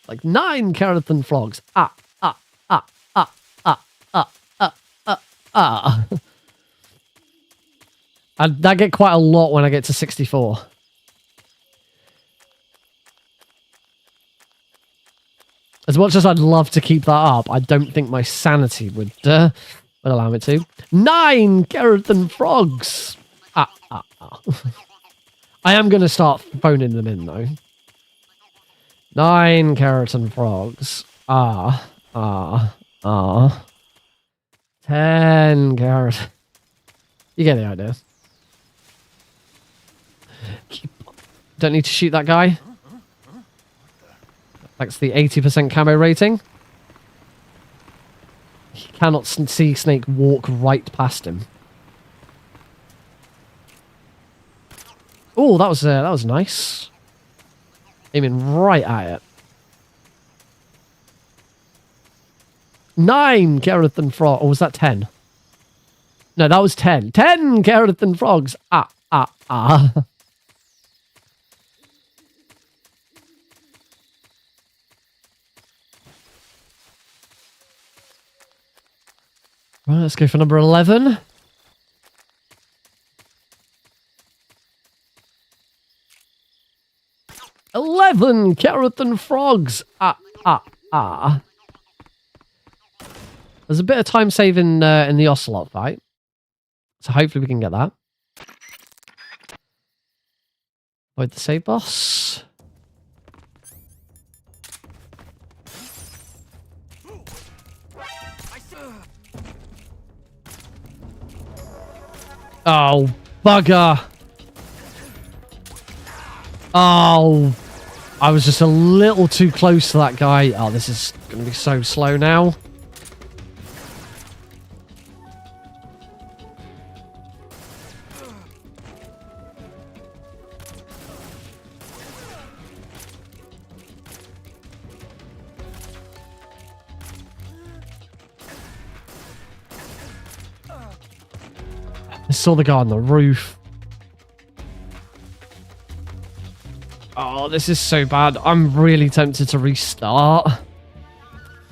Like 9 keratin frogs. And I get quite a lot when I get to 64. As much as I'd love to keep that up, I don't think my sanity would allow me to. 9 keratin frogs. I am going to start phoning them in, though. 9 keratin frogs. 10 keratin. You get the idea. Don't need to shoot that guy. That's the 80% camo rating. He cannot see Snake walk right past him. Oh, that was nice. Aiming right at it. 9 keratin frog. Or was that 10? No, that was 10. 10 keratin frogs. Right, let's go for number 11. Keratin frogs. There's a bit of time saving in the ocelot fight, so hopefully we can get that. Avoid the save boss. Oh, bugger. Oh, I was just a little too close to that guy. Oh, this is going to be so slow now. saw the guy on the roof. Oh, this is so bad. I'm really tempted to restart.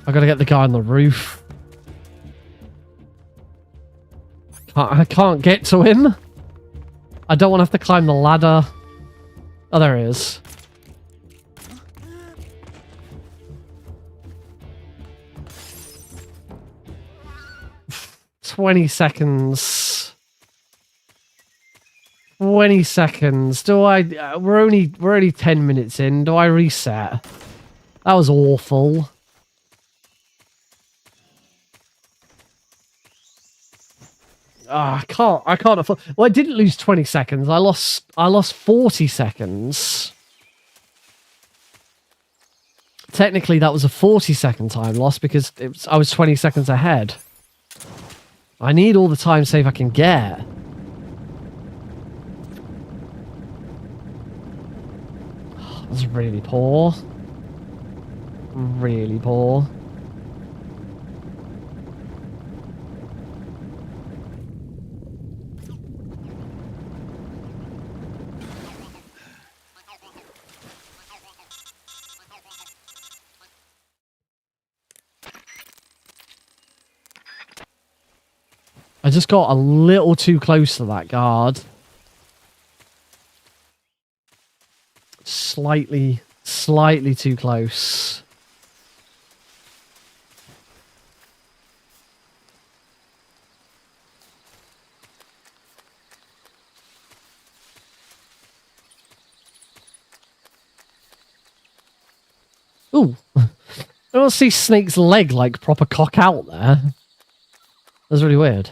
I gotta get the guy on the roof. I can't get to him. I don't want to have to climb the ladder. Oh, there he is. "20 seconds. 20 seconds. Do I... we're only 10 minutes in. Do I reset? That was awful. I can't afford... Well, I didn't lose 20 seconds. I lost 40 seconds. Technically, that was a 40-second time loss because I was 20 seconds ahead. I need all the time save I can get. That's really poor. Really poor. I just got a little too close to that guard. Slightly too close. Ooh. I don't see Snake's leg like proper cock out there. That's really weird.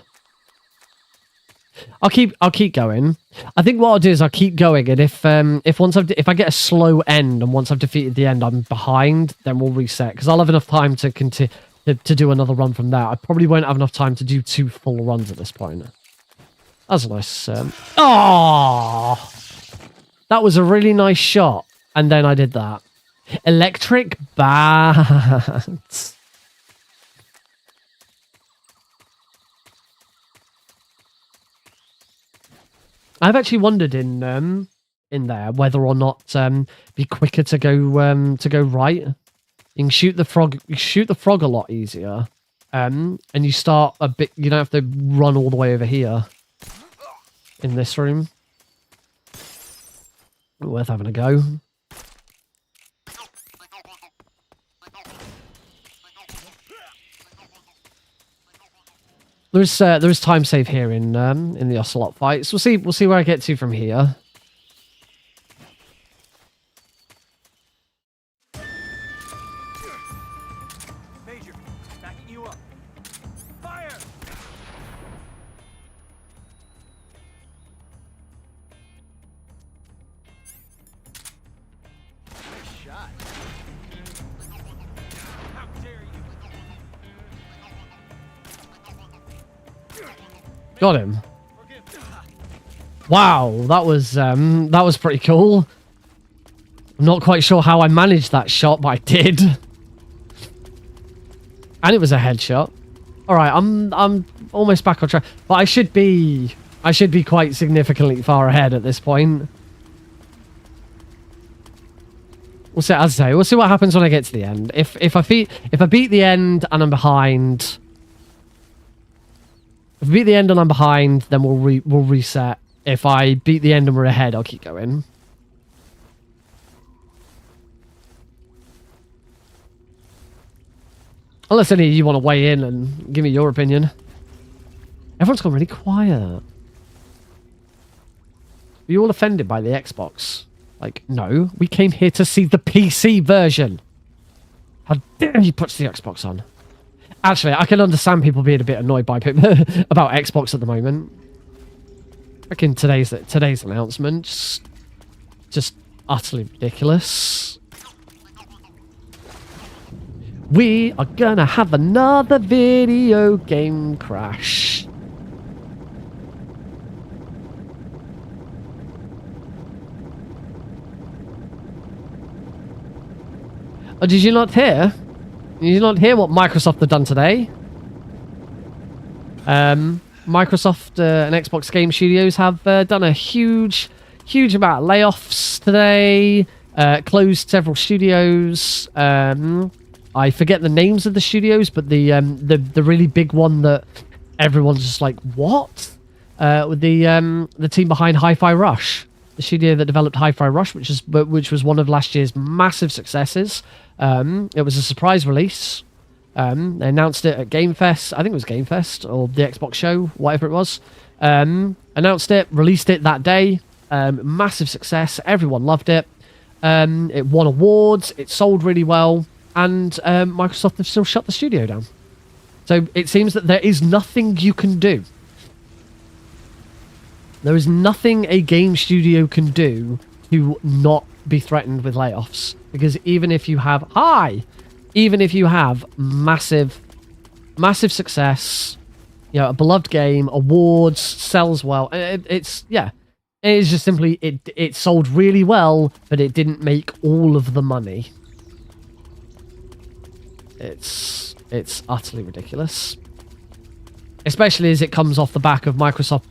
I'll keep going. I think what I'll do is I'll keep going, and if I get a slow end and once I've defeated the end I'm behind, then we'll reset because I'll have enough time to continue to do another run from there. I probably won't have enough time to do 2 full runs at this point. That's a nice. Oh, that was a really nice shot, and then I did that. Electric bats. I've actually wondered in there whether or not be quicker to go right. You can shoot the frog a lot easier, and you start a bit. You don't have to run all the way over here. In this room, worth having a go. There's time save here in the Ocelot fights. We'll see where I get to from here. Major, backing you up. Fire! Nice shot. How dare you? Got him. Wow, that was pretty cool. I'm not quite sure how I managed that shot, but I did. And it was a headshot. All right, I'm almost back on track, but I should be quite significantly far ahead at this point. We'll see. As I say, we'll see what happens when I get to the end. If I beat the end and I'm behind. If I beat the end and I'm behind, then we'll reset. If I beat the end and we're ahead, I'll keep going. Unless any of you want to weigh in and give me your opinion. Everyone's gone really quiet. Are you all offended by the Xbox? Like, no. We came here to see the PC version. How dare you put the Xbox on? Actually, I can understand people being a bit annoyed by about Xbox at the moment. Like in today's announcement, just utterly ridiculous. We are gonna have another video game crash. Oh, did you not hear? Did you not hear what Microsoft have done today? Microsoft and Xbox Game Studios have done a huge amount of layoffs today. Closed several studios. I forget the names of the studios, but the really big one that everyone's just like, what? With the team behind Hi-Fi Rush, the studio that developed Hi-Fi Rush, which was one of last year's massive successes. It was a surprise release. They announced it at Game Fest. I think it was Game Fest or the Xbox show, whatever it was. Announced it, released it that day. Massive success. Everyone loved it. It won awards. It sold really well. And Microsoft have still shut the studio down. So it seems that there is nothing you can do. There is nothing a game studio can do to not be threatened with layoffs. Because even if you have massive success, you know, a beloved game, awards, sells well, it's just simply it sold really well, but it didn't make all of the money. It's utterly ridiculous, especially as it comes off the back of Microsoft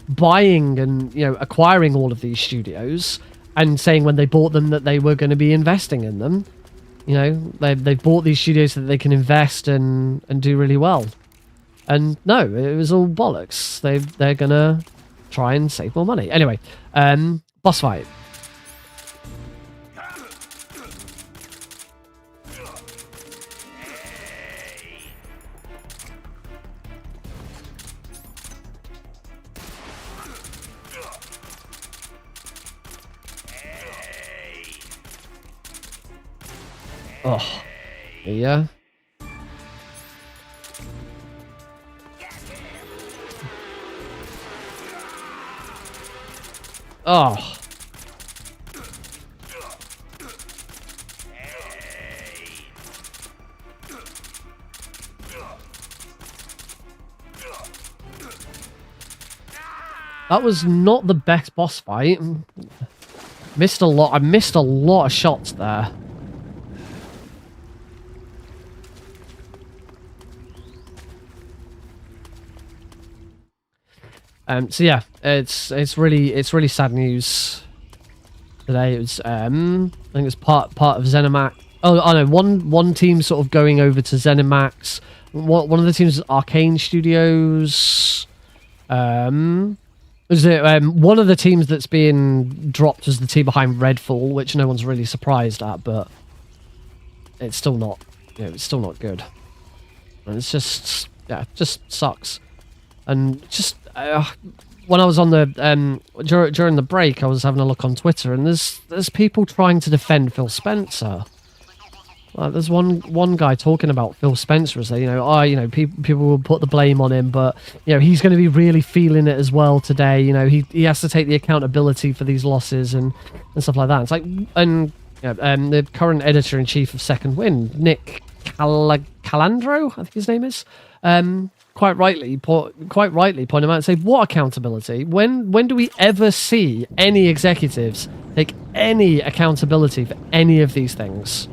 buying and, you know, acquiring all of these studios and saying when they bought them that they were going to be investing in them. You know, they've bought these studios so that they can invest and do really well. And no, it was all bollocks. They're gonna try and save more money. Anyway, boss fight. Oh, yeah. Oh. That was not the best boss fight. Missed a lot. I missed a lot of shots there. So yeah, it's really sad news today. It was I think it's part of ZeniMax. Oh, I know one team sort of going over to ZeniMax. One of the teams is Arcane Studios. Was it one of the teams that's being dropped was the team behind Redfall, which no one's really surprised at, but it's still not, you know, it's still not good. And it's just, yeah, just sucks. And just when I was on the during the break, I was having a look on Twitter, and there's people trying to defend Phil Spencer. Like, there's one guy talking about Phil Spencer as people will put the blame on him, but you know he's going to be really feeling it as well today. You know, he has to take the accountability for these losses and stuff like that. It's like, and the current editor in chief of Second Wind, Nick Calandro, I think his name is, quite rightly point him out and say, what accountability? When do we ever see any executives take any accountability for any of these things?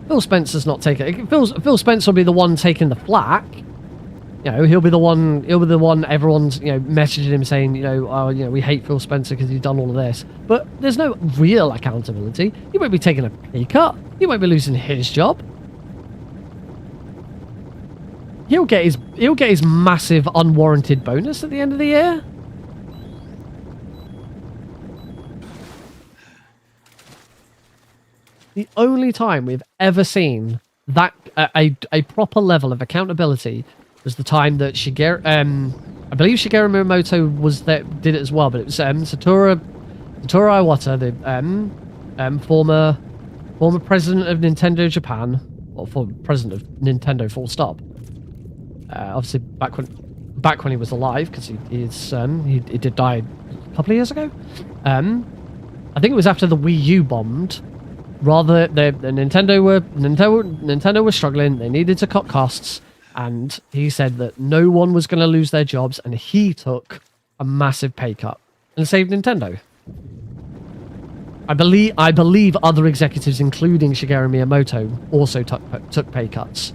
Phil Spencer's not taking. Phil Spencer will be the one taking the flak. You know, he'll be the one. Everyone's, you know, messaging him saying, you know, oh, you know, we hate Phil Spencer because he's done all of this. But there's no real accountability. He won't be taking a pay cut. He won't be losing his job. He'll get his massive unwarranted bonus at the end of the year. The only time we've ever seen that a proper level of accountability was the time that Shigeru, I believe Shigeru Miyamoto did it as well, but it was Satoru Iwata, the former president of Nintendo Japan, or former president of Nintendo, full stop. Obviously back when he was alive, because he did die a couple of years ago. I think it was after the Wii U bombed. Rather, Nintendo were struggling. They needed to cut costs, and he said that no one was going to lose their jobs, and he took a massive pay cut and saved Nintendo. I believe other executives, including Shigeru Miyamoto, also took pay cuts.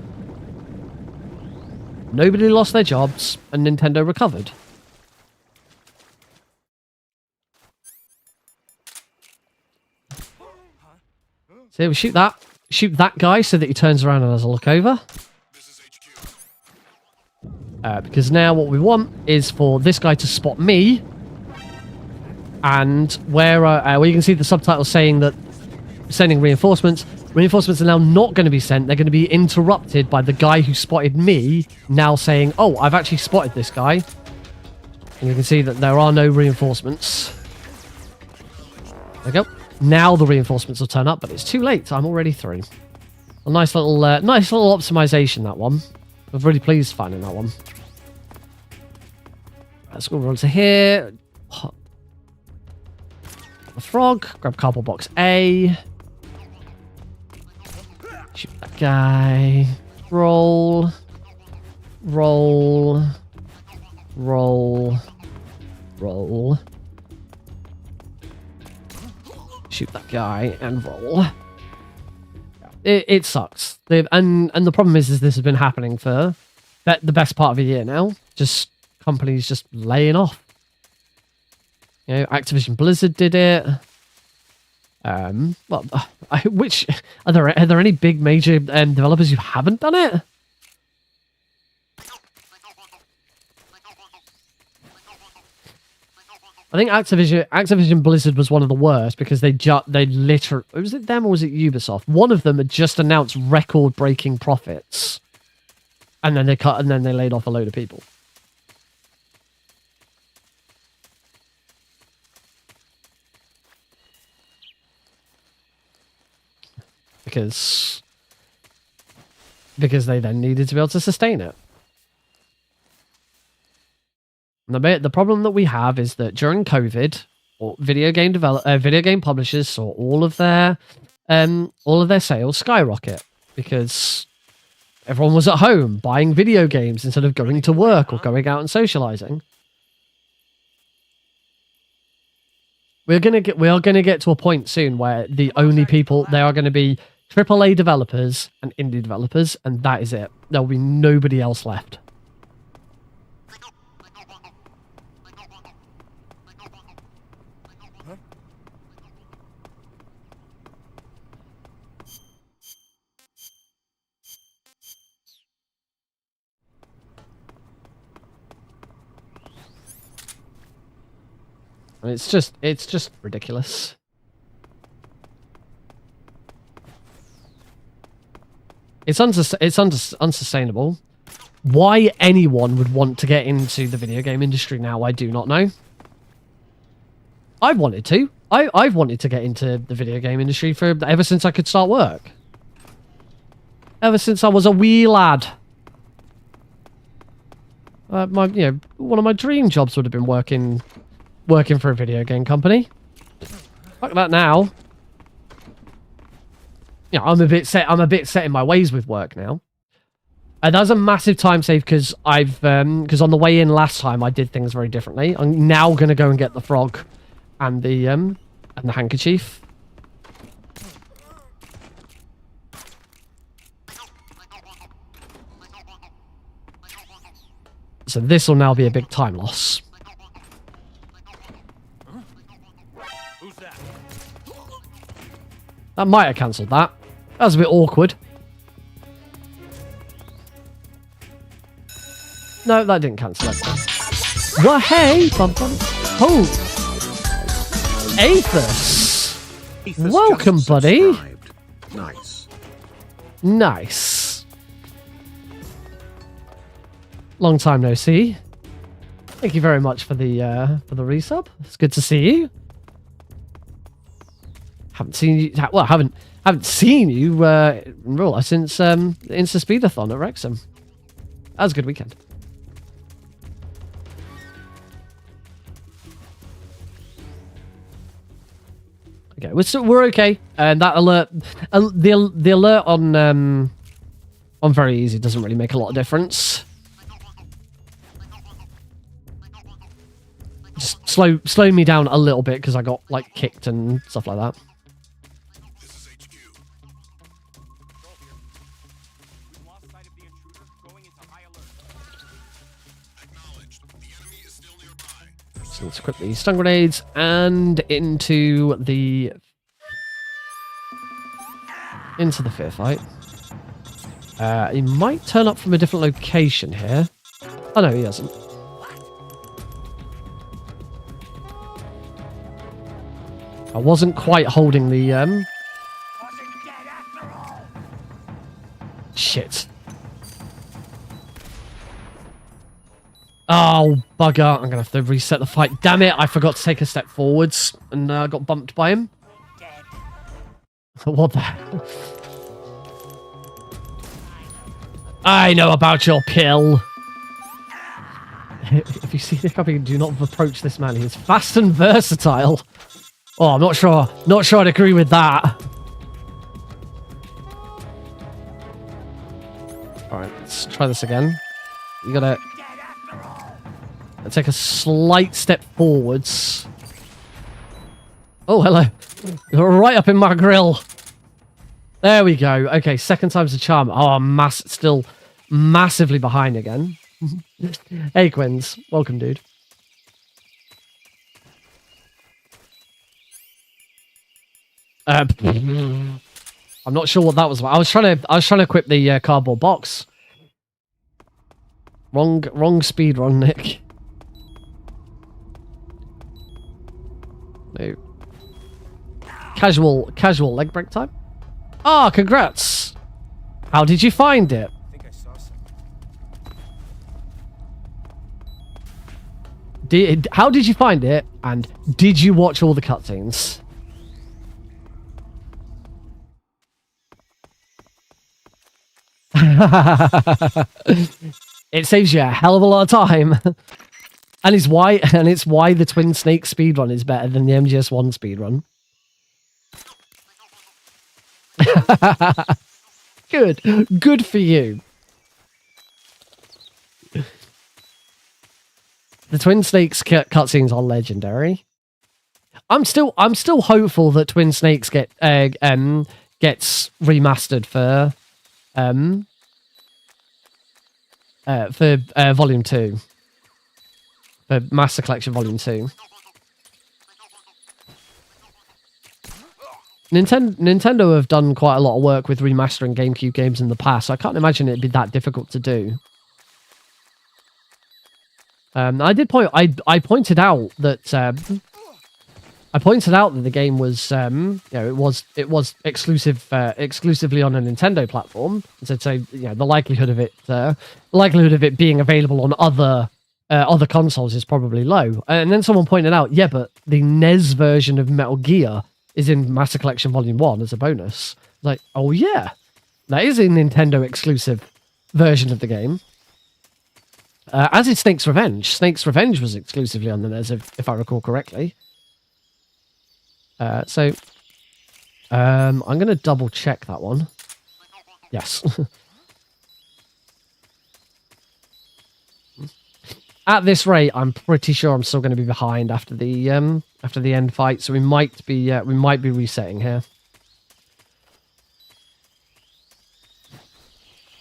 Nobody lost their jobs, and Nintendo recovered. So we shoot that guy so that he turns around and has a look over. Because now what we want is for this guy to spot me, and where you can see the subtitles saying that sending reinforcements. Reinforcements are now not going to be sent. They're going to be interrupted by the guy who spotted me now saying, oh, I've actually spotted this guy. And you can see that there are no reinforcements. There we go. Now the reinforcements will turn up, but it's too late. I'm already through. A nice little optimization, that one. I was really pleased finding that one. Let's go run to here. The frog. Grab cardboard box A. Shoot that guy. Roll. Roll. Roll. Roll. Shoot that guy and roll. It sucks. And the problem is this has been happening for the best part of a year now. Just companies just laying off. You know, Activision Blizzard did it. Well, which are there any big major developers who haven't done it? I think Activision Blizzard was one of the worst because they literally, was it them or was it Ubisoft? One of them had just announced record-breaking profits, and then they laid off a load of people. Because they then needed to be able to sustain it. And the problem that we have is that during COVID, video game publishers saw all of their sales skyrocket because everyone was at home buying video games instead of going to work or going out and socializing. We are going to get to a point soon where the only people there are going to be AAA developers and indie developers, and that is it. There will be nobody else left. It's just ridiculous. It's unsustainable. Why anyone would want to get into the video game industry now, I do not know. I've wanted to. I've wanted to get into the video game industry ever since I could start work. Ever since I was a wee lad. One of my dream jobs would have been working for a video game company. Fuck that now. Yeah, I'm a bit set in my ways with work now. And that's a massive time save because because on the way in last time I did things very differently. I'm now gonna go and get the frog and the handkerchief. So this will now be a big time loss. That might have cancelled that. That was a bit awkward. No, that didn't cancel it. Well, hey, bum bum. Oh, Aethus. Welcome, buddy. Nice. Nice. Long time no see. Thank you very much for the resub. It's good to see you. Haven't seen you. Well, haven't seen you in real life since the Insta Speedathon at Wrexham. That was a good weekend. Okay, we're okay. And that alert, the alert on very easy doesn't really make a lot of difference. Just slow me down a little bit because I got like kicked and stuff like that. So let's equip the stun grenades and into the fear fight. He might turn up from a different location here. Oh no, he doesn't. I wasn't quite holding the shit. Oh, bugger. I'm going to have to reset the fight. Damn it, I forgot to take a step forwards and got bumped by him. What the hell? I know about your kill. If you see the copy, do not approach this man. He is fast and versatile. Oh, I'm not sure. Not sure I'd agree with that. Alright, let's try this again. You gotta take a slight step forwards. Oh, hello. You're right up in my grill. There we go. Okay, second time's the charm. Oh, I'm still massively behind again. Hey, Quins. Welcome, dude. I'm not sure what that was about. I was trying to equip the cardboard box. Wrong speed run, Nick. No. Casual leg break time. Ah, oh, congrats. How did you find it? I think I saw something. How did you find it? And did you watch all the cutscenes? It saves you a hell of a lot of time. And it's why the Twin Snake speedrun is better than the MGS1 speedrun. Good for you. The Twin Snakes cutscenes are legendary. I'm still hopeful that Twin Snakes gets remastered for Volume 2. For Master Collection Volume 2. Nintendo have done quite a lot of work with remastering GameCube games in the past, so I can't imagine it'd be that difficult to do. I pointed out that the game was it was exclusively on a Nintendo platform, so the likelihood of it being available on other consoles is probably low. And then someone pointed out, yeah, but the NES version of Metal Gear is in Master Collection Volume 1 as a bonus. Like, oh yeah, that is a Nintendo exclusive version of the game. As is Snake's Revenge. Snake's Revenge was exclusively on the NES, if I recall correctly. I'm going to double check that one. Yes. At this rate, I'm pretty sure I'm still going to be behind after the end fight, so we might be resetting here.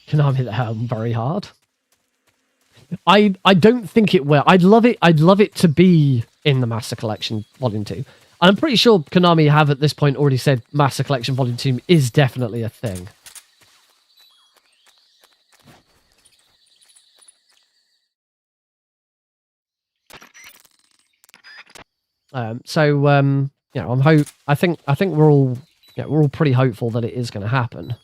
Konami hit the helm very hard. I don't think it will. I'd love it to be in the Master Collection Volume 2. I'm pretty sure Konami have at this point already said Master Collection Volume 2 is definitely a thing. I think we're all pretty hopeful that it is going to happen.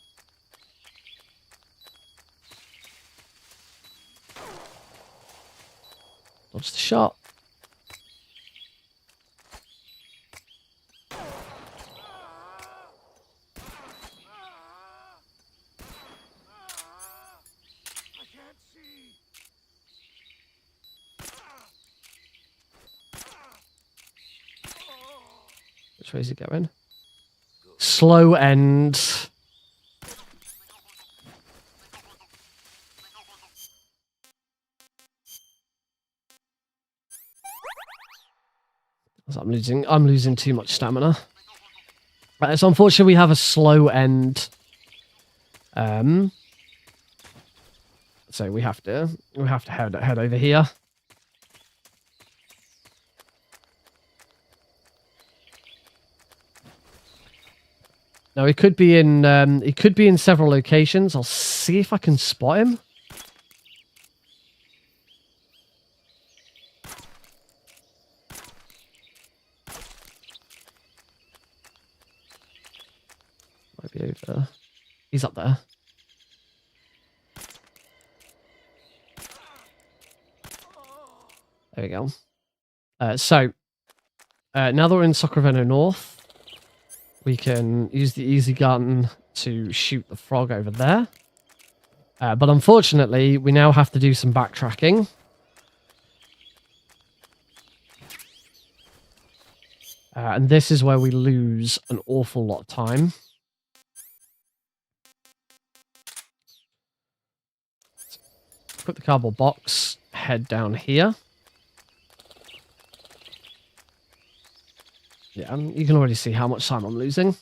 Dodge the shot. Which way is it going? Slow end. I'm losing too much stamina. Right, so unfortunately we have a slow end. So we have to head over here. Now he could be in several locations. I'll see if I can spot him. Might be over. He's up there. There we go. Now that we're in Sacramento North, we can use the easy gun to shoot the frog over there. But unfortunately, we now have to do some backtracking. And this is where we lose an awful lot of time. Put the cardboard box, head down here. Yeah, you can already see how much time I'm losing.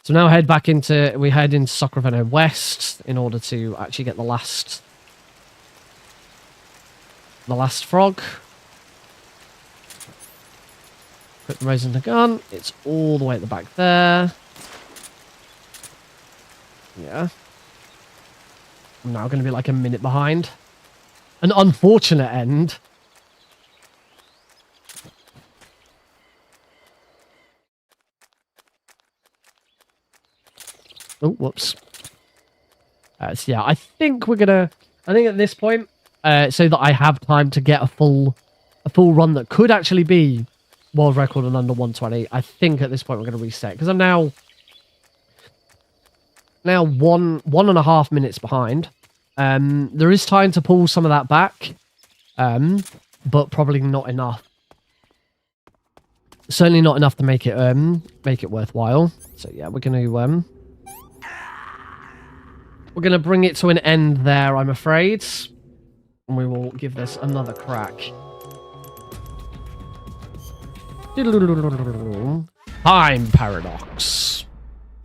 So now we head into Sacramento West in order to actually get the last frog. Put the raising the gun. It's all the way at the back there. Yeah. I'm now going to be like a minute behind. An unfortunate end. Oh, whoops. So yeah, I think at this point, so that I have time to get a full run that could actually be world record in under 120, I think at this point we're going to reset. Because I'm now 1.5 minutes behind. There is time to pull some of that back, but probably not enough. Certainly not enough to make it worthwhile. So yeah, we're going to bring it to an end there, I'm afraid. And we will give this another crack. Time paradox.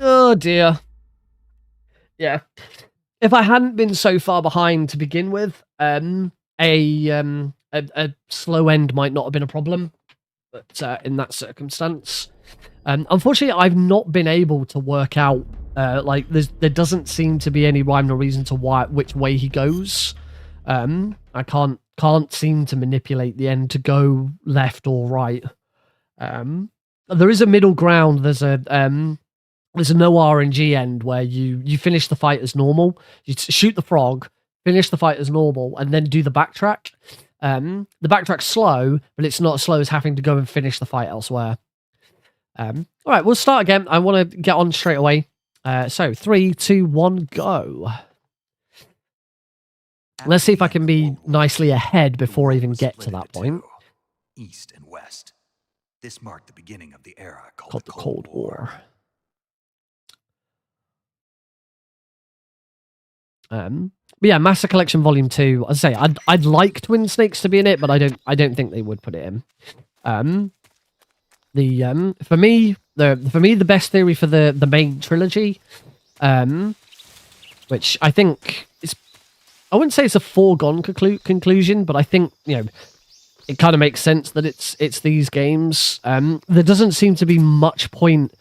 Oh dear. Yeah. If I hadn't been so far behind to begin with, a slow end might not have been a problem. But in that circumstance, unfortunately, I've not been able to work out. There doesn't seem to be any rhyme or reason to which way he goes. I can't seem to manipulate the end to go left or right. There is a middle ground. There's a no RNG end where you finish the fight as normal. You shoot the frog, finish the fight as normal, and then do the backtrack. The backtrack's slow, but it's not as slow as having to go and finish the fight elsewhere. All right, we'll start again. I want to get on straight away. So 3, 2, 1, go. Let's see if I can be nicely ahead before I even get to that point. East and West. This marked the beginning of the era Called the Cold War. But yeah, Master Collection Volume 2. As I say, I'd like Twin Snakes to be in it, but I don't think they would put it in. For me, the best theory for the main trilogy, which I think is, I wouldn't say it's a foregone conclusion, but I think, it kind of makes sense that it's these games. There doesn't seem to be much point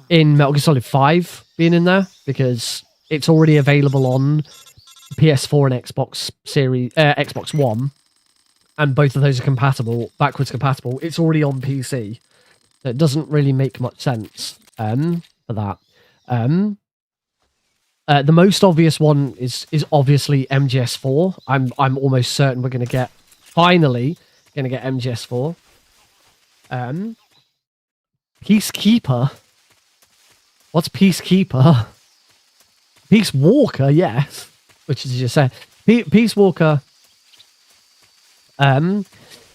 in Metal Gear Solid 5 being in there because it's already available on PS4 and Xbox One, and both of those are backwards compatible. It's already on PC. So it doesn't really make much sense for that. The most obvious one is obviously MGS4. I'm almost certain we're going to get MGS4. Peacekeeper. What's Peacekeeper? Peace Walker, yes. Which is just say Peace Walker.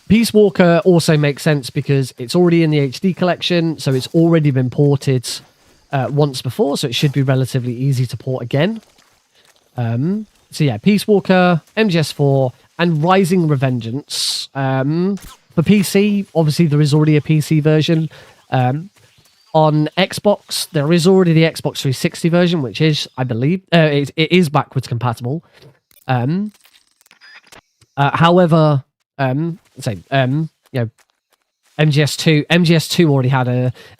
Peace Walker also makes sense because it's already in the HD collection, so it's already been ported once before, so it should be relatively easy to port again. So yeah, Peace Walker, MGS4, and Rising Revengeance. For PC, obviously there is already a PC version. On Xbox, there is already the Xbox 360 version, which is, I believe, it is backwards compatible. However, MGS2 already had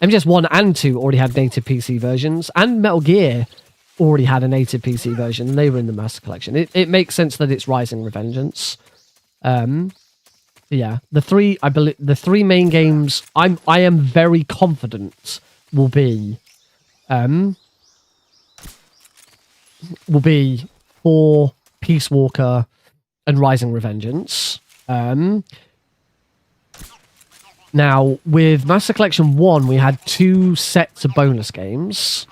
MGS1 and 2 already had native PC versions, and Metal Gear already had a native PC version, and they were in the Master Collection. It makes sense that it's Rising Revengeance. Yeah, the three main games I am very confident will be 4, Peace Walker, and Rising Revengeance. Now, with Master Collection 1, we had 2 sets of bonus games.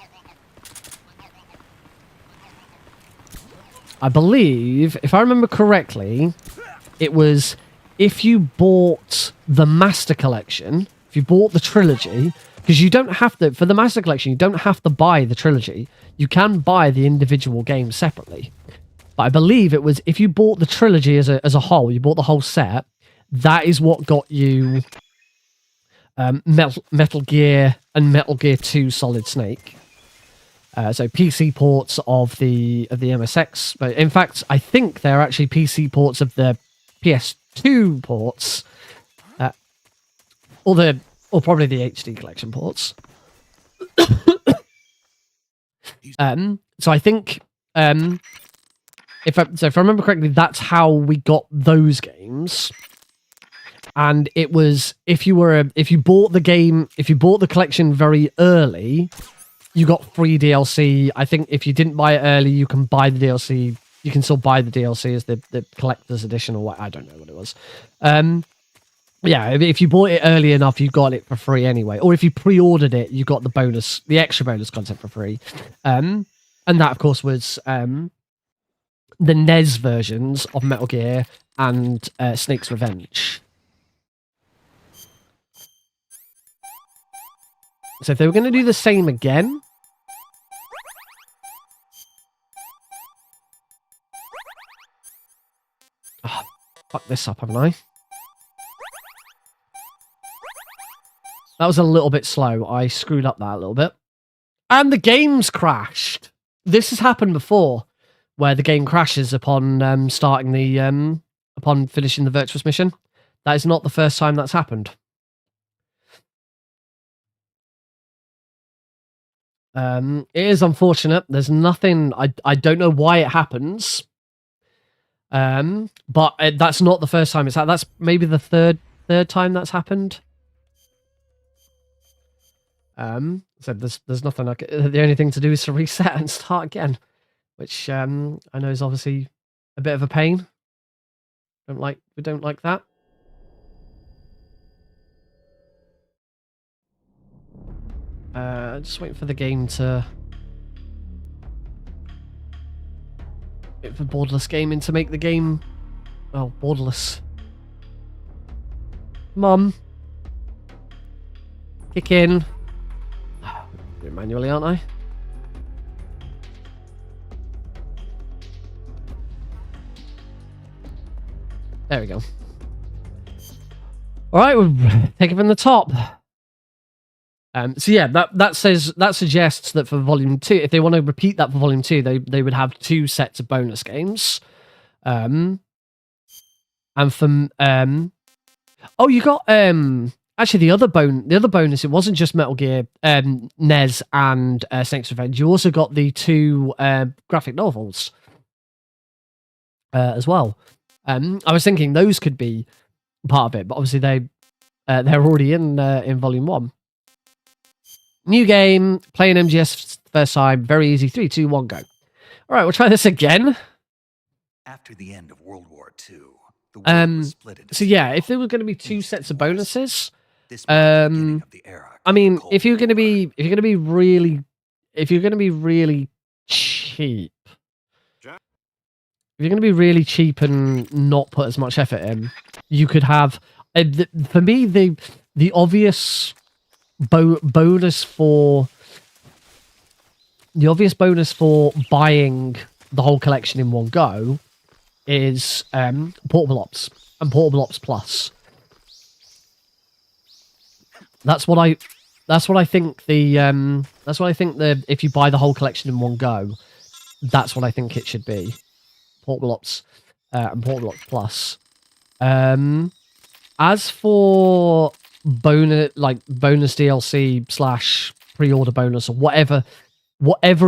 I believe, if I remember correctly, it was if you bought the Master Collection, if you bought the trilogy, because you don't have to, for the Master Collection, you don't have to buy the trilogy. You can buy the individual games separately. But I believe it was if you bought the trilogy as a whole, you bought the whole set, that is what got you Metal Gear and Metal Gear 2 Solid Snake. So PC ports of the MSX. But in fact, I think they're actually PC ports of the PS2 ports, or probably the HD collection ports. So I think if I remember correctly, that's how we got those games. And it was if you bought the collection very early, you got free DLC. I think if you didn't buy it early, you can buy the DLC. You can still buy the DLC as the collector's edition or what. I don't know what it was. Yeah, if you bought it early enough, you got it for free anyway. Or if you pre-ordered it, you got the extra bonus content for free. And that, of course, was the NES versions of Metal Gear and Snake's Revenge. So if they were going to do the same again... Oh, fuck this up, haven't I? That was a little bit slow. I screwed up that a little bit. And the game's crashed. This has happened before, where the game crashes upon upon finishing the Virtuous mission. That is not the first time that's happened. It is unfortunate. There's nothing. I don't know why it happens. But that's not the first time it's happened. That's maybe the third time that's happened. So there's nothing. The only thing to do is to reset and start again, which I know is obviously a bit of a pain. We don't like that. Just waiting for the game to... Waiting for Borderless Gaming to make the game... Well, borderless. Mum. Kick in. Do it manually, aren't I? There we go. Alright, we'll take it from the top. So yeah, that suggests that for Volume 2, if they want to repeat that for Volume 2, they would have 2 sets of bonus games. And from oh, you got actually the other bonus, it wasn't just Metal Gear NES and Snake's Revenge. You also got the 2 graphic novels as well. I was thinking those could be part of it, but obviously they're already in Volume 1. New game, playing MGS first time, very easy. 3, 2, 1, go. All right, we'll try this again. After the end of World War II, the world was split into so yeah, if there were going to be 2 sets of bonuses, this marked the beginning of the era I mean, called if you're going to War. be really cheap, if you're going to be really cheap and not put as much effort in, you could have. For me, the obvious bonus for buying the whole collection in one go is Portable Ops and Portable Ops Plus. That's what I think if you buy the whole collection in one go, that's what I think it should be. Portable Ops and Portable Ops Plus. As for bonus DLC slash pre-order bonus or whatever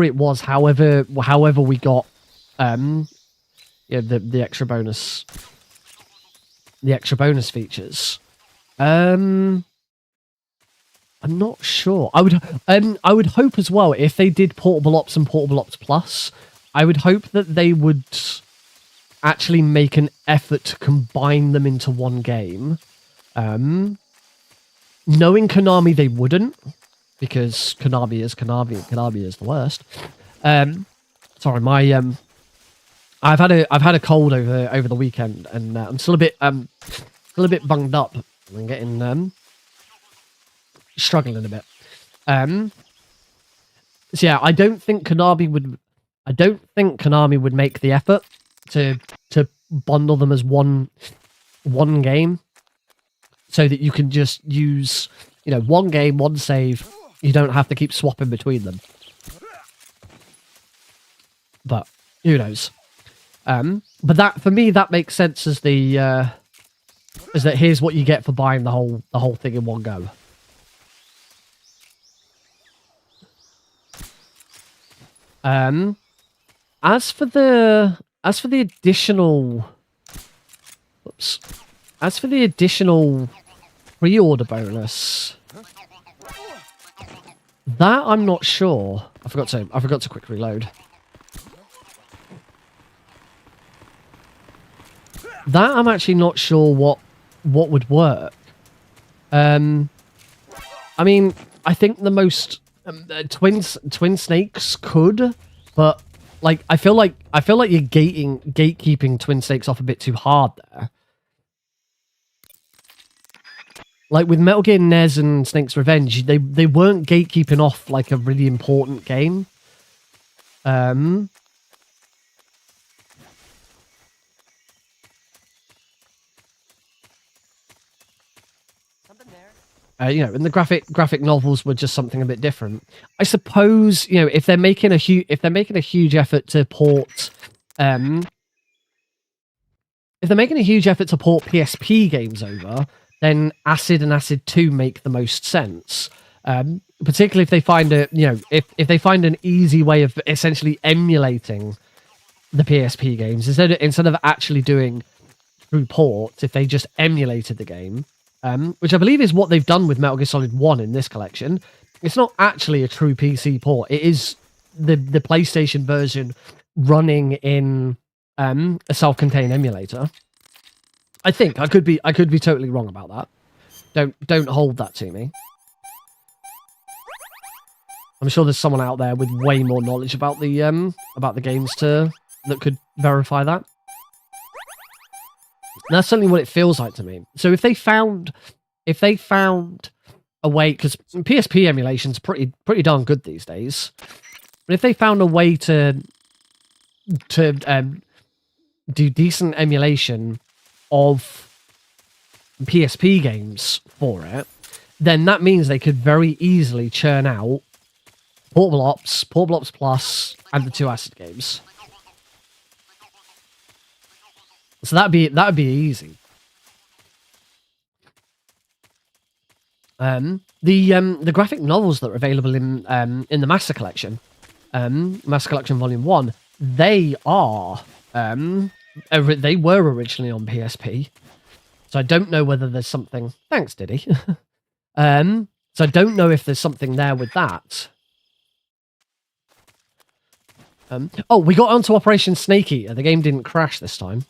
it was, however we got the extra bonus features. I'm not sure. I would hope as well, if they did Portable Ops and Portable Ops Plus, I would hope that they would actually make an effort to combine them into one game. Knowing Konami, they wouldn't, because Konami is Konami, and Konami is the worst. Sorry, my I've had a cold over the weekend, and I'm still a bit bunged up. I'm getting struggling a bit. So yeah, I don't think Konami would make the effort to bundle them as one game, so that you can just use, one game, one save. You don't have to keep swapping between them. But who knows? But that, for me, that makes sense as the is that here's what you get for buying the whole thing in one go. As for the additional pre-order bonus, that I'm not sure. I forgot to quick reload. That I'm actually not sure what would work. I mean, I think the most twin snakes could, but like I feel like you're gatekeeping twin snakes off a bit too hard there. Like with Metal Gear NES and Snake's Revenge, they weren't gatekeeping off like a really important game. And the graphic novels were just something a bit different. I suppose, if they're making a huge effort to port, if they're making a huge effort to port PSP games over, then Acid and Acid 2 make the most sense. Particularly if they find if they find an easy way of essentially emulating the PSP games instead of actually doing through ports, if they just emulated the game. Which I believe is what they've done with Metal Gear Solid 1 in this collection. It's not actually a true PC port. It is the PlayStation version running in a self-contained emulator. I think I could be totally wrong about that. Don't hold that to me. I'm sure there's someone out there with way more knowledge about the games that could verify that. And that's certainly what it feels like to me. So if they found a way, because PSP emulation's pretty darn good these days, but if they found a way to do decent emulation of PSP games for it, then that means they could very easily churn out Portable Ops Plus, and the 2 Acid games. So that'd be easy. The graphic novels that are available in the Master Collection, Master Collection Volume 1, they were originally on PSP. So I don't know whether there's something. Thanks, Diddy. So I don't know if there's something there with that. Oh, we got onto Operation Snake Eater. The game didn't crash this time.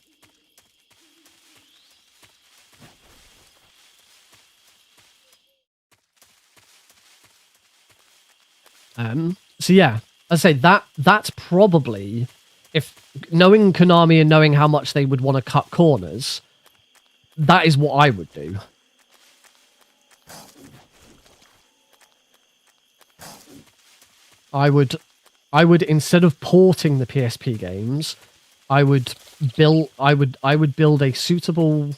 So yeah, I say that's probably, if knowing Konami and knowing how much they would want to cut corners, that is what I would do. I would instead of porting the PSP games, I would build a suitable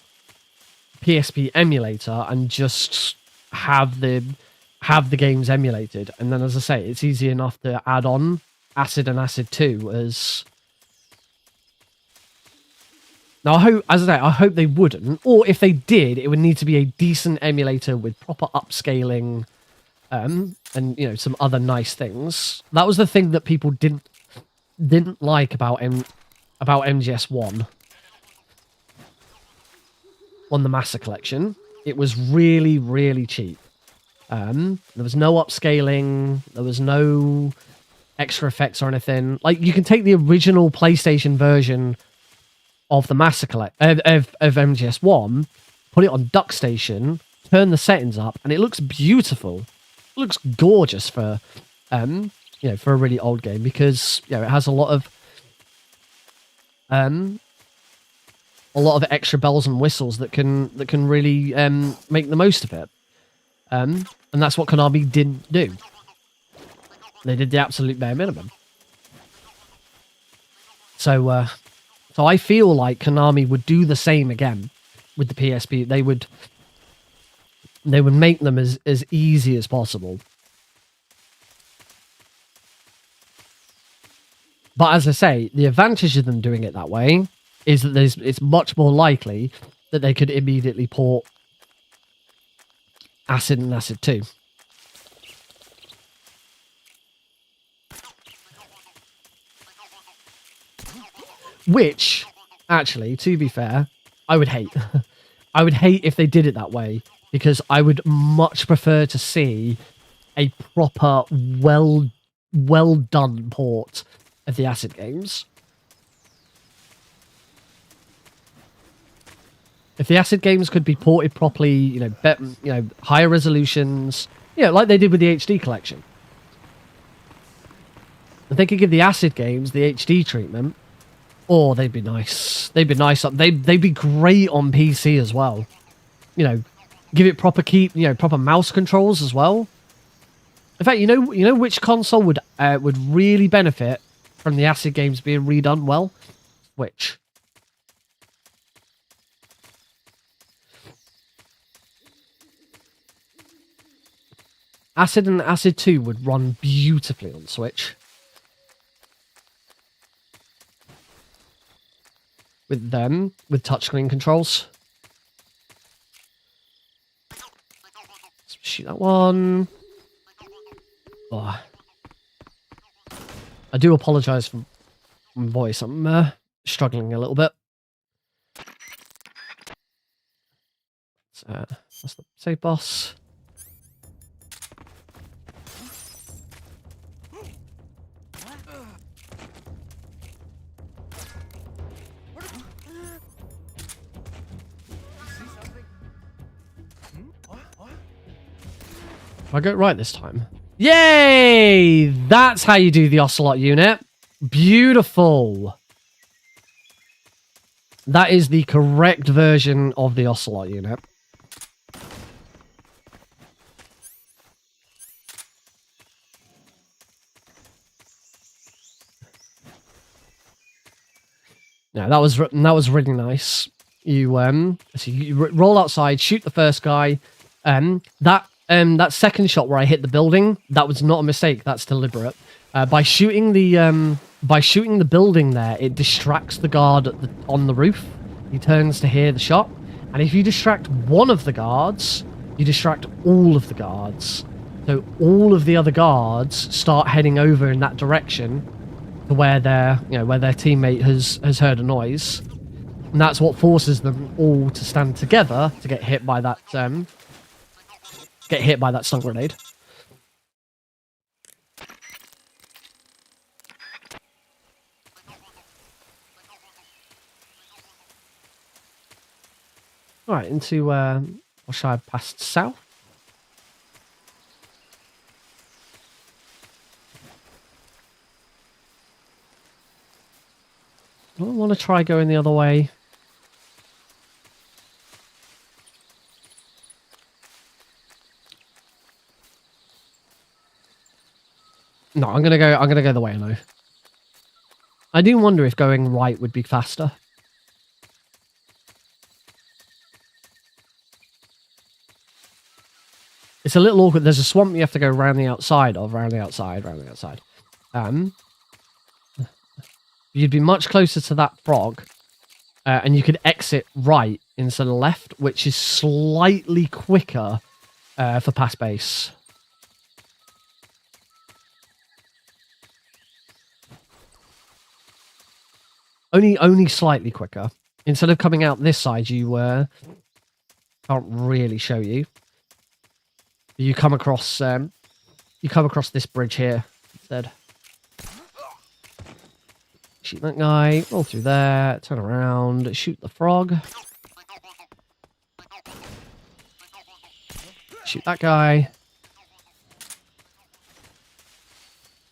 PSP emulator and just have the games emulated, and then, as I say, it's easy enough to add on Acid and Acid 2 as Now, I hope, as I say, I hope they wouldn't. Or if they did, it would need to be a decent emulator with proper upscaling, and you know, some other nice things. That was the thing that people didn't like about MGS1 on the Master Collection. It was really, really cheap. There was no upscaling. There was no extra effects or anything. Like, you can take the original PlayStation version of the Master Collection of MGS1, put it on DuckStation, turn the settings up, and it looks beautiful. It looks gorgeous for you know, for a really old game, because you know, it has a lot of extra bells and whistles that can really make the most of it. And that's what Konami didn't do. They did the absolute bare minimum. So I feel like Konami would do the same again with the PSP. They would make them as easy as possible. But as I say, the advantage of them doing it that way is that it's much more likely that they could immediately port Acid and Acid 2. Which, actually, to be fair, I would hate. I would hate if they did it that way, because I would much prefer to see a proper, well done port of the Acid games. If the Acid games could be ported properly, you know, higher resolutions, you know, like they did with the HD collection. If they could give the Acid games the HD treatment, oh, they'd be nice. They'd be nice. They'd be great on PC as well. You know, give it proper proper mouse controls as well. In fact, you know which console would really benefit from the Acid games being redone well? Which? Acid and Acid 2 would run beautifully on Switch. With touchscreen controls. Let's shoot that one. Oh. I do apologise for my voice. I'm struggling a little bit. So, that's the save boss. I got it right this time. Yay! That's how you do the Ocelot unit. Beautiful. That is the correct version of the Ocelot unit. Yeah, that was really nice. You so you roll outside, shoot the first guy. That second shot where I hit the building, that was not a mistake. That's deliberate. By shooting the building there, it distracts the guard on the roof. He turns to hear the shot, and if you distract one of the guards, you distract all of the guards. So all of the other guards start heading over in that direction to where their teammate has heard a noise, and that's what forces them all to stand together to get hit by that stun grenade. Alright, into what should I have passed south? I don't want to try going the other way. No, I'm gonna go the way I know. I do wonder if going right would be faster. It's a little awkward. There's a swamp you have to go around the outside of, around the outside. You'd be much closer to that frog and you could exit right instead of left, which is slightly quicker for past base. Only slightly quicker. Instead of coming out this side, you can't really show you. You come across this bridge here instead. Shoot that guy, roll through there, turn around, shoot the frog. Shoot that guy.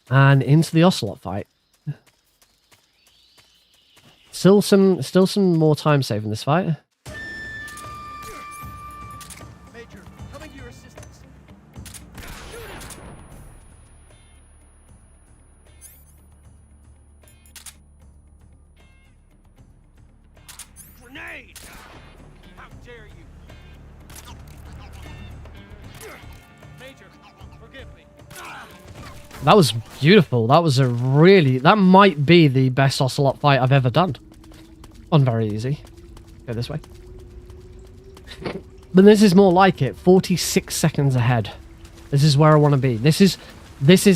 And into the ocelot fight. Still some more time saving this fight. Major, coming to your assistance. Grenade! How dare you! Major, forgive me. That was beautiful. That might be the best ocelot fight I've ever done. On very easy. Go this way. But this is more like it. 46 seconds ahead. This is where I want to be. This is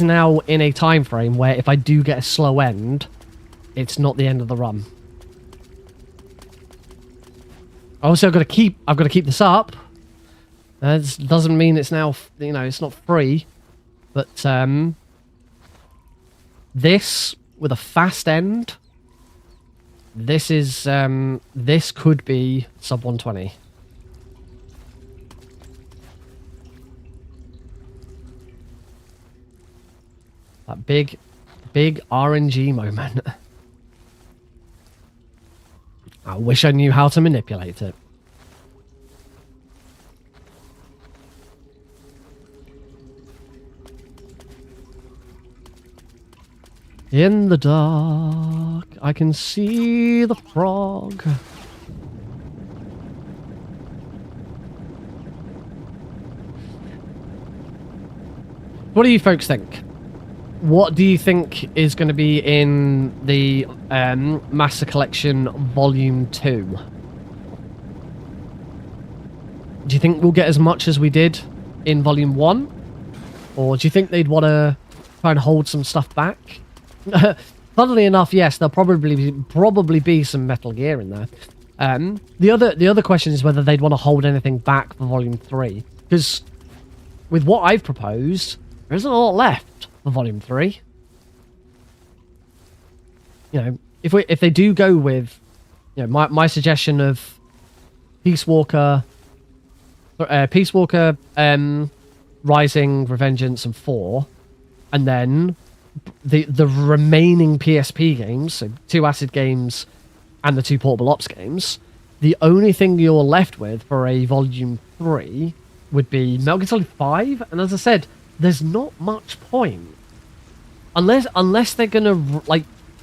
now in a time frame where if I do get a slow end, it's not the end of the run. Also, I've got to keep this up. That doesn't mean it's now, it's not free. But this with a fast end, this could be sub 120. That big RNG moment. I wish I knew how to manipulate it. In the dark, I can see the frog. What do you folks think? What do you think is going to be in the Master Collection Volume 2? Do you think we'll get as much as we did in Volume 1? Or do you think they'd want to try and hold some stuff back? Funnily enough, yes, there'll probably be some Metal Gear in there. The other question is whether they'd want to hold anything back for Volume 3. Because with what I've proposed, there isn't a lot left for Volume 3. If they do go with, my suggestion of Peace Walker, Rising, Revengeance, and 4, and then the remaining PSP games, so 2 Acid games and the 2 Portable Ops games, the only thing you're left with for a Volume 3 would be Metal Gear Solid 5, and as I said, there's not much point. Unless they're gonna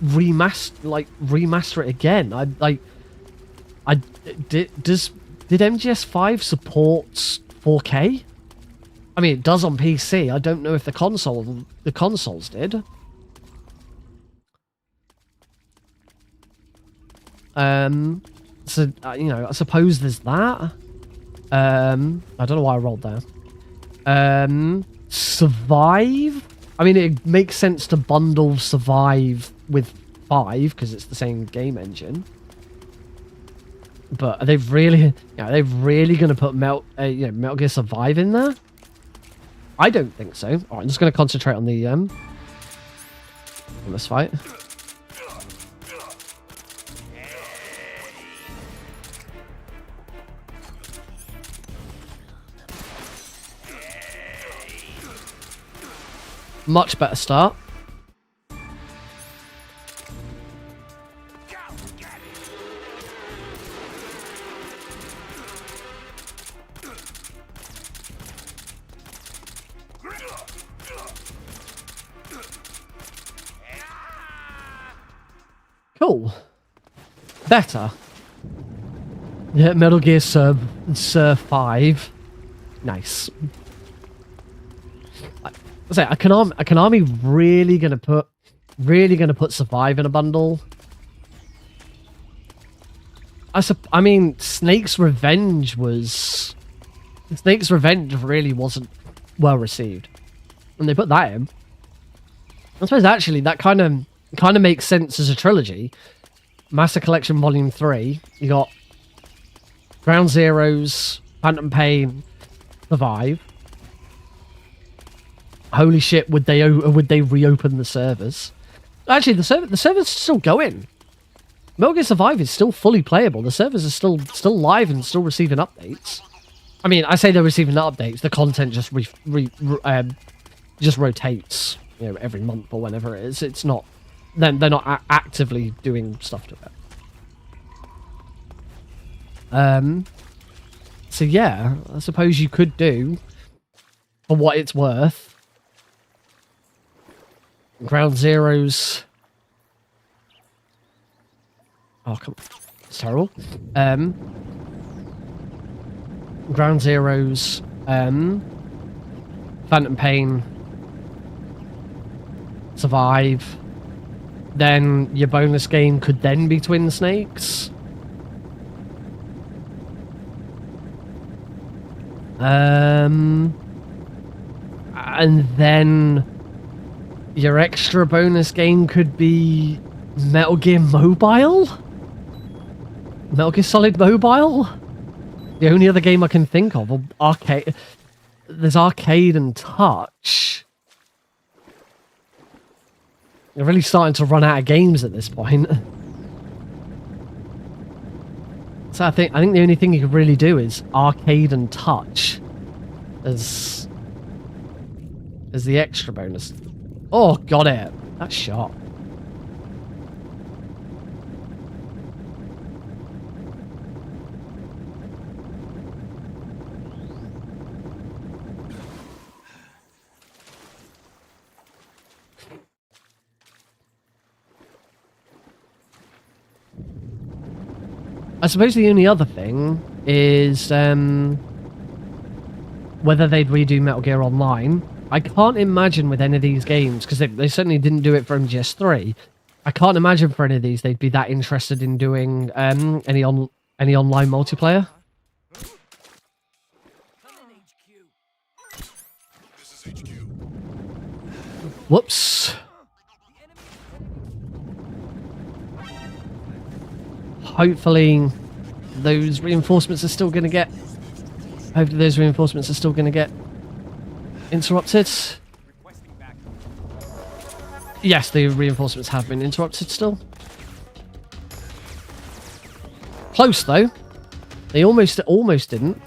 remaster it again. Did MGS5 support 4K? I mean, it does on PC. I don't know if the consoles did. So I suppose there's that. I don't know why I rolled there. Survive. I mean, it makes sense to bundle Survive with 5 because it's the same game engine. But are they really going to put Metal Gear Survive in there? I don't think so. All right, I'm just going to concentrate on the on this fight. Much better start. Cool. Better. Yeah, Metal Gear Sur 5. Nice. I say, are Konami really gonna put Survive in a bundle? I mean, Snake's Revenge really wasn't well received. And they put that in. I suppose actually that kind of makes sense as a trilogy. Master Collection Volume 3, you got Ground Zeroes, Phantom Pain, Survive. Holy shit, would they reopen the servers? Actually, the server's still going. Metal Gear Survive is still fully playable. The servers are still live and still receiving updates. I mean, I say they're receiving updates. The content just just rotates, you know, every month or whenever it is. It's not. They're not actively doing stuff to it. So yeah, I suppose you could do, for what it's worth, Ground Zeroes. Oh, come on. It's terrible. Ground Zeroes, Phantom Pain, Survive. Then your bonus game could then be Twin Snakes. And then your extra bonus game could be Metal Gear Mobile? Metal Gear Solid Mobile? The only other game I can think of, arcade. There's Arcade and Touch. They're really starting to run out of games at this point. So I think the only thing you could really do is Arcade and Touch as the extra bonus. Oh, got it. That shot. I suppose the only other thing is whether they'd redo Metal Gear Online. I can't imagine with any of these games, because they certainly didn't do it for MGS3. I can't imagine for any of these they'd be that interested in doing any online multiplayer. Whoops. Hopefully those reinforcements are still going to get... Hopefully those reinforcements are still going to get interrupted. Yes, the reinforcements have been interrupted still. Close though. They almost didn't.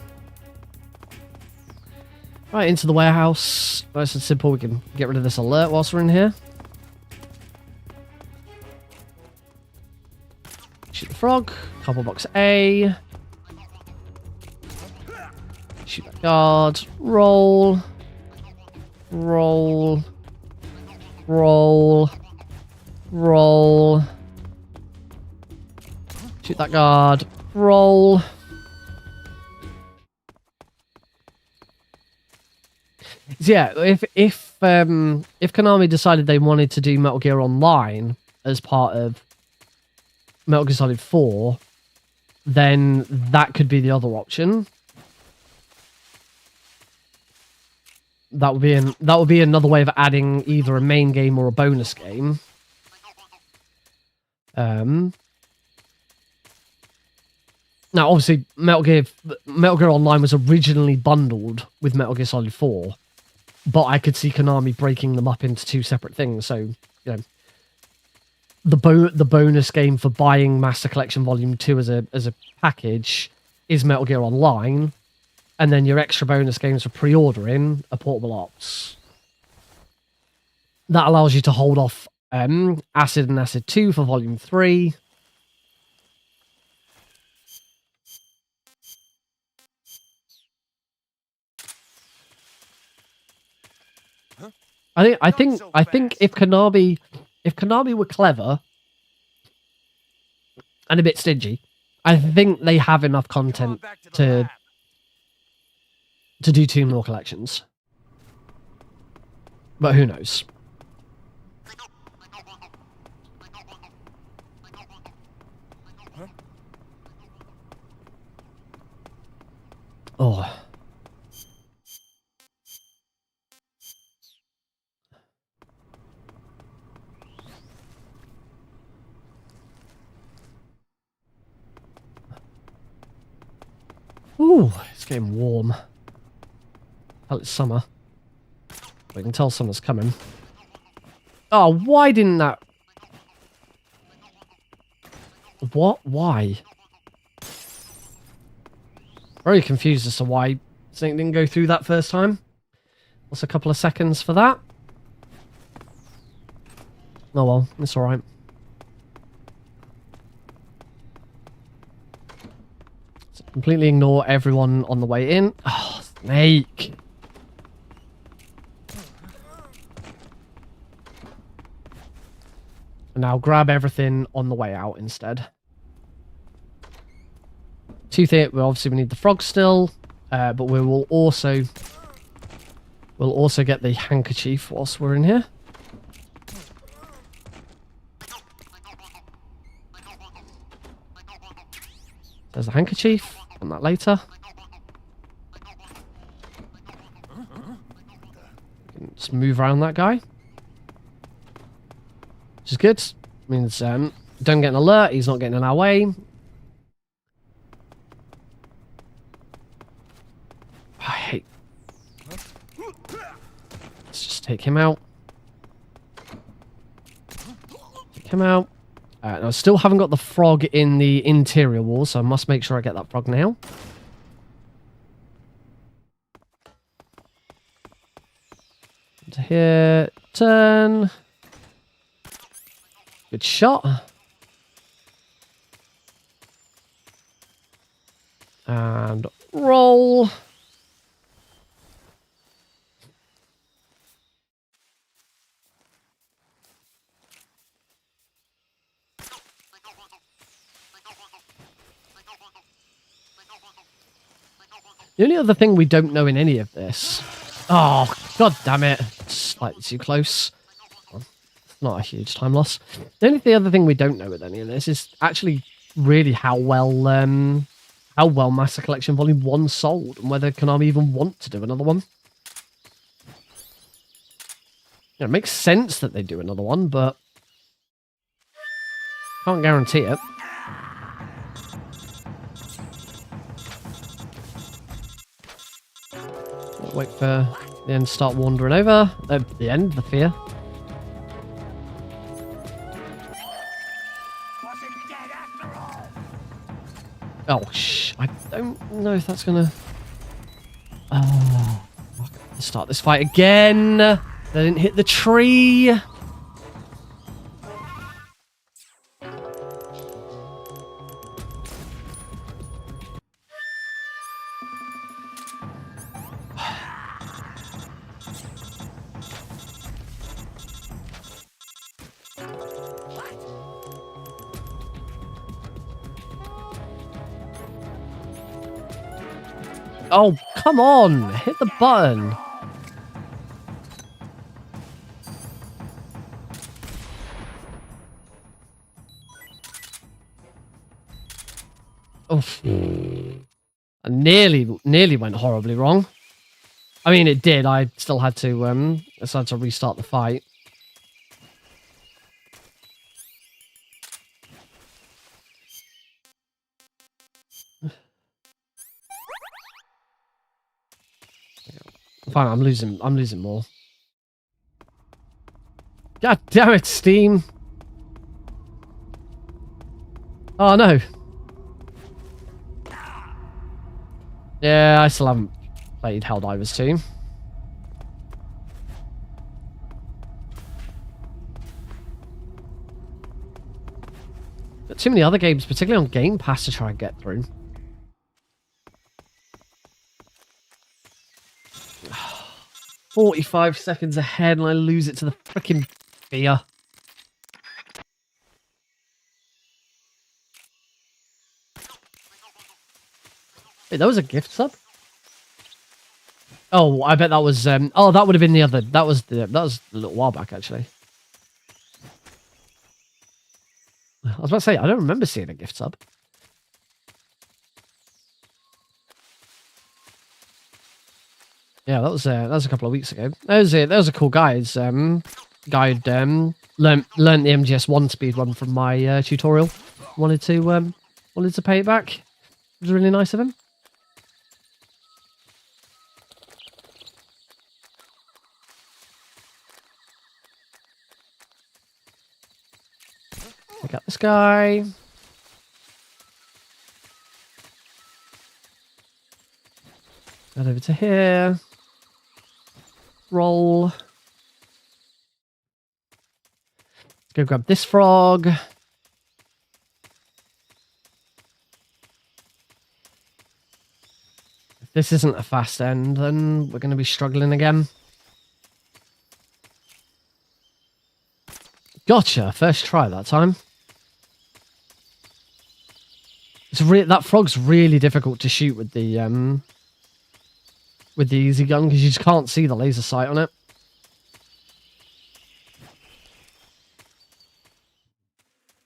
Right, into the warehouse. Nice and simple. We can get rid of this alert whilst we're in here. Shoot the frog. Couple box A. Shoot that guard. Roll. Roll. Roll. Roll. Shoot that guard. Roll. So yeah, if Konami decided they wanted to do Metal Gear Online as part of Metal Gear Solid 4, then that could be the other option. That would be another way of adding either a main game or a bonus game. Now, obviously, Metal Gear Online was originally bundled with Metal Gear Solid 4, but I could see Konami breaking them up into two separate things. So, you know, the bonus game for buying Master Collection Volume 2 as a package is Metal Gear Online, and then your extra bonus games for pre-ordering are Portable Ops. That allows you to hold off Acid and Acid 2 for Volume 3. I think if Konami were clever and a bit stingy, I think they have enough content to do 2 more collections. But who knows? Oh. Ooh, it's getting warm. Hell, it's summer. We can tell summer's coming. Oh, why didn't that... What? Why? Very confused as to why something didn't go through that first time. What's a couple of seconds for that? Oh well, it's alright. So completely ignore everyone on the way in. Oh, snake! And now grab everything on the way out instead. Well, obviously we need the frog still, but we will also... We'll also get the handkerchief whilst we're in here. There's the handkerchief. On that later. Just move around that guy. Which is good. Means don't get an alert. He's not getting in our way. I hate... Let's just take him out. Take him out. Now, I still haven't got the frog in the interior wall, so I must make sure I get that frog now. To here, turn. Good shot. And roll. The only other thing we don't know in any of this... Oh, god damn it. Slightly too close. Not a huge time loss. The only other thing we don't know with any of this is actually really how well Master Collection Volume 1 sold, and whether Konami even want to do another one. You know, it makes sense that they do another one, but can't guarantee it. Wait for the end to start wandering over. The end, the fear. Oh, I don't know if that's gonna... Oh, let's start this fight again. They didn't hit the tree. Oh, come on! Hit the button! Oof. I nearly went horribly wrong. I mean, it did. I still had to restart the fight. Fine, I'm losing more. God damn it, Steam! Oh no. Yeah, I still haven't played Helldivers 2. Got too many other games, particularly on Game Pass, to try and get through. "45 seconds ahead and I lose it to the frickin' fear." Wait, that was a gift sub? Oh, I bet that was oh, that would have been the other. That was a little while back actually. I was about to say, I don't remember seeing a gift sub. Yeah, that was a couple of weeks ago. That was a cool guide. Guide learned the MGS1 speed run from my tutorial. Wanted to pay it back. It was really nice of him. I got this guy. Head over to here. Roll. Let's go grab this frog. If this isn't a fast end, then we're going to be struggling again. Gotcha. First try that time. That frog's really difficult to shoot with the easy gun because you just can't see the laser sight on it.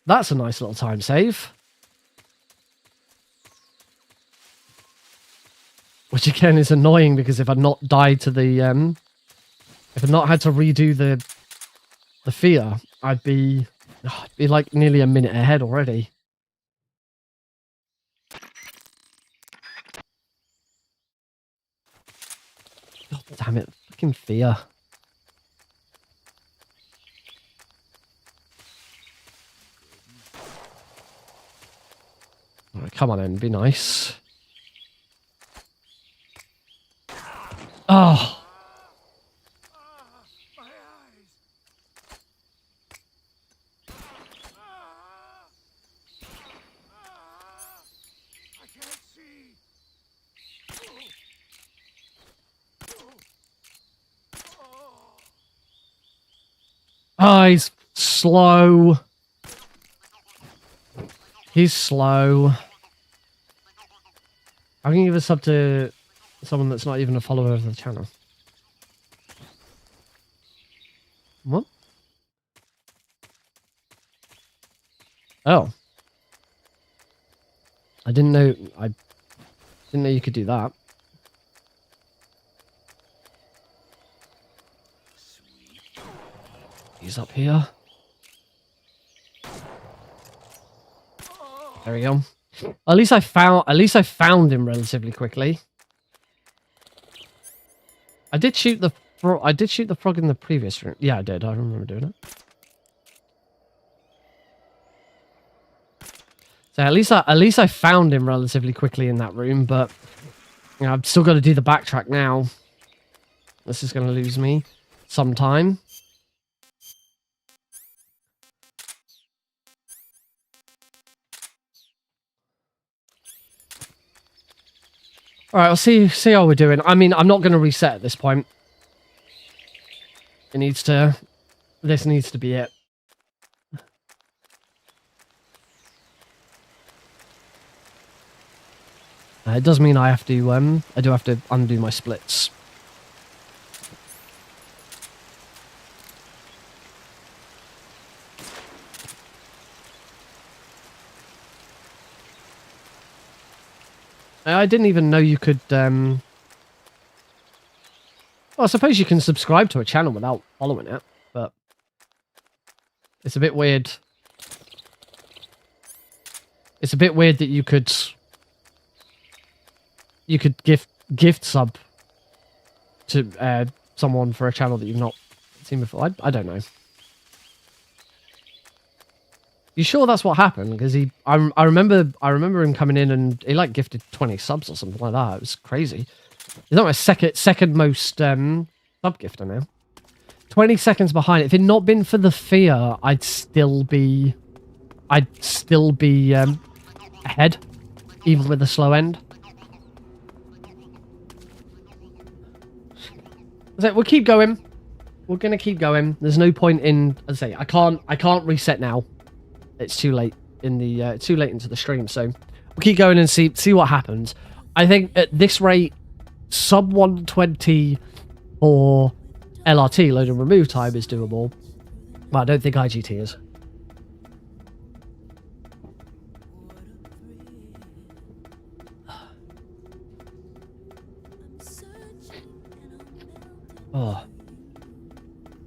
That's a nice little time save. Which again is annoying because if I'd not died to the if I'd not had to redo the fear, I'd be like nearly a minute ahead already. God damn it, fucking fear. Right, come on then, be nice. Oh. Oh, he's slow. He's slow. I can give a sub to someone that's not even a follower of the channel. What? Oh. I didn't know you could do that. He's up here. There we go. At least I found him relatively quickly. I did shoot the frog in the previous room. Yeah, I did. I remember doing it. So at least I found him relatively quickly in that room, but you know, I've still got to do the backtrack now. This is going to lose me some time. All right, we'll see how we're doing. I mean, I'm not going to reset at this point. This needs to be it. It does mean I have to, I do have to undo my splits. I didn't even know you could, well, I suppose you can subscribe to a channel without following it, but it's a bit weird. It's a bit weird that you could gift sub to someone for a channel that you've not seen before. I don't know. You sure that's what happened? Because I remember him coming in and he like gifted 20 subs or something like that. It was crazy. He's not my second most sub gifter now. 20 seconds behind. If it had not been for the fear, I'd still be ahead, even with the slow end. So we'll keep going. We're gonna keep going. There's no point in. As I say, I can't reset now. It's too late in the too late into the stream. So we'll keep going and see what happens. I think at this rate, sub 120 for LRT load and remove time is doable. But I don't think IGT is. Oh,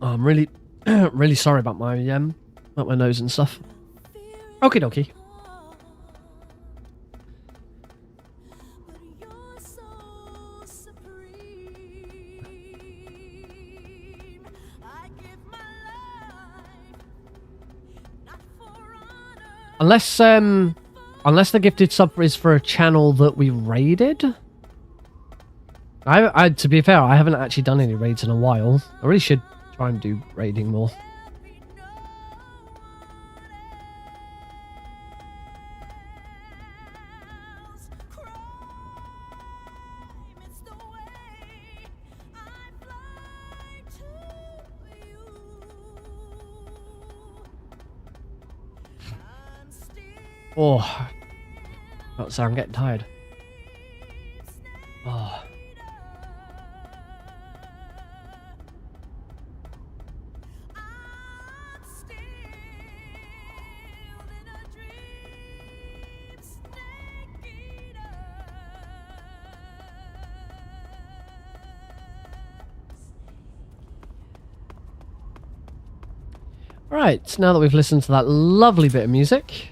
I'm really, really sorry about my nose and stuff. Okie dokie. Unless the gifted sub is for a channel that we raided. I to be fair, I haven't actually done any raids in a while. I really should try and do raiding more. Oh, sorry, I'm getting tired. Oh. Right, now that we've listened to that lovely bit of music,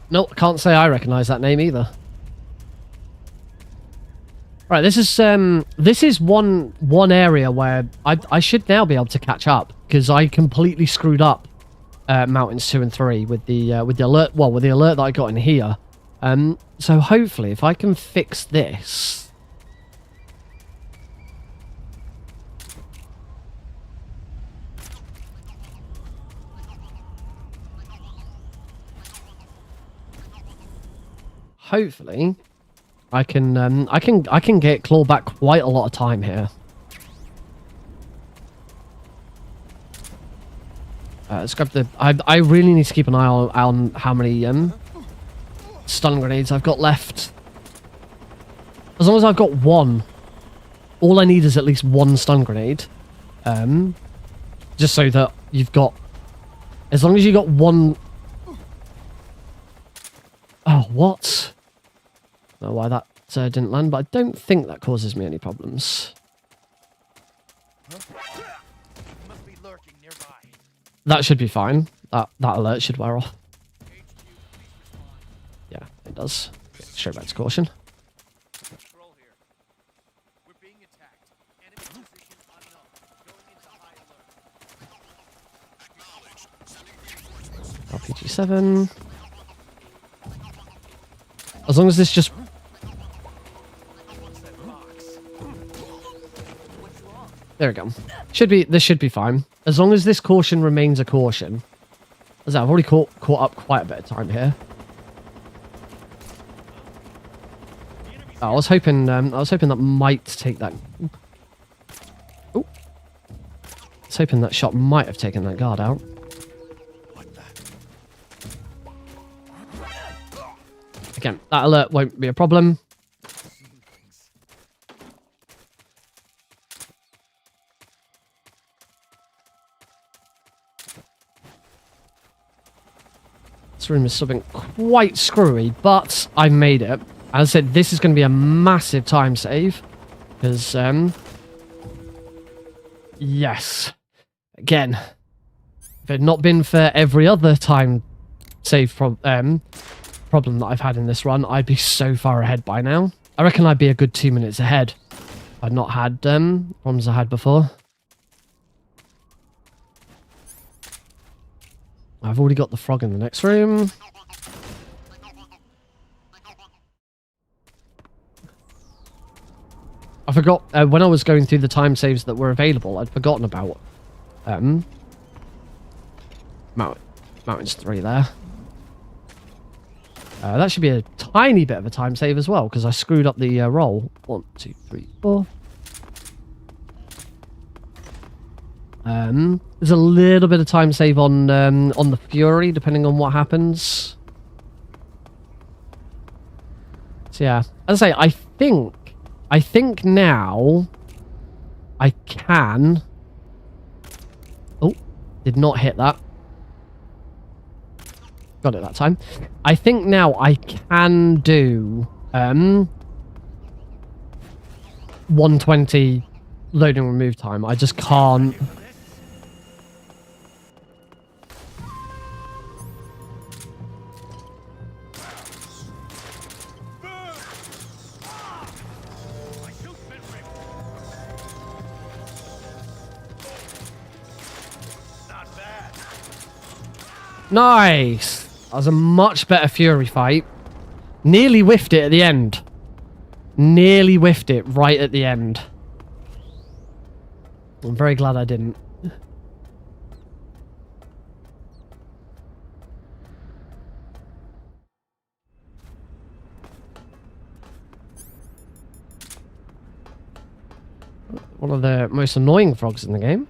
no, can't say I recognise that name either. Right, this is one area where I should now be able to catch up because I completely screwed up mountains 2 and 3 with the alert. Well, with the alert that I got in here. So hopefully, if I can fix this. Hopefully, I can get claw back quite a lot of time here. Let's grab the. I really need to keep an eye on how many stun grenades I've got left. As long as I've got one, all I need is at least one stun grenade. Just so that you've got. As long as you got one. Oh, what? I don't know why that didn't land, but I don't think that causes me any problems. That should be fine. That alert should wear off. Yeah, it does. Straight back to caution. RPG-7. As long as this just... There we go. This should be fine. As long as this caution remains a caution. As I've already caught up quite a bit of time here. I was hoping that might take that. Oh, I was hoping that shot might have taken that guard out. Again, that alert won't be a problem. This room is something quite screwy, but I made it. As I said, this is going to be a massive time save. Because, yes. Again, if it had not been for every other time save problem that I've had in this run, I'd be so far ahead by now. I reckon I'd be a good 2 minutes ahead if I'd not had problems I had before. I've already got the frog in the next room. I forgot, when I was going through the time saves that were available, I'd forgotten about Mountains 3 there. That should be a tiny bit of a time save as well, because I screwed up the roll. 1, 2, 3, 4. There's a little bit of time save on the Fury, depending on what happens. So yeah, as I say, I think now I can Did not hit that. Got it that time. I think now I can do 120 loading remove time. I just can't. Nice! That was a much better Fury fight. Nearly whiffed it at the end. Nearly whiffed it right at the end. I'm very glad I didn't. One of the most annoying frogs in the game.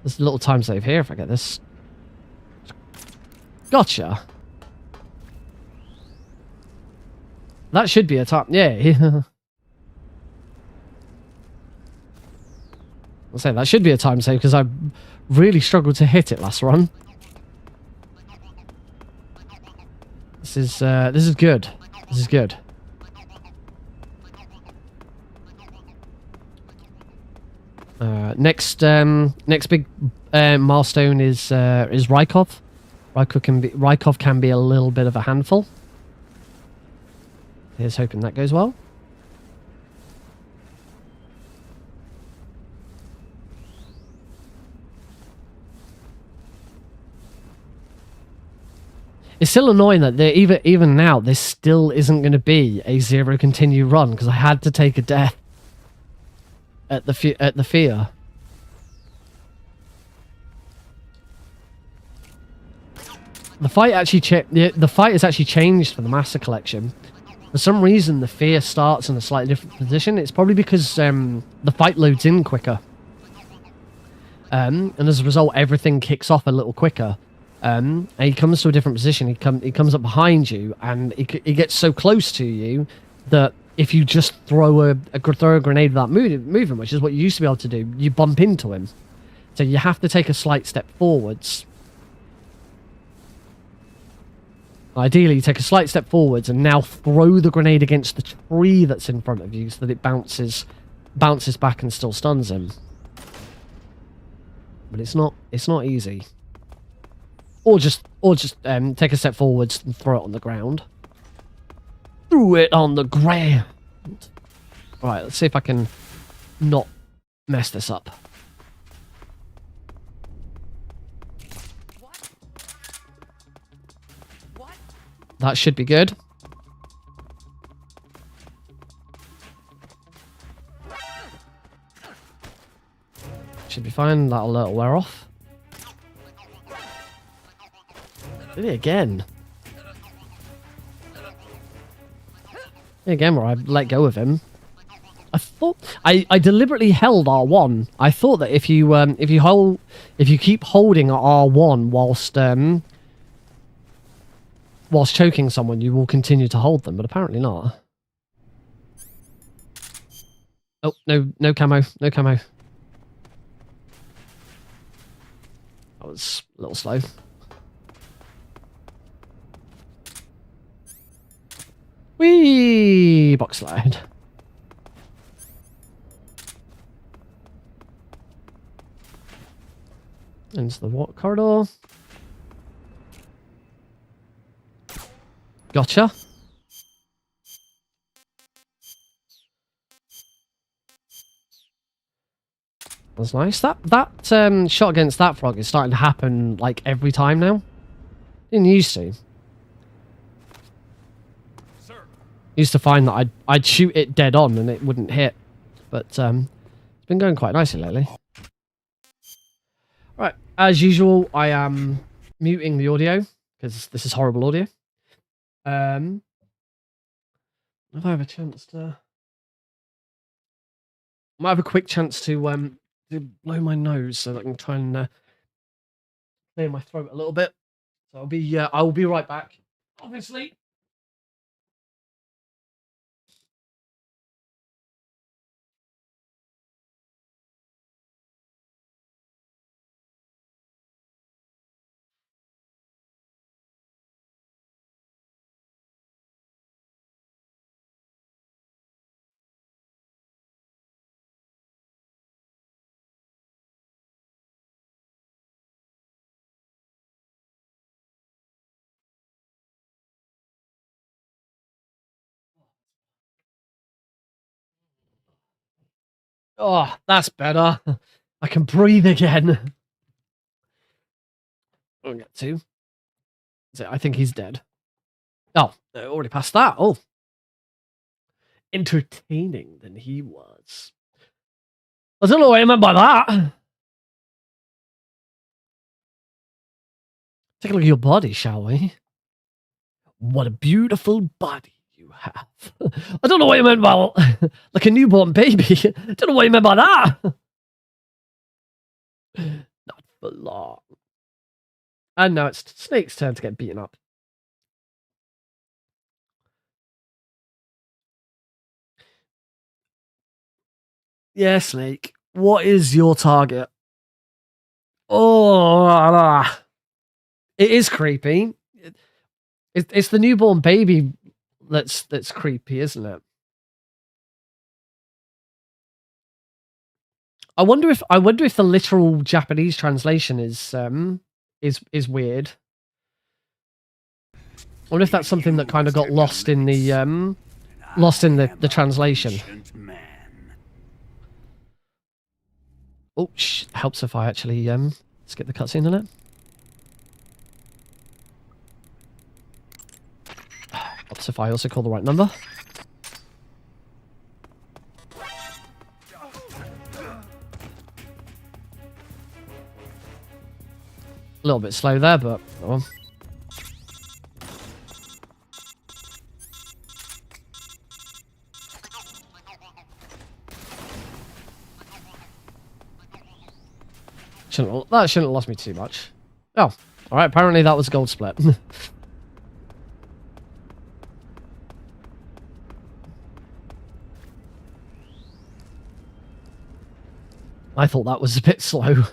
There's a little time save here if I get this. Gotcha. That should be a time. Yeah. I'll say that should be a time save because I really struggled to hit it last run. This is good. This is good. Next big milestone is Rykov. Rykov can be a little bit of a handful. Here's hoping that goes well. It's still annoying that even now this still isn't going to be a zero continue run because I had to take a death at the fear. The fight actually the fight has actually changed for the Master Collection. For some reason, the fear starts in a slightly different position. It's probably because the fight loads in quicker, and as a result, everything kicks off a little quicker. And he comes to a different position. He comes up behind you, and he gets so close to you that if you just throw a grenade without moving, which is what you used to be able to do, you bump into him. So you have to take a slight step forwards. Ideally, you take a slight step forwards and now throw the grenade against the tree that's in front of you so that it bounces back and still stuns him. But it's not easy. Or just take a step forwards and throw it on the ground. Threw it on the ground. Right, let's see if I can not mess this up. That should be good. Should be fine. That'll wear off. Did it again. Again, where I let go of him. I thought I deliberately held R1. I thought that if you keep holding R1 whilst choking someone, you will continue to hold them, but apparently not. Oh, no camo, no camo. That was a little slow. Whee! Box slide. Into the what corridor? Gotcha. That's nice. That shot against that frog is starting to happen like every time now. Didn't used to. Used to find that I'd shoot it dead on and it wouldn't hit, but it's been going quite nicely lately. Right, as usual, I am muting the audio because this is horrible audio. If I have a chance to, I might have a quick chance to blow my nose so that I can try and clear my throat a little bit. So I will be right back. Obviously. Oh, that's better. I can breathe again. We'll get to. I think he's dead. Oh, I already passed that. Oh. Entertaining than he was. I don't know what I meant by that. Take a look at your body, shall we? What a beautiful body you have. I don't know what you meant by like a newborn baby. I don't know what you meant by that. Not for long. And now it's Snake's turn to get beaten up. Yeah, Snake. What is your target? Oh, it is creepy. It's the newborn baby that's creepy, isn't it? I wonder if the literal Japanese translation is weird. I wonder if that's something that kind of got lost in the translation. Oh, helps if I actually skip the cutscene in it. Helps if I also call the right number. A little bit slow there, but oh well. That shouldn't have lost me too much. Oh, alright, apparently that was a gold split. I thought that was a bit slow.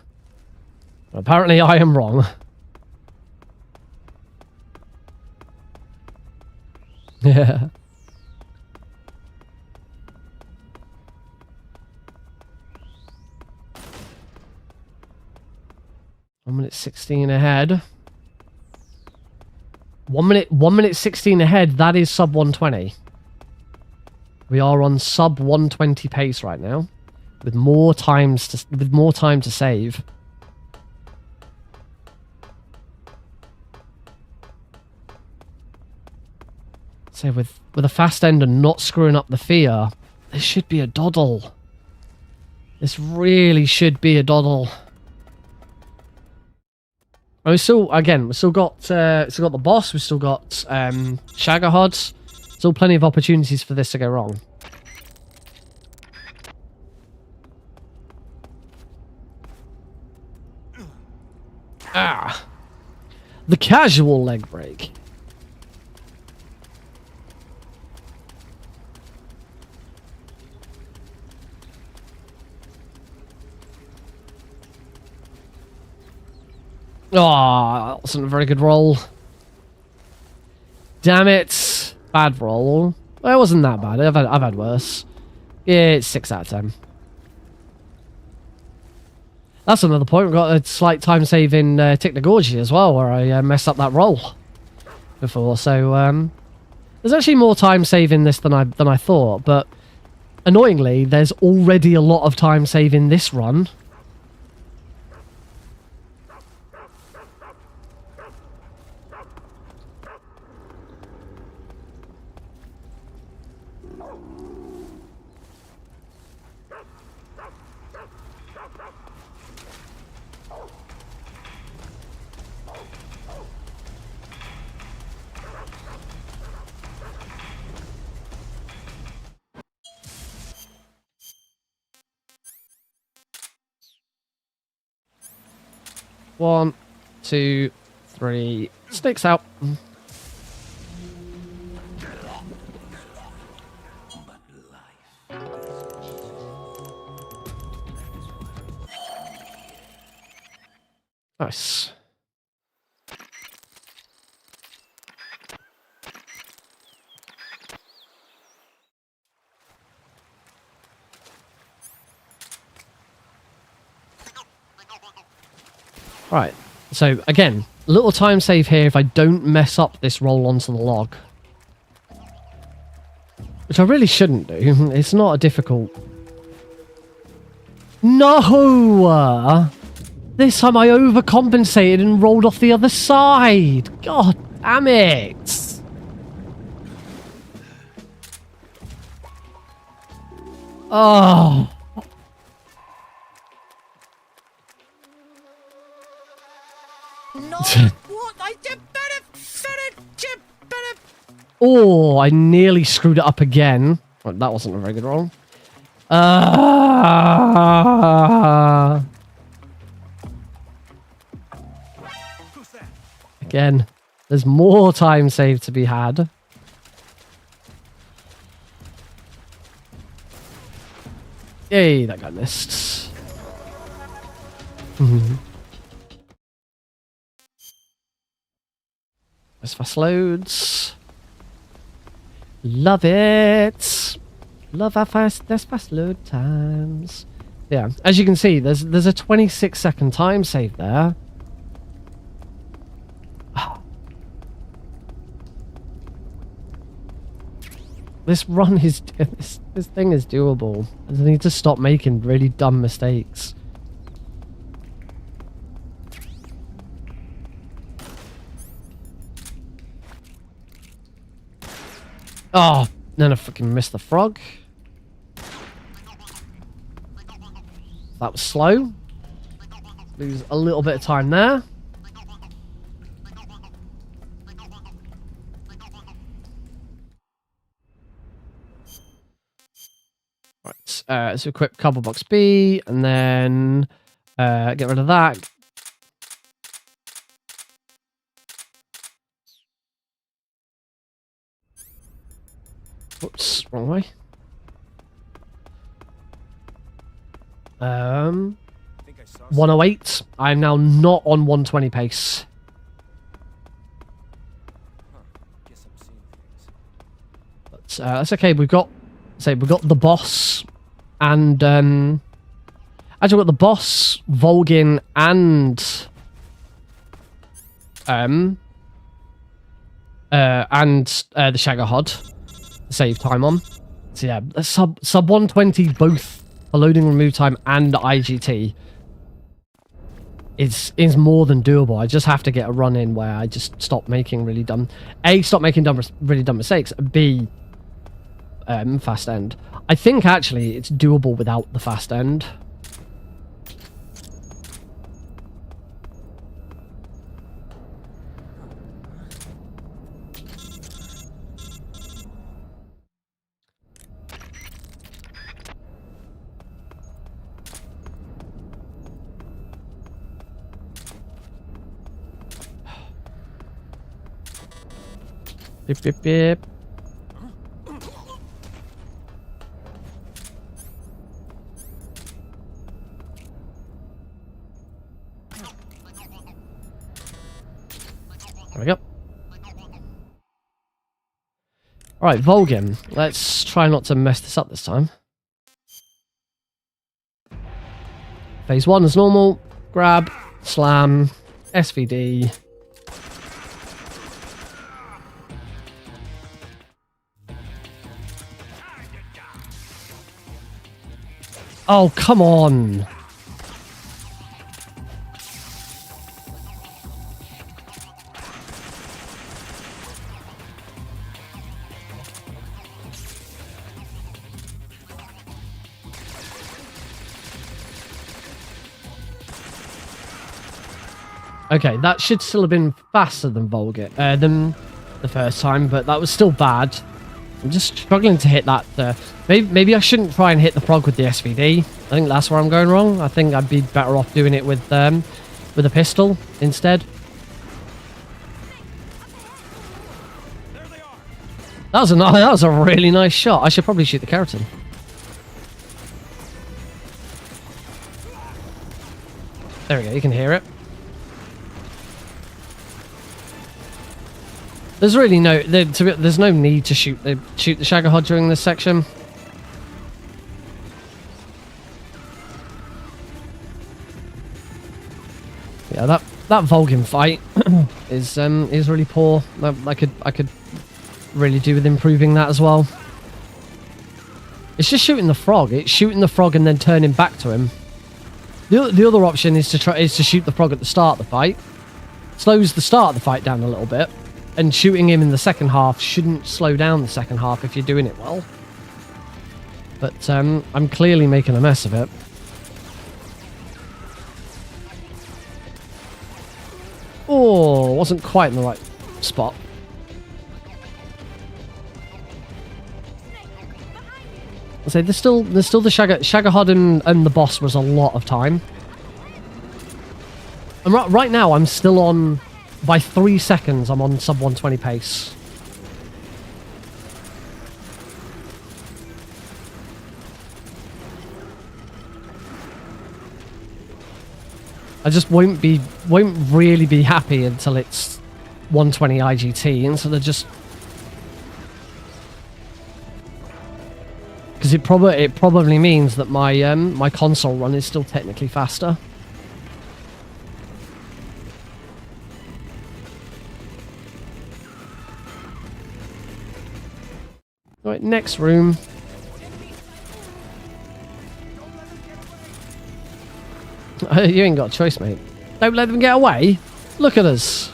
Apparently I am wrong. Yeah. One minute 16 ahead. 1 minute 16 ahead. That is sub 120. We are on sub 120 pace right now, with more time to save. So with a fast end and not screwing up the fear, this should be a doddle. This really should be a doddle. And we've still got the boss. We've still got Shagahod. Still plenty of opportunities for this to go wrong. Ah, the casual leg break. Oh, that wasn't a very good roll. Damn it. Bad roll. Well, it wasn't that bad. I've had worse. Yeah, it's 6 out of 10. That's another point. We've got a slight time save in Technogorgy as well, where I messed up that roll before. So there's actually more time save in this than I thought. But annoyingly, there's already a lot of time save in this run. One, 2, 3. Sticks out. Nice. Right, so again, a little time save here if I don't mess up this roll onto the log. Which I really shouldn't do. It's not a difficult No! This time I overcompensated and rolled off the other side. God damn it. Oh. No, what? I did better. Oh, I nearly screwed it up again. Well, that wasn't a very good roll. Again, there's more time saved to be had. Yay, that guy missed. There's fast loads. Love it. Love how fast there's fast load times. Yeah, as you can see, there's a 26-second time save there. This run is this thing is doable. I just need to stop making really dumb mistakes. Oh, then I fucking missed the frog. That was slow. Lose a little bit of time there. Right, so equip cardboard box B, and then get rid of that. Whoops, wrong way. 108. I'm now not on 120 pace. But that's okay. We've got the boss, and actually we've got the boss, Volgin, and the Shagahod. Save time on. So yeah, sub 120 both for loading, remove time, and IGT is more than doable. I just have to get a run in where I just stop making really dumb really dumb mistakes. B, fast end. I think actually it's doable without the fast end. Beep, beep, beep. There we go. Alright, Volgin. Let's try not to mess this up this time. Phase 1 is normal. Grab, slam, SVD. Oh, come on. Okay, that should still have been faster than than the first time, but that was still bad. I'm just struggling to hit that. Maybe I shouldn't try and hit the frog with the SVD. I think that's where I'm going wrong. I think I'd be better off doing it with a pistol instead. That was a really nice shot. I should probably shoot the Kerotan. There we go. You can hear it. There's really there's no need to shoot the Shagahod during this section. Yeah, that Volgin fight is really poor. I could really do with improving that as well. It's just shooting the frog. It's shooting the frog and then turning back to him. The other option is to shoot the frog at the start of the fight. Slows the start of the fight down a little bit, and shooting him in the second half shouldn't slow down the second half if you're doing it well. But I'm clearly making a mess of it. Oh, wasn't quite in the right spot. I say there's still the Shagahod and the boss was a lot of time. And right now I'm still on, by 3 seconds I'm on sub 120 pace. I just won't really be happy until it's 120 IGT instead of just, because it probably means that my my console run is still technically faster. Right, next room. You ain't got a choice, mate. Don't let them get away. Look at us.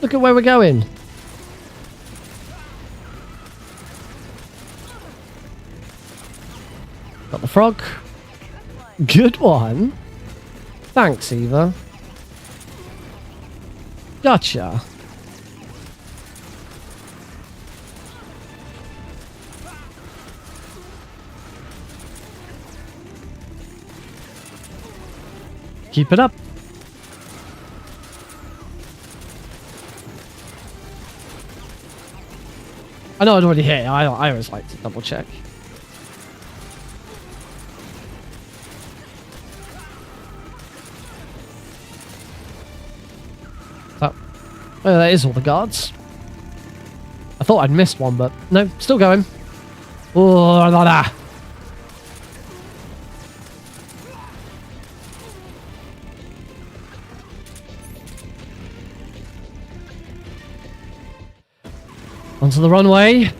Look at where we're going. Got the frog. Good one. Thanks, Eva. Gotcha. Keep it up. I know I'd already hit. I always like to double check. Oh, that is all the guards. I thought I'd missed one, but no, still going. Oh, la la. Onto the runway.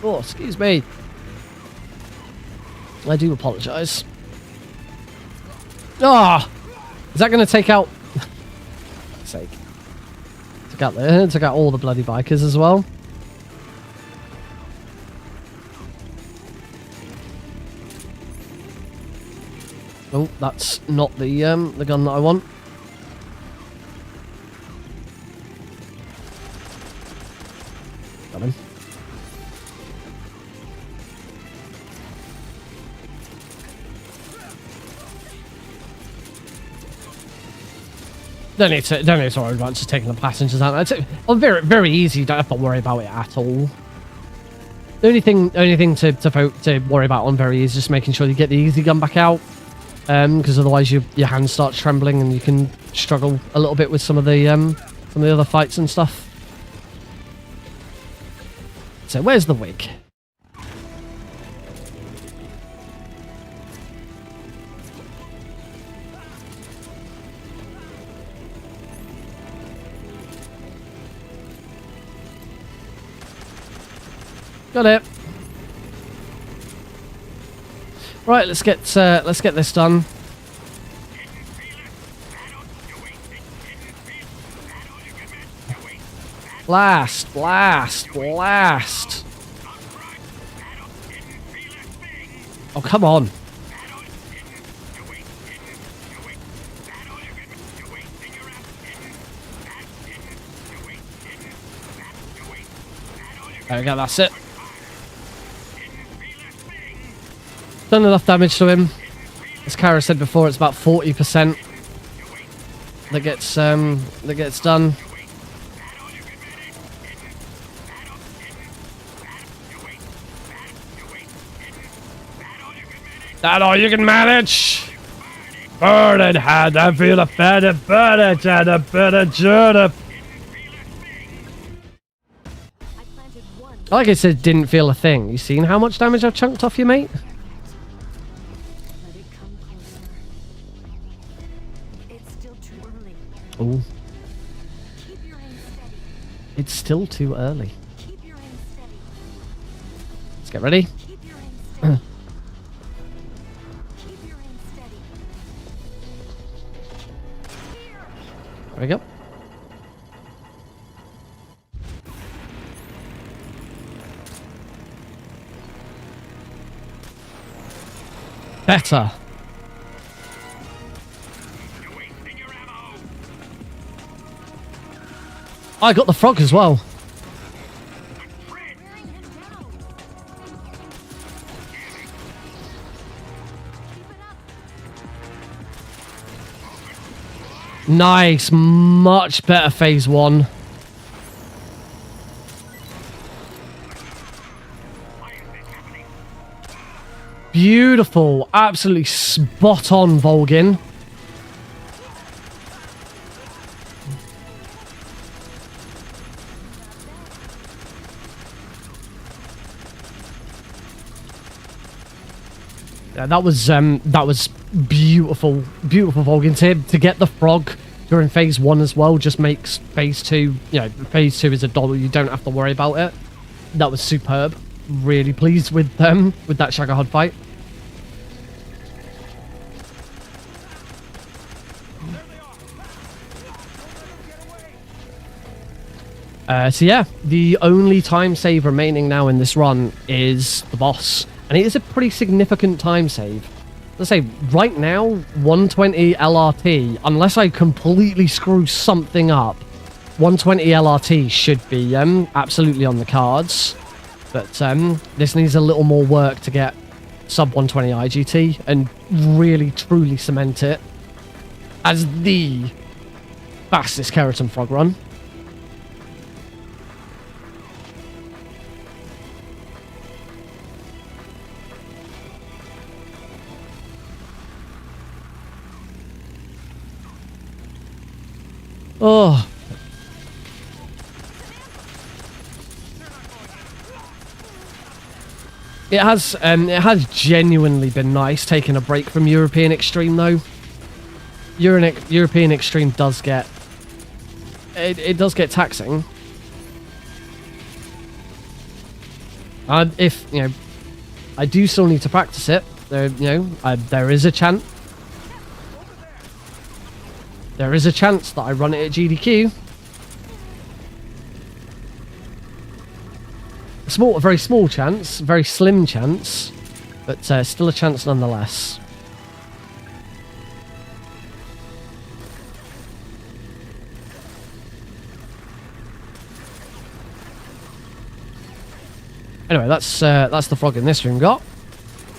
Oh, excuse me. I do apologise. Ah, is that going to take out? For sake. Took out all the bloody bikers as well. Oh, that's not the gun that I want. Got him. Don't need to worry about just taking the passengers out. It's very, very easy. You don't have to worry about it at all. The only thing to worry about on very is just making sure you get the easy gun back out. Because otherwise your hand starts trembling and you can struggle a little bit with some of the other fights and stuff. So where's the wig? Got it. Right, let's get this done. Blast, blast, blast. Oh, come on. There we go, that's it. Done enough damage to him. As Kara said before, it's about 40% that gets done. That all you can manage. Burn it, had I feel a better burn it, had a better journey. Like I said, didn't feel a thing. You seen how much damage I've chunked off you, mate? Oh, Keep your aim steady. it's still too early. Keep your aim steady. Let's get ready. Keep your aim steady. Keep your aim steady. There we go. Better. I got the frog as well. Wearing him down. Keep it up. Nice. Much better phase 1. Beautiful. Absolutely spot on, Volgin. Yeah, that was beautiful, beautiful Volgin to get the frog during phase 1 as well. Just makes phase 2, you know, phase 2 is a doddle. You don't have to worry about it. That was superb. Really pleased with that Shagahod fight. So yeah, the only time save remaining now in this run is the boss. And it is a pretty significant time save. Let's say, right now, 120 LRT, unless I completely screw something up, 120 LRT should be absolutely on the cards. But this needs a little more work to get sub 120 IGT and really, truly cement it as the fastest Keratin frog run. Oh. It has genuinely been nice taking a break from European Extreme though. European Extreme does get it does get taxing. If you know, I do still need to practice it. There is a chance. There is a chance that I run it at GDQ. A very small chance, very slim chance, but still a chance nonetheless. Anyway, that's the frog in this room got.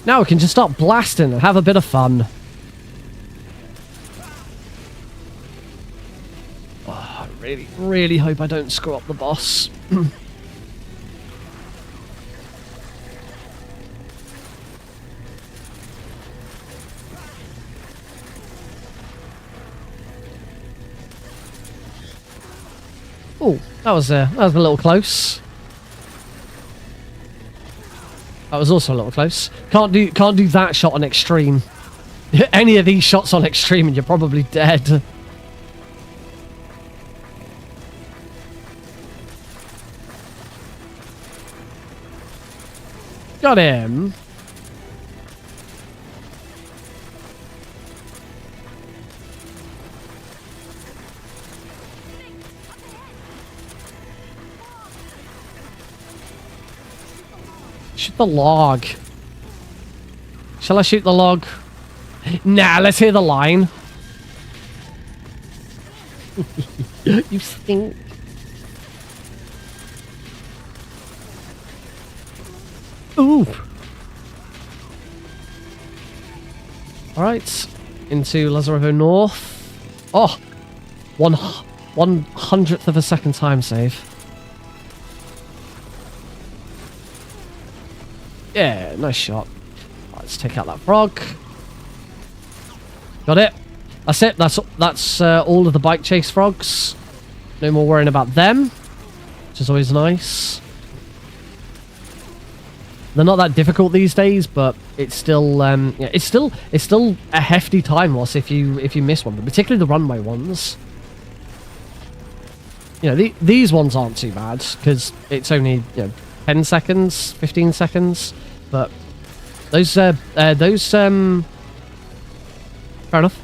Now we can just start blasting and have a bit of fun. Oh, I really hope I don't screw up the boss. Oh, that was a little close. That was also a little close. Can't do that shot on extreme. Any of these shots on extreme and you're probably dead. Got him. Shoot the log. Shall I shoot the log? Nah, let's hear the line. You stink. Ooh. Alright. Into Lazarevo North. Oh! 1/100th of a second time save. Yeah, nice shot. Right, let's take out that frog. Got it. That's it. That's all of the bike chase frogs. No more worrying about them, which is always nice. They're not that difficult these days, but it's still yeah, it's still a hefty time loss if you miss one, but particularly the runway ones. You know, these ones aren't too bad because it's only, you know, 10 seconds, 15 seconds. But those fair enough.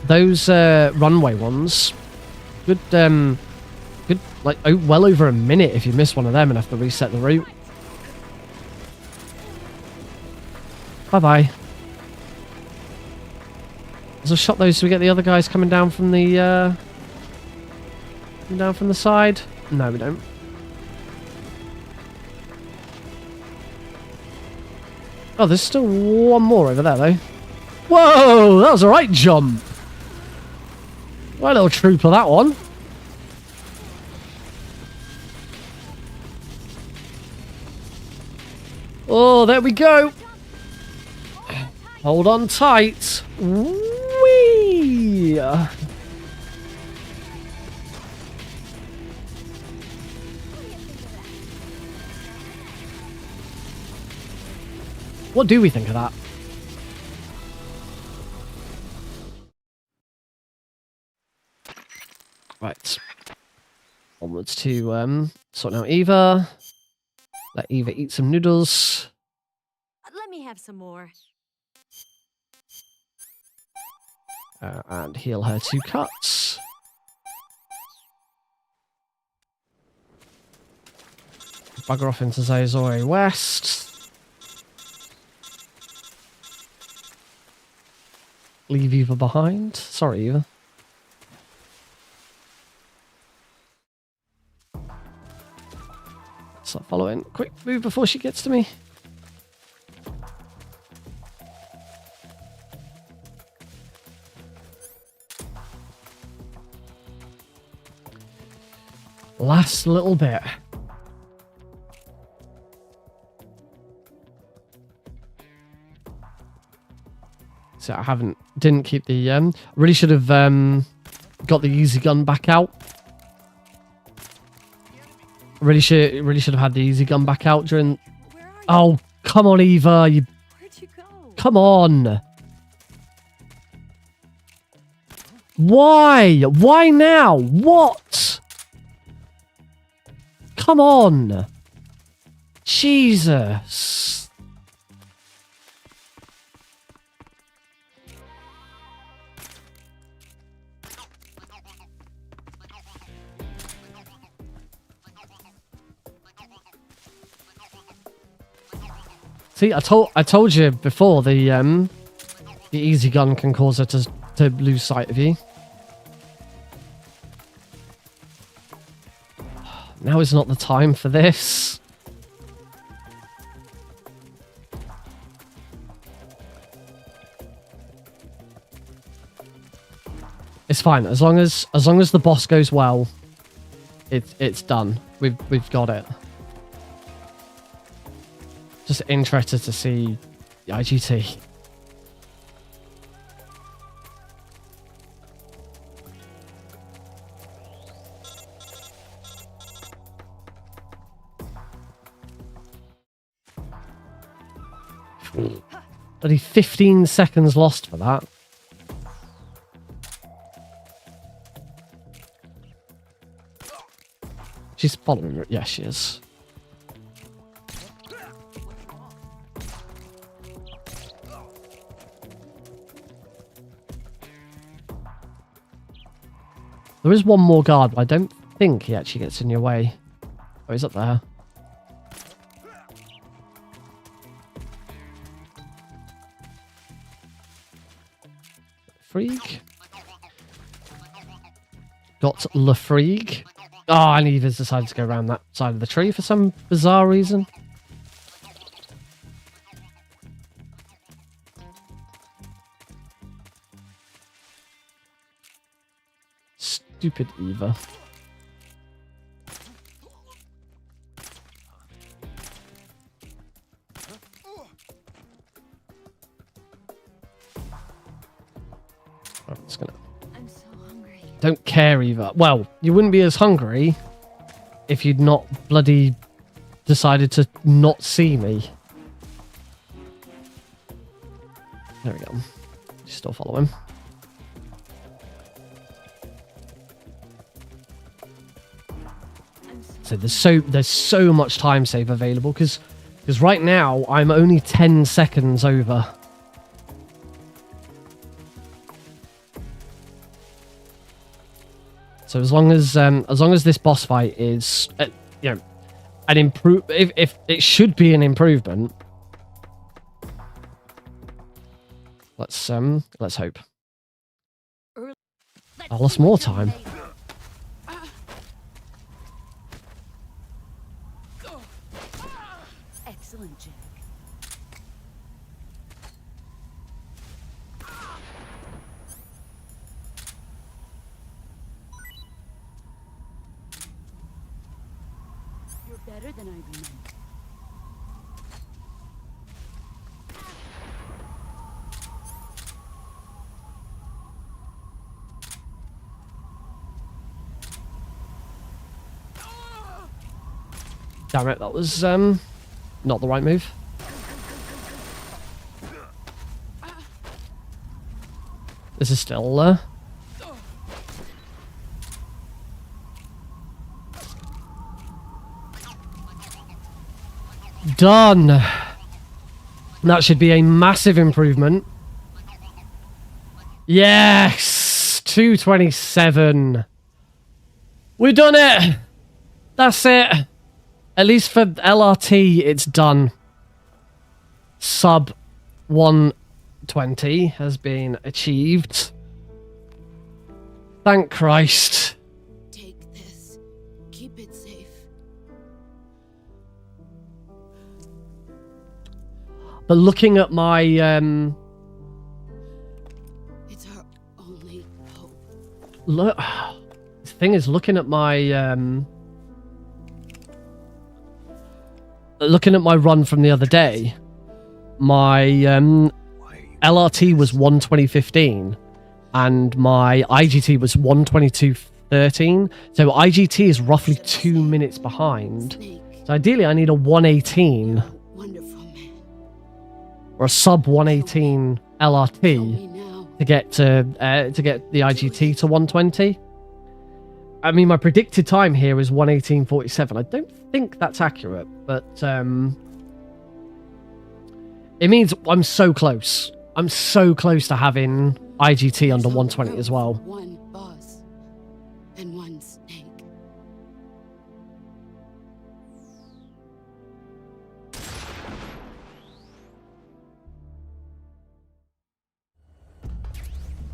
Those runway ones, good, like, well over a minute if you miss one of them and have to reset the route. Bye-bye. Let's shot those so we get the other guys coming down from the, side. No, we don't. Oh, there's still one more over there, though. Whoa, that was a right jump. Right little trooper, that one. Oh, there we go. Hold on tight. Whee! What do we think of that? Right. Onwards to sort out Eva. Let Eva eat some noodles. Let me have some more. And heal her 2 cuts. Bugger off into Zayzori West. Leave Eva behind. Sorry, Eva. Start following. Quick move before she gets to me. Last little bit. So I didn't keep the, really should have, got the easy gun back out. Really should have had the easy gun back out during... Where are you? Oh, come on, Eva. Where'd you go? Come on. Why? Why now? What? Come on. Jesus. See, I told you before the easy gun can cause her to lose sight of you. Now is not the time for this. It's fine as long as the boss goes well. It's done. We've got it. Just interested to see the IGT. Bloody 15 seconds lost for that. She's following her. Yeah, she is. There is one more guard, but I don't think he actually gets in your way. Oh, he's up there. Freak. Got Lafreak. Oh, and Eva's decided to go around that side of the tree for some bizarre reason. Stupid Eva. Oh, it's gonna... I'm so hungry. Don't care, Eva. Well, you wouldn't be as hungry if you'd not bloody decided to not see me. There we go. Still follow him. So there's so much time save available because right now I'm only 10 seconds over. So as long as this boss fight is you know, an improve, if it should be an improvement. Let's hope. I lost more time. Excellent, Jack. You're better than I remember. Damn it, that was not the right move. This is still done. That should be a massive improvement. Yes, 227. We've done it. That's it. At least for LRT, it's done. Sub 120 has been achieved. Thank Christ. Take this. Keep it safe. But looking at my It's our only hope. look, the thing is, looking at my run from the other day, my LRT was 120.15 and my IGT was 122.13. So IGT is roughly 2 minutes behind. Snake, So ideally I need a 118 wonderful man. or a sub 118 Tell LRT me now. to get the IGT to 120. I mean, my predicted time here is 118.47. I don't think that's accurate, but it means I'm so close. I'm so close to having IGT under There's 120 only as room well. for one boss and one snake.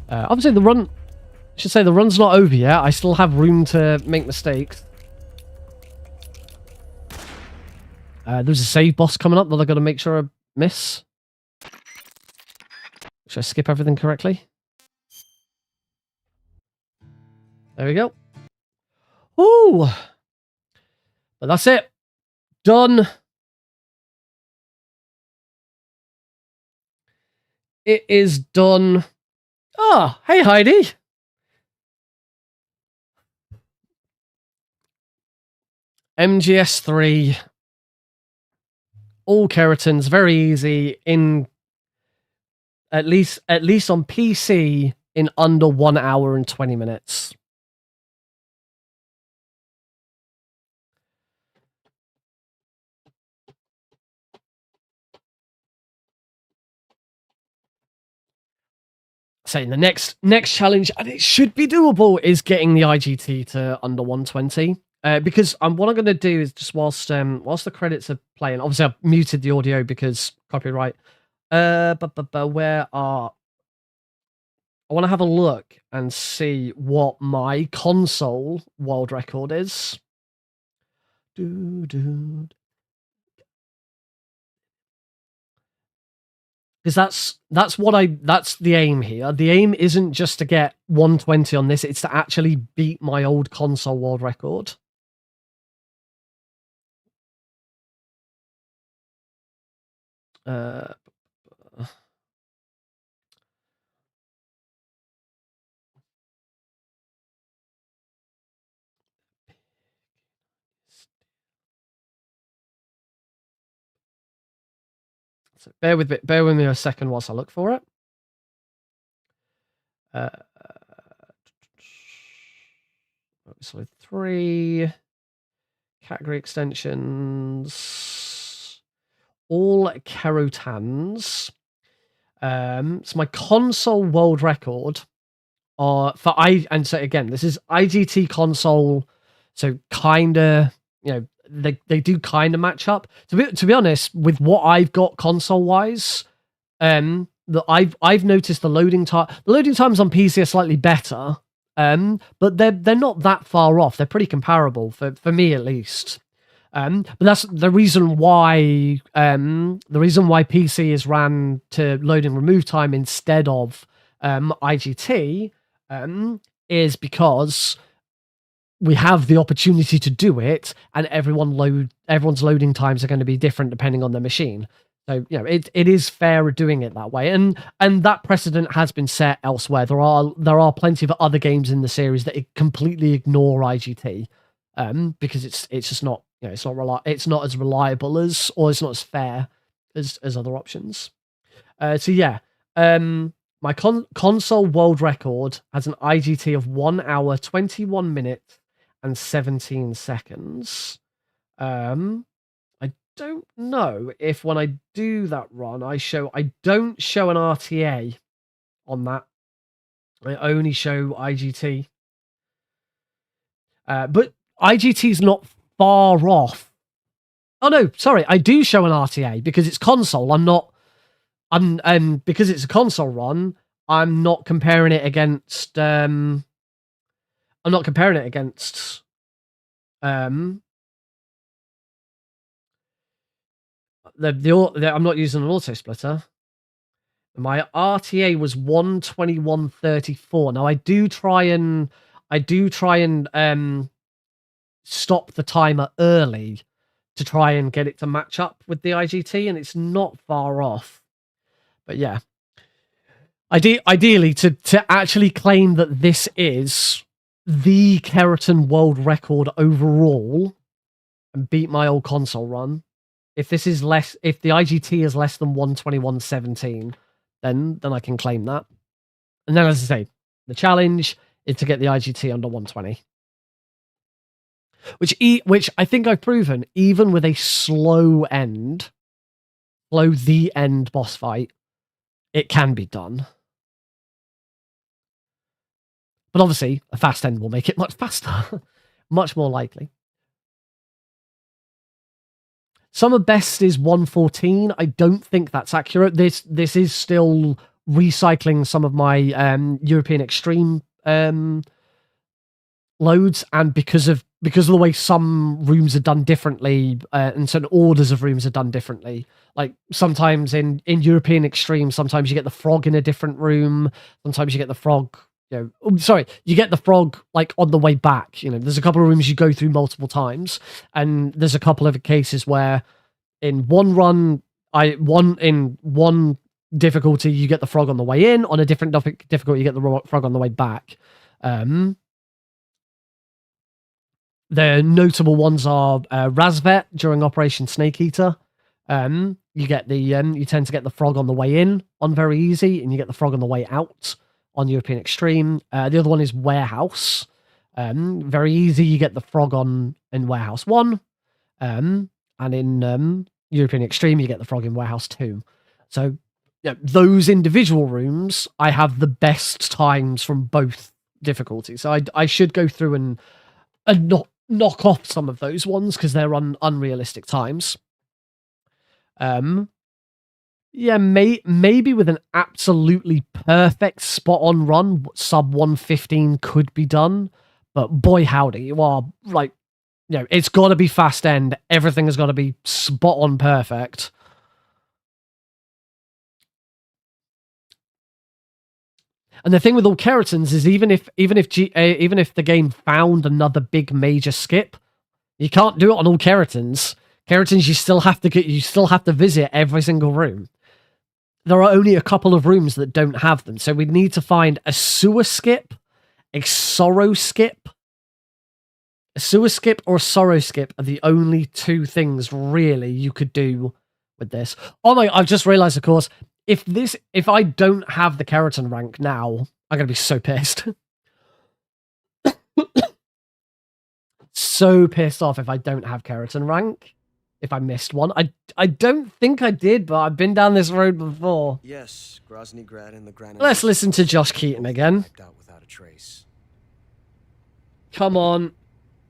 Obviously, the run's not over yet. I still have room to make mistakes. There's a save boss coming up that I've got to make sure I miss. Should I skip everything correctly? There we go. Ooh! But that's it. Done. It is done. Ah, hey Heidi. MGS3 All Kerotans, very easy in at least on PC in under 1 hour and 20 minutes. Saying the next challenge, and it should be doable, is getting the IGT to under 120. Because what I'm going to do is just whilst the credits are playing, obviously I've muted the audio because copyright. But where are? I want to have a look and see what my console world record is. Because that's the aim here. The aim isn't just to get 120 on this; it's to actually beat my old console world record. So bear with me a second whilst I look for it. So 3. category extensions, all Kerotans. So my console world record and so again, this is IGT console, so kinda, they do kinda match up. To be honest, with what I've got console wise, I've noticed the loading times on PC are slightly better, but they're not that far off. They're pretty comparable for me at least. But that's the reason why PC is ran to load and remove time instead of IGT, is because we have the opportunity to do it, and everyone's loading times are going to be different depending on their machine. So it is fair doing it that way, and that precedent has been set elsewhere. There are plenty of other games in the series that completely ignore IGT, because it's just not it's not as reliable as, or it's not as fair as other options. So yeah, my console world record has an IGT of 1 hour 21 minutes and 17 seconds. I don't know if when I do that run, I don't show an RTA on that. I only show IGT. But IGT is not far off. Oh no, sorry, I do show an RTA because it's console. Because it's a console run, I'm not comparing it against I'm not using an auto splitter. My RTA was 121.34. Now I do try and stop the timer early to try and get it to match up with the IGT, and it's not far off. But yeah, ideally to actually claim that this is the Keratin world record overall and beat my old console run, if the IGT is less than 121.17, then I can claim that. And then, as I say, the challenge is to get the IGT under 120. Which I think I've proven, even with a slow the end boss fight, it can be done. But obviously, a fast end will make it much faster. Much more likely. Summer best is 114. I don't think that's accurate. This is still recycling some of my European Extreme loads, and because of the way some rooms are done differently, and certain orders of rooms are done differently. Like sometimes in European Extreme, sometimes you get the frog in a different room. Sometimes you get the frog, you get the frog like on the way back. There's a couple of rooms you go through multiple times, and there's a couple of cases where in one run, in one difficulty you get the frog on the way in. On a different difficulty, you get the frog on the way back. The notable ones are Razvet during Operation Snake Eater. You tend to get the frog on the way in on very easy, and you get the frog on the way out on European Extreme. The other one is Warehouse. Very easy, you get the frog in Warehouse 1. And in European Extreme, you get the frog in Warehouse 2. So those individual rooms, I have the best times from both difficulties. So I should go through and not knock off some of those ones because they're unrealistic times. Maybe with an absolutely perfect spot on run, sub 115 could be done, but boy howdy, you are like, it's got to be fast end. Everything has got to be spot on perfect. And the thing with all Keratans is even if the game found another big major skip, you can't do it on all Keratans. Keratans, you still have to visit every single room. There are only a couple of rooms that don't have them, so we'd need to find a sewer skip, a sorrow skip. A sewer skip or a sorrow skip are the only two things really you could do with this. Oh my! I've just realised, of course, if I don't have the Keratan rank now, I'm gonna be so pissed. so pissed off if I don't have Keratin rank. If I missed one. I don't think I did, but I've been down this road before. Yes, Grozny Grad and the Granin. Let's listen to Josh Keaton again. Wiped out without a trace. Come on.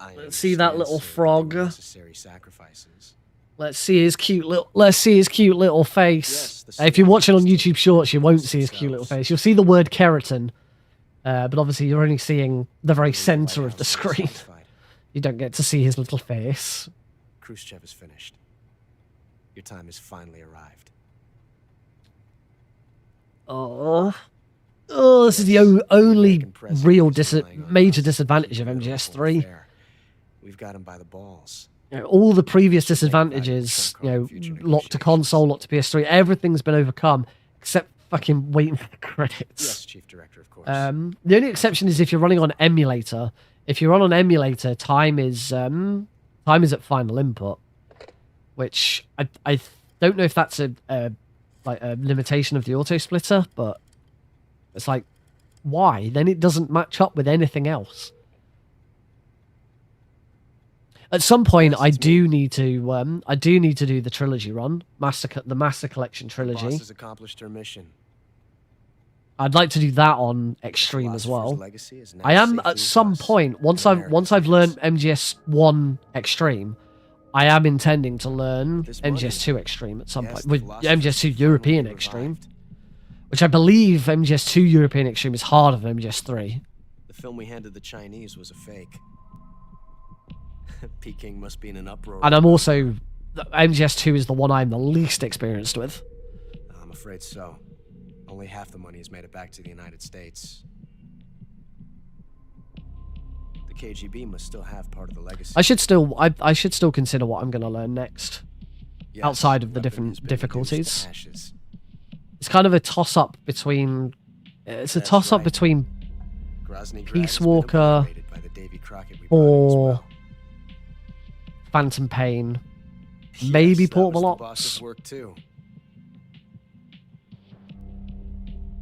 I Let's see that understand, little sir, frog. they were necessary sacrifices. Let's see his cute little face. Yes, the If you're watching on synopsis YouTube Shorts, you won't see his cute little themselves. face. You'll see the word keratin, but obviously you're only seeing the very center of the Lighthouse is screen. satisfied. You don't get to see his little face. Khrushchev is finished. Your time has finally arrived. Oh, this is the only American president real is relying on major us to disadvantage of keep it a MGS3. full affair. We've got him by the balls. You know, all the previous disadvantages, you know, locked to console, locked to PS3, everything's been overcome except fucking waiting for the credits. Yes, Chief Director, of course. The only exception is if you're running on emulator. If you're on emulator, time is at final input, which I don't know if that's a limitation of the auto splitter, but it's like, why? Then it doesn't match up with anything else. At some point, I do need to do the trilogy run, the Master Collection The trilogy. boss has accomplished her mission. I'd like to do that on Extreme as well. Philosopher's legacy is now I am safely at with some us point once in I've America's learned hands. MGS1 Extreme, I am intending to learn This money- MGS2 Extreme at some Yes, point the with philosophy MGS2 is European finally Extreme, revived. which I believe MGS2 European Extreme is harder than MGS3. The film we handed the Chinese was a fake. Peking must be in an uproar. And I'm also MGS2 is the one I'm the least experienced with. I'm afraid so. Only half the money has made it back to the United States. The KGB must still have part of the legacy. I should still consider what I'm going to learn next. Yes, outside of the weapon different has been reduced to difficulties. ashes. It's kind of a toss up between. It's a That's toss up right. between Grozny Grad Peace has been Walker obliterated by the Davy Crockett we brought in as or well. Phantom Pain. Yes, Maybe that Portable was the Ops. boss's work too.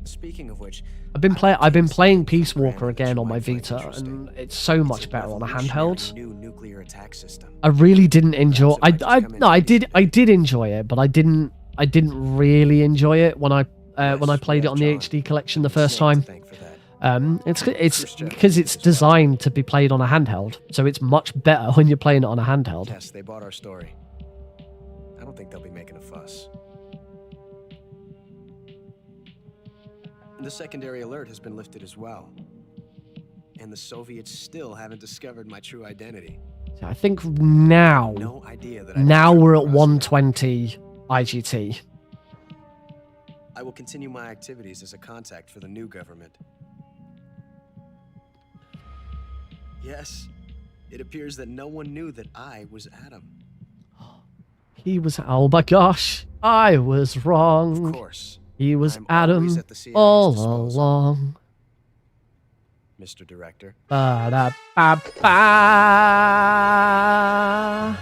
Speaking of which, I've been taken playing something Peace from Walker Brandon that again you on my might find Vita, interesting. and it's so It's much a better on a revolutionary handheld. new nuclear attack system. I really didn't enjoy. Perhaps it might just come in handy I did enjoy it, but I didn't really enjoy it when I played it on the John. HD collection the The first Senate to time. thank for that. It's Khrushchev because did it's this well. designed to be played on a handheld, so it's much better when you're playing it on a handheld. Yes, they bought our story. I don't think they'll be making a fuss. The secondary alert has been lifted as well. And the Soviets still haven't discovered my true identity. So I think now No idea that I we're at Grozny. 120 IGT. I will continue my activities as a contact for the new government. Yes, it appears that no one knew that I was Adam. He was, oh my gosh, I was Of wrong. course, He was I'm Adam always at the CIA's all disposal. along. Mr. Director. Ba-da-ba-ba.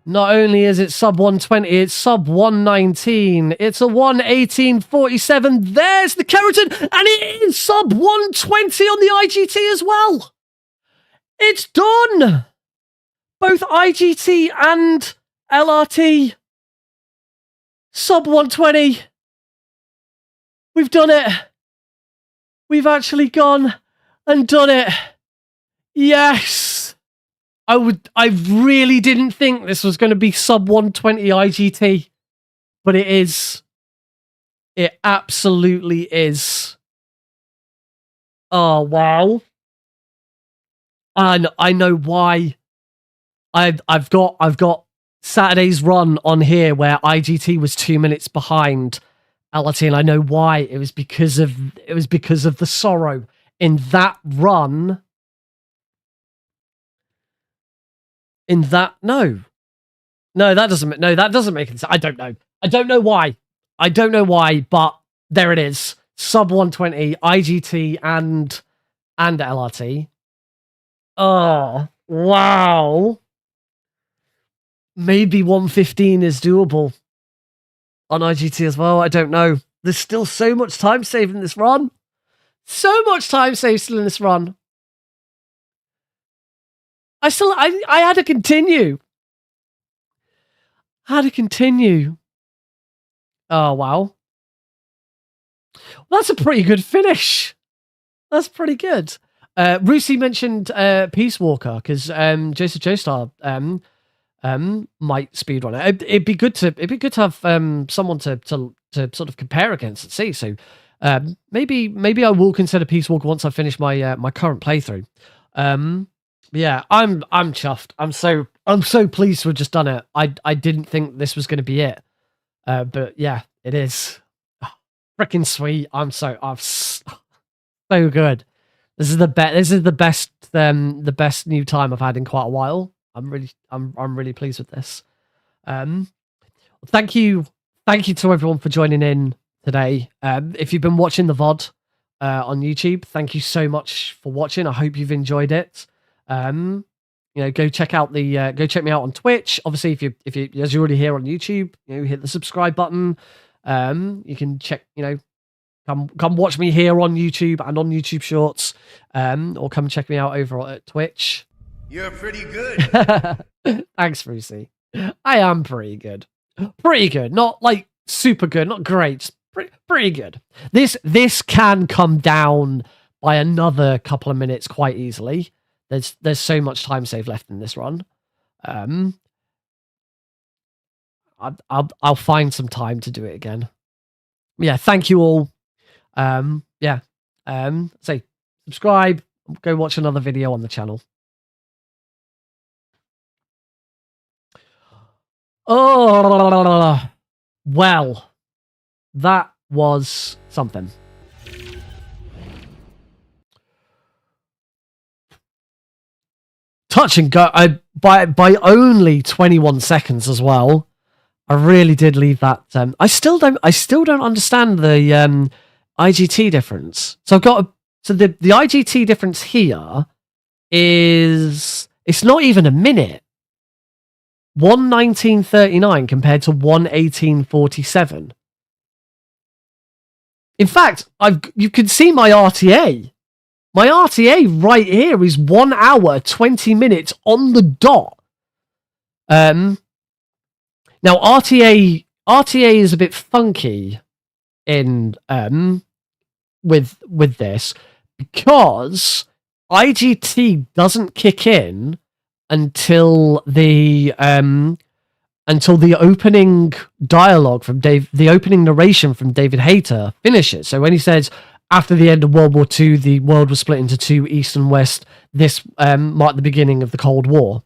Not only is it sub 120, it's sub 119. It's a 118.47. There's the Keratin, and it is sub 120 on the IGT as well. It's done. Both IGT and LRT sub 120. We've done it. We've actually gone and done it. Yes. I really didn't think this was going to be sub 120 IGT, but it is. It absolutely is. Oh, wow. And I know why. I've got Saturday's run on here where IGT was 2 minutes behind LRT, and I know why. It was because of the sorrow in that run. That doesn't make sense. I don't know why. But there it is. Sub 120 IGT and LRT. Oh, wow. Maybe 115 is doable on IGT as well. I don't know. There's still so much time saved in this run. So much time saved still in this run. I had to continue. Oh, wow. Well, that's a pretty good finish. That's pretty good. Rusi mentioned Peace Walker because Joseph Joestar might speedrun it. It'd be good to have someone to sort of compare against and see. So maybe I will consider Peace Walker once I finish my my current playthrough. Yeah, I'm chuffed. I'm so pleased to have just done it. I didn't think this was going to be it, but yeah, it is. Freaking sweet. I'm so good. This is the best new time I've had in quite a while. I'm really pleased with this. Thank you to everyone for joining in today. If you've been watching the VOD on YouTube, thank you so much for watching. I hope you've enjoyed it. Go check me out on Twitch. Obviously, if you as you're already here on YouTube, hit the subscribe button. You can check, come watch me here on YouTube and on YouTube Shorts, or come check me out over at Twitch. You're pretty good. Thanks, Brucey. I am pretty good. Pretty good. Not like super good, not great. Just pretty good. This can come down by another couple of minutes quite easily. There's so much time save left in this run. I'll find some time to do it again. Yeah, thank you all. Say subscribe, go watch another video on the channel. Oh, well, that was something. Touch and go. By only 21 seconds as well. I really did leave that. I still don't understand the IGT difference. So I've got the IGT difference here is it's not even a minute. 1:19:39 compared to 1:18:47. In fact, you can see my RTA. My RTA right here is 1 hour 20 minutes on the dot. Now RTA is a bit funky in with this because IGT doesn't kick in until the opening dialogue from the opening narration from David Hayter finishes. So when he says, after the end of World War II, the world was split into two, East and West, this marked the beginning of the Cold War.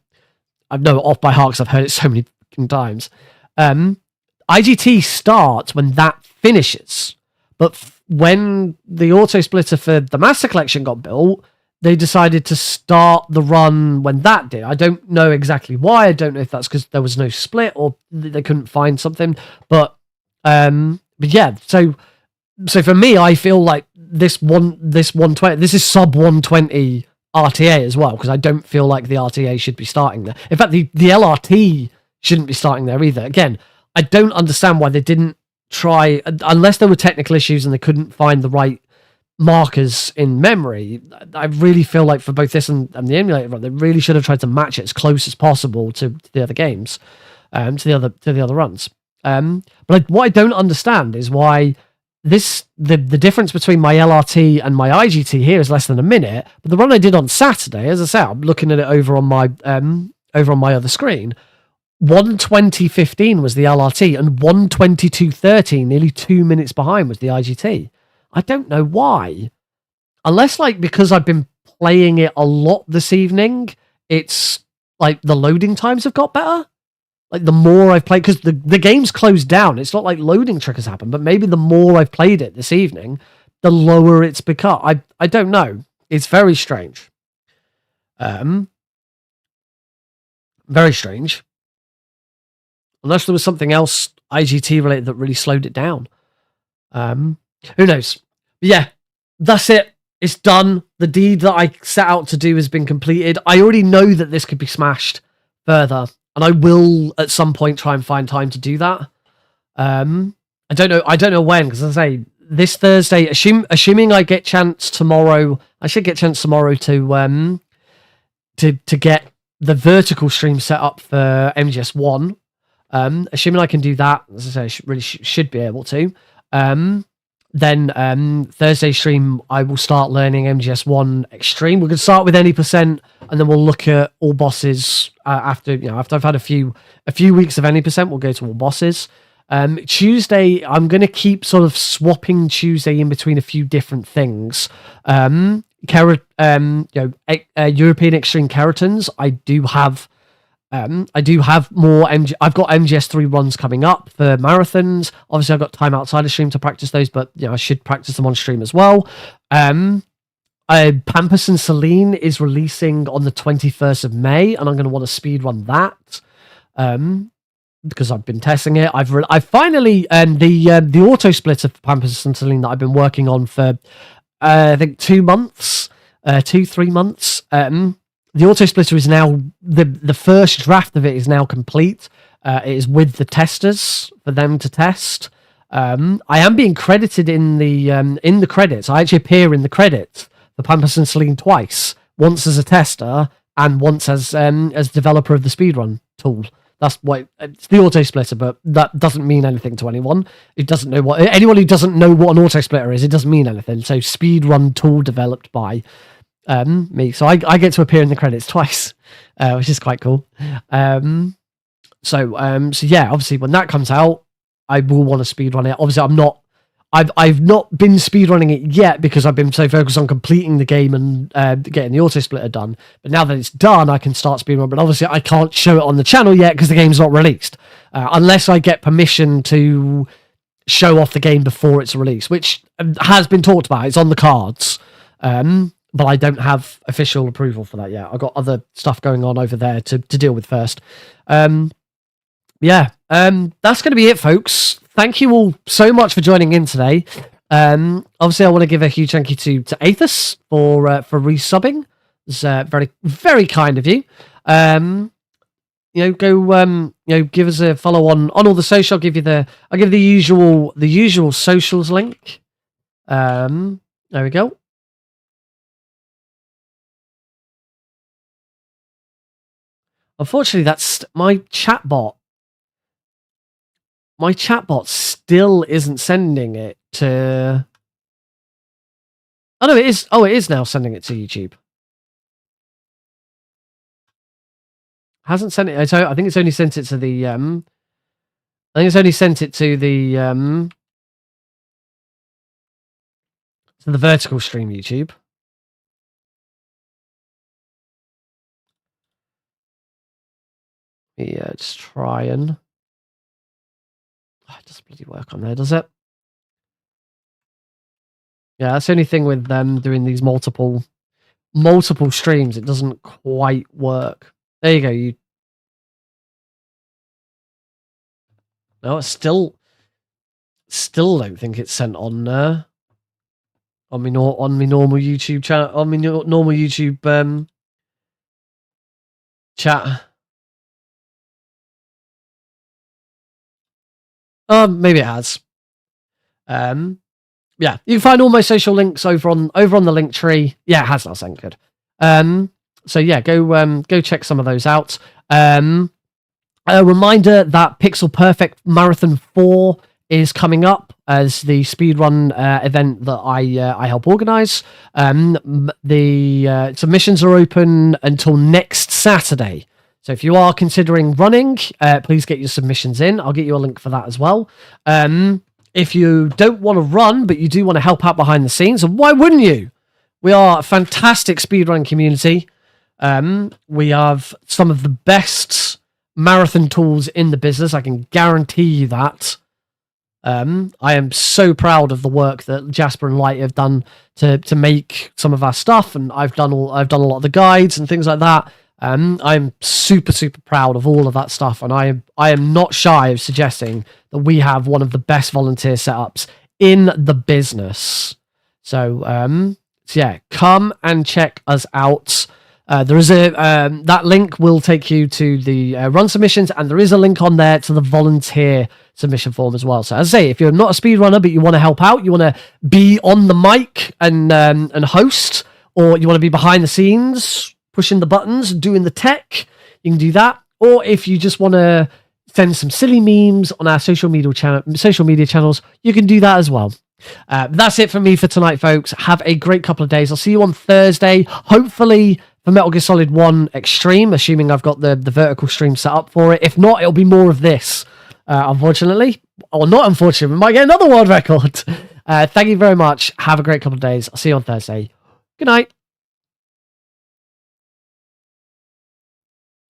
I know it off by heart because I've heard it so many times. IGT starts when that finishes. But when the auto splitter for the Master Collection got built, they decided to start the run when that did. I don't know exactly why. I don't know if that's because there was no split or they couldn't find something. But yeah, so for me, I feel like this 120, this is sub 120 RTA as well, because I don't feel like the RTA should be starting there. In fact, the LRT shouldn't be starting there either. Again, I don't understand why they didn't try, unless there were technical issues and they couldn't find the right markers in memory. I really feel like for both this and the emulator run, they really should have tried to match it as close as possible to the other games, to the other runs. But what I don't understand is why the difference between my LRT and my IGT here is less than a minute. But the run I did on Saturday, as I say, I'm looking at it over on my other screen. 1:20:15 was the LRT, and 1:22:13, nearly 2 minutes behind, was the IGT. I don't know why. Unless, like, because I've been playing it a lot this evening, it's like the loading times have got better. Like, the more I've played, because the game's closed down, it's not like loading triggers happen, but maybe the more I've played it this evening, the lower it's become. I don't know. It's very strange. Very strange. Unless there was something else IGT related that really slowed it down. Who knows? But yeah, that's it. It's done. The deed that I set out to do has been completed. I already know that this could be smashed further, and I will at some point try and find time to do that. I don't know when, because as I say, this Thursday, assuming I get chance tomorrow, I should get chance tomorrow to get the vertical stream set up for MGS1. Assuming I can do that, as I say, should be able to. Then Thursday stream, I will start learning MGS1 Extreme. We're going to start with any percent, and then we'll look at all bosses after I've had a few weeks of any percent. We'll go to all bosses. Tuesday, I'm going to keep sort of swapping Tuesday in between a few different things. European Extreme Kerotans. I do have more I've got MGS3 runs coming up for marathons. Obviously, I've got time outside of stream to practice those, but I should practice them on stream as well. Pampas and Celine is releasing on the 21st of May, and I'm going to want to speed run that. Because I've been testing it. I've finally the auto splitter for Pampas and Celine that I've been working on for I think 3 months. The auto splitter is now the first draft of it is now complete. It is with the testers for them to test. I am being credited in the credits. I actually appear in the credits for Pampas and Celine twice. Once as a tester and once as developer of the speedrun tool. That's what it's the auto splitter, but that doesn't mean anything to anyone. It doesn't know anyone who doesn't know what an auto splitter is. It doesn't mean anything. So speedrun tool developed by me. So I get to appear in the credits twice, which is quite cool. So yeah, obviously when that comes out, I will want to speedrun it. Obviously I've not been speedrunning it yet because I've been so focused on completing the game and getting the auto splitter done. But now that it's done, I can start speedrunning. But obviously I can't show it on the channel yet because the game's not released. Unless I get permission to show off the game before it's released, which has been talked about. It's on the cards. But I don't have official approval for that yet. I've got other stuff going on over there to deal with first. That's going to be it, folks. Thank you all so much for joining in today. Obviously, I want to give a huge thank you to Aethys for resubbing. It's very, very kind of you. Go give us a follow on all the social. I'll give the usual socials link. There we go. Unfortunately, that's my chatbot. My chatbot still isn't sending it to... Oh, no, it is. Oh, it is now sending it to YouTube. Hasn't sent it... I think it's only sent it to the... I think it's only sent it to the vertical stream YouTube. Yeah, just try and... it doesn't bloody work on there, does it? Yeah, that's the only thing with them doing these multiple streams. It doesn't quite work. There you go. No, I still don't think it's sent on on my normal YouTube channel, on my normal YouTube chat. Maybe it has. Yeah, you can find all my social links over on the link tree. Yeah, it has not sent. Good. So yeah, go check some of those out. A reminder that Pixel Perfect Marathon 4 is coming up as the speedrun event that I help organize. The submissions are open until next Saturday. So if you are considering running, please get your submissions in. I'll get you a link for that as well. If you don't want to run, but you do want to help out behind the scenes, and why wouldn't you? We are a fantastic speedrun community. We have some of the best marathon tools in the business. I can guarantee you that. I am so proud of the work that Jasper and Light have done to make some of our stuff, and I've done a lot of the guides and things like that. I'm super, super proud of all of that stuff, and I am not shy of suggesting that we have one of the best volunteer setups in the business. So yeah, come and check us out. There is that link will take you to the run submissions, and there is a link on there to the volunteer submission form as well. So as I say, if you're not a speedrunner but you want to help out, you want to be on the mic and host, or you want to be behind the scenes pushing the buttons, doing the tech, you can do that. Or if you just want to send some silly memes on our social media channels, you can do that as well. That's it for me for tonight, folks. Have a great couple of days. I'll see you on Thursday, hopefully for Metal Gear Solid 1 Extreme, assuming I've got the vertical stream set up for it. If not, it'll be more of this, unfortunately. Or not unfortunately, we might get another world record. Thank you very much. Have a great couple of days. I'll see you on Thursday. Good night.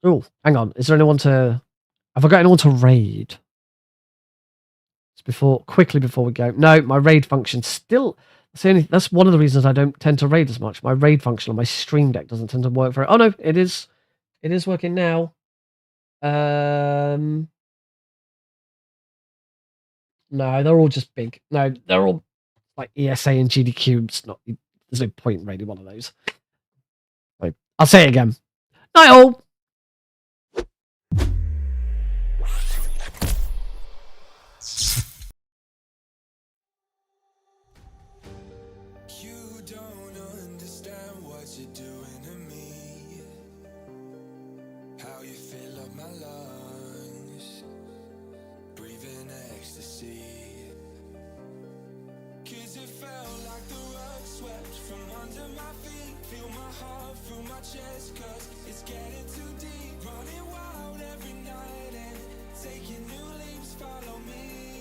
Oh, hang on. Is there anyone to... Have I got anyone to raid? Quickly before we go. No, my raid function still... That's one of the reasons I don't tend to raid as much. My raid function on my Stream Deck doesn't tend to work very... Oh, no, it is. It is working now. No, they're all just big. No, they're all like ESA and GDQ. It's not... There's no point in raiding one of those. Right, I'll say it again. Night all! You don't understand what you're doing to me. How you fill up my lungs, breathing ecstasy. 'Cause it felt like the rug swept from under my feet. Feel my heart through my chest, 'cause it's getting too deep. Running wild every night and taking new leaps, follow me.